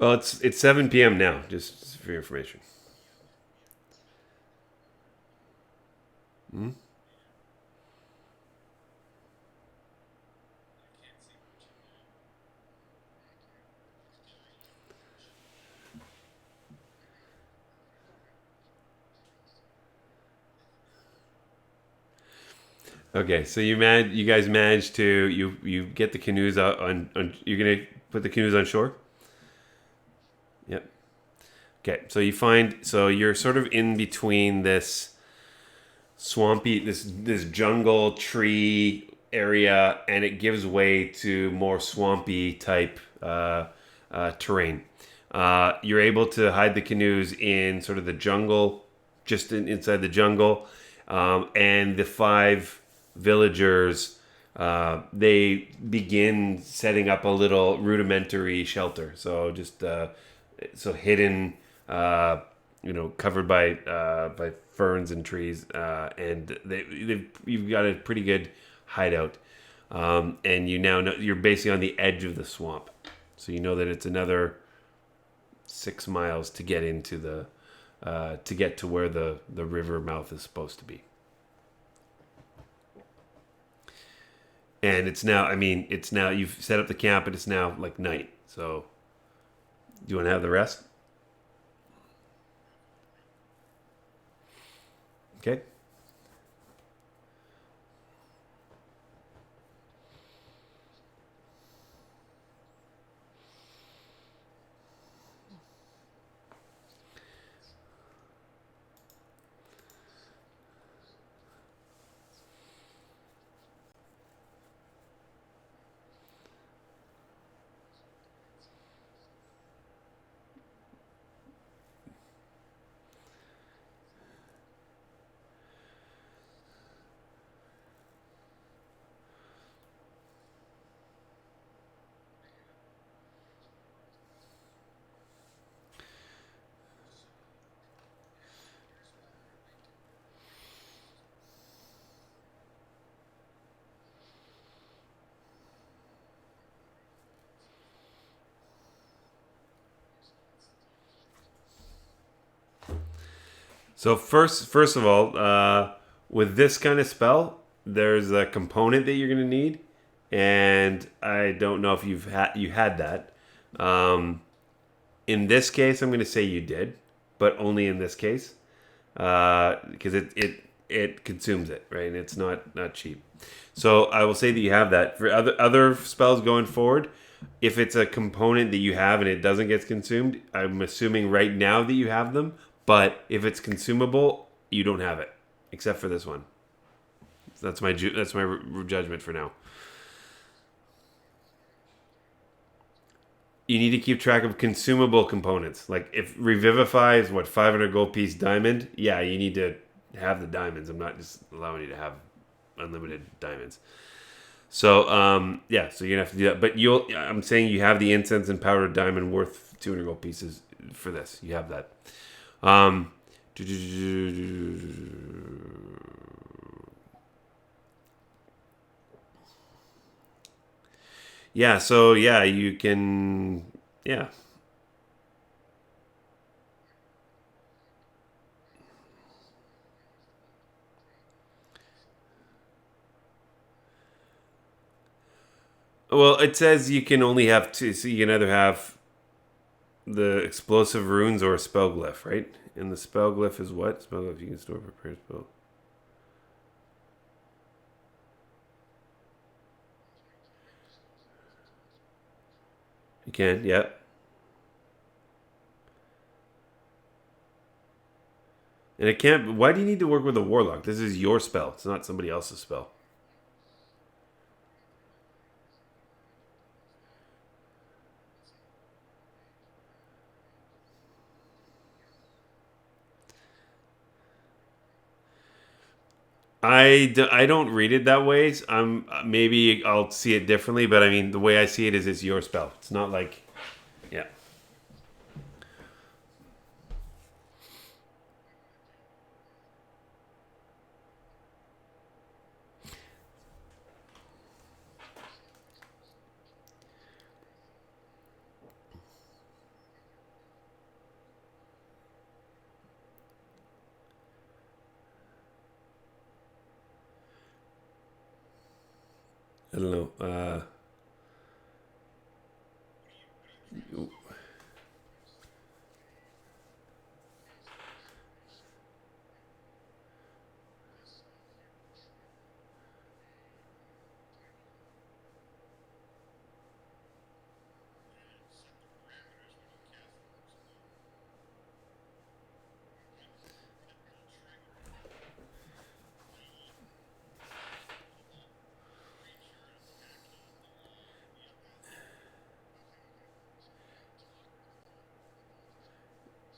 Well, it's 7 p.m. now, just for your information. Hmm? Okay, so you guys managed to you get the canoes out on you're gonna put the canoes on shore? Yep. Okay, so you're sort of in between this swampy this jungle tree area, and it gives way to more swampy type terrain. You're able to hide the canoes in sort of the jungle, just inside the jungle, and the five villagers they begin setting up a little rudimentary shelter. So just so hidden, covered by ferns and trees, and you've got a pretty good hideout, and you now know you're basically on the edge of the swamp, so you know that it's another 6 miles to get into to get to where the river mouth is supposed to be. And it's now you've set up the camp, and it's now like night. So, do you want to have the rest? Okay. So first of all, with this kind of spell, there's a component that you're going to need, and I don't know if you had that. In this case, I'm going to say you did, but only in this case, because it consumes it, right? And it's not cheap. So I will say that you have that. For other spells going forward, if it's a component that you have and it doesn't get consumed, I'm assuming right now that you have them. But if it's consumable, you don't have it, except for this one. That's my judgment for now. You need to keep track of consumable components. Like if Revivify is 500 gold piece diamond, yeah, you need to have the diamonds. I'm not just allowing you to have unlimited diamonds. So yeah, so you're gonna have to do that. But I'm saying you have the incense and powdered diamond worth 200 gold pieces for this. You have that. Yeah, so yeah, you can, yeah. Well, it says you can only have two, so you can either have the explosive runes or a spell glyph, right? And the spell glyph is what? Spell glyph you can store prepared spell. You can, yep. And it can't. Why do you need to work with a warlock? This is your spell. It's not somebody else's spell. I don't read it that way. Maybe I'll see it differently, but I mean the way I see it is it's your spell. It's not like, yeah. I don't know.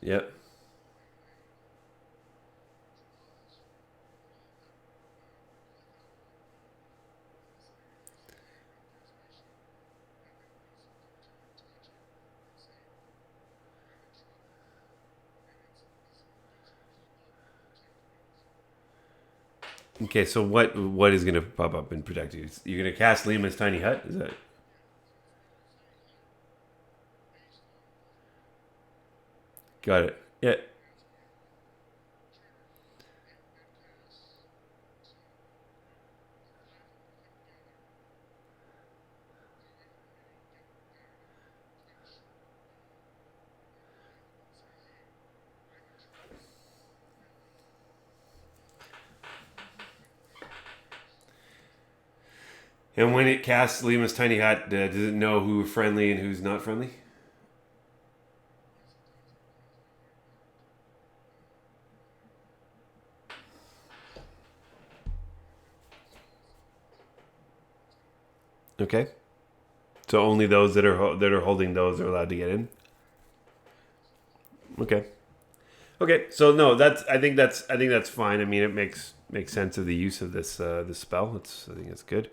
Yep. Okay, so what is going to pop up and protect you? You're going to cast Lima's tiny hut? Is that? Got it. Yeah. And when it casts Lima's tiny hut, does it know who's friendly and who's not friendly? Okay. So only those that are holding those are allowed to get in. Okay. Okay. So no, I think that's fine. I mean, it makes sense of the use of this spell. I think it's good.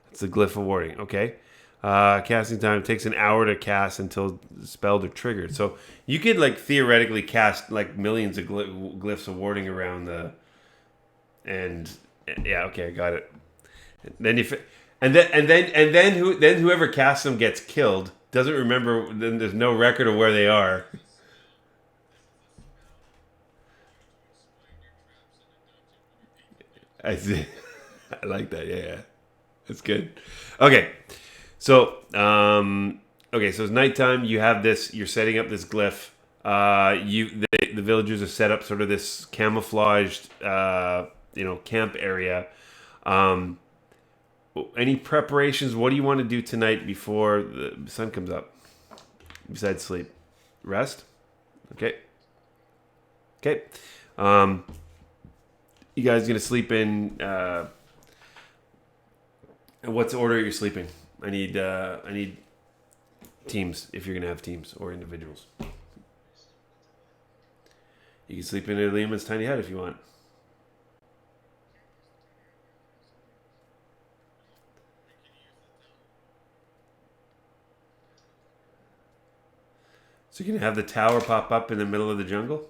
It's the glyph of warding. Okay. Casting time takes an hour to cast until spelled or triggered. So you could like theoretically cast like millions of glyphs of warding around and yeah, okay, I got it. Then if and then whoever casts them gets killed. Doesn't remember. Then there's no record of where they are. I see. I like that. Yeah. That's good. Okay. So, so it's nighttime. You have this. You're setting up this glyph. The villagers have set up sort of this camouflaged, camp area. Any preparations? What do you want to do tonight before the sun comes up? Besides sleep, rest. Okay. Okay. You guys gonna sleep in? What's the order you're sleeping? I need teams if you're gonna have teams or individuals. You can sleep in Liam's tiny hut if you want. So you can have the tower pop up in the middle of the jungle.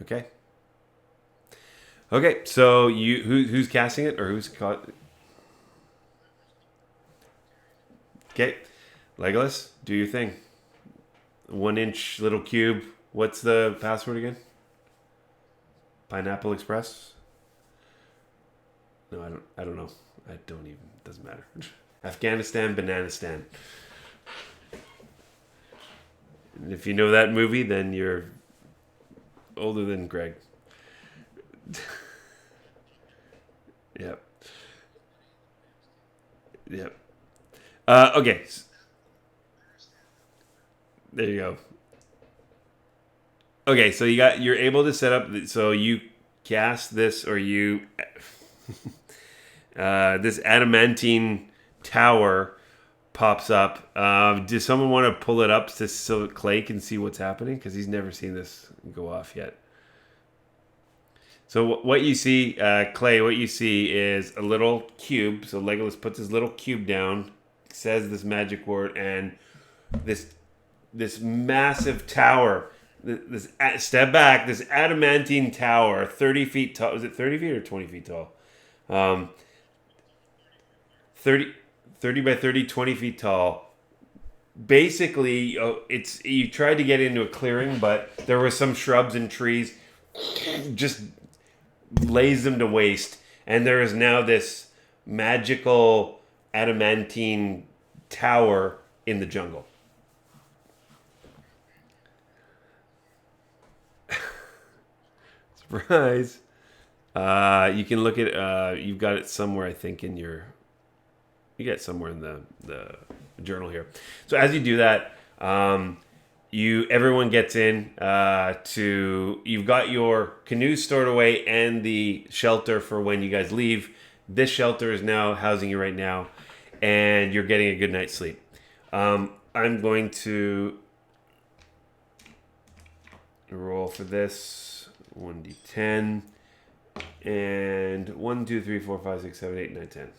Okay. Okay, so who's casting it or who's caught? Okay, Legolas, do your thing. 1 inch little cube. What's the password again? Pineapple Express. No, I don't know. I don't even. Doesn't matter. Afghanistan, Bananistan. And if you know that movie, then you're older than Greg. Yep. Yep. Okay. There you go. Okay, so you're able to set up. So you cast this, or you this adamantine tower pops up. Does someone want to pull it up so Clay can see what's happening? Because he's never seen this go off yet. So what you see, Clay, what you see is a little cube. So Legolas puts his little cube down, says this magic word, and this massive tower, this step back, this adamantine tower, 30 feet tall. Is it 30 feet or 20 feet tall? 30 by 30, 20 feet tall. Basically, you tried to get into a clearing, but there were some shrubs and trees. just lays them to waste. And there is now this magical adamantine tower in the jungle. Surprise. You can look at, you've got it somewhere, I think, in your, you got it somewhere in the journal here. So as you do that, everyone gets in you've got your canoe stored away and the shelter for when you guys leave. This shelter is now housing you right now, and you're getting a good night's sleep. I'm going to roll for this 1d10 and 1, 2, 3, 4, 5, 6, 7, 8, 9, 10.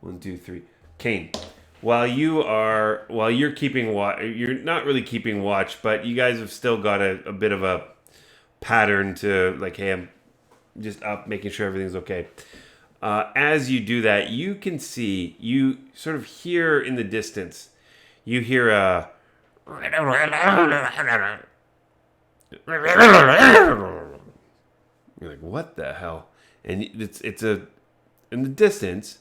1, 2, 3. Kane, while you're keeping watch, you're not really keeping watch, but you guys have still got a bit of a pattern to, like, hey, I'm just up making sure everything's okay. As you do that, you can see, you sort of hear in the distance, you hear a you're like, what the hell? And it's in the distance,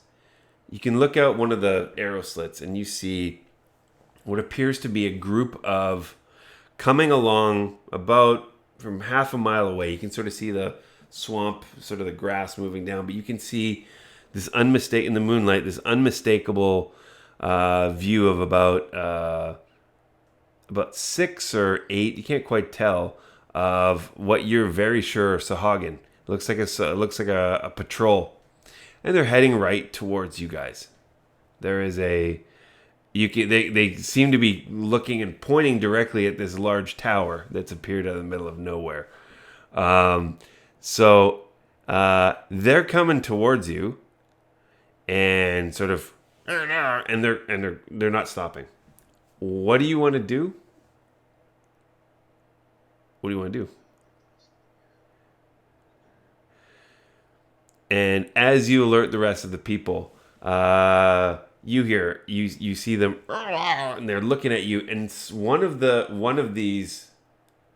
you can look out one of the arrow slits and you see what appears to be a group of coming along about from half a mile away. You can sort of see the swamp, sort of the grass moving down, but you can see this in the moonlight, this unmistakable view of about 6 or 8, you can't quite tell, of what you're very sure are Sahagin. It looks like a patrol, and they're heading right towards you guys. There is they seem to be looking and pointing directly at this large tower that's appeared out of the middle of nowhere. So they're coming towards you, and sort of, and they're not stopping. What do you want to do? What do you want to do? And as you alert the rest of the people, you see them, and they're looking at you. And one of these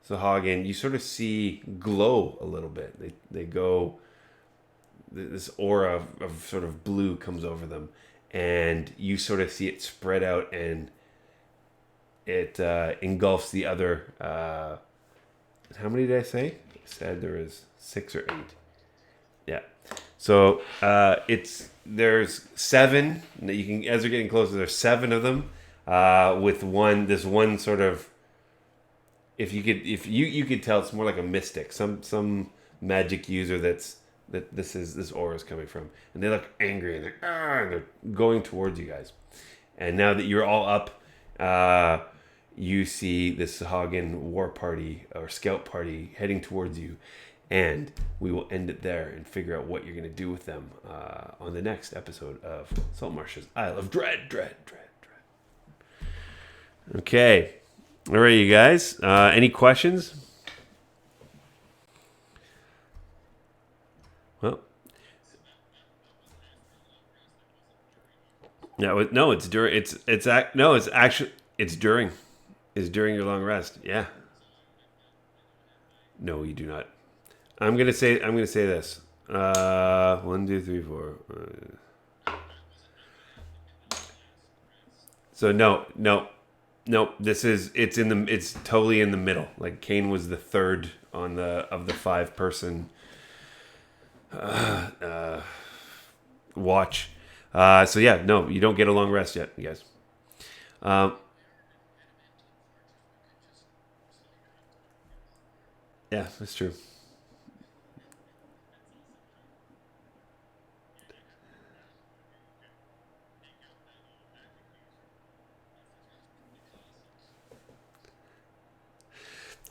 Sahagin, you sort of see glow a little bit. They go. This aura of sort of blue comes over them, and you sort of see it spread out, and it engulfs the other. How many did I say? I said there was 6 or 8. Yeah. So there's 7 that you can, as they're getting closer, there's 7 of them, with this one sort of, if you could tell, it's more like a mystic, some magic user that this aura is coming from, and they look angry, and they're going towards you guys. And now that you're all up, you see this Sahagin war party or scout party heading towards you, and we will end it there and figure out what you're going to do with them on the next episode of Saltmarsh's Isle of Dread. Okay. All right, you guys. Any questions? Well, no, it's during. It's during your long rest. Yeah. No, you do not. I'm gonna say this. 1, 2, 3, 4. So no. It's totally in the middle. Like, Kane was the third of the 5-person watch. So yeah, no, you don't get a long rest yet, you guys. Yeah, that's true.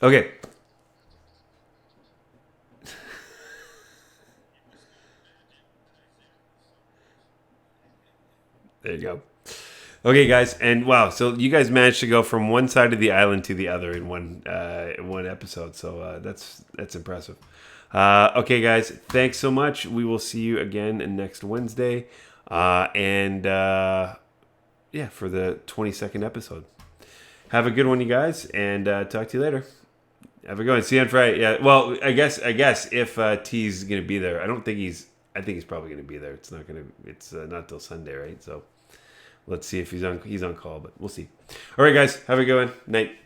Okay. There you go. Okay, guys, and wow, so you guys managed to go from one side of the island to the other in one episode. So that's impressive. Okay, guys, thanks so much. We will see you again next Wednesday, for the 22nd episode. Have a good one, you guys, and talk to you later. Have a good one. See you on Friday. Yeah. Well, I guess if T's gonna be there, I think he's probably gonna be there. It's not till Sunday, right? So let's see if he's on call, but we'll see. All right, guys. Have a good one. Night.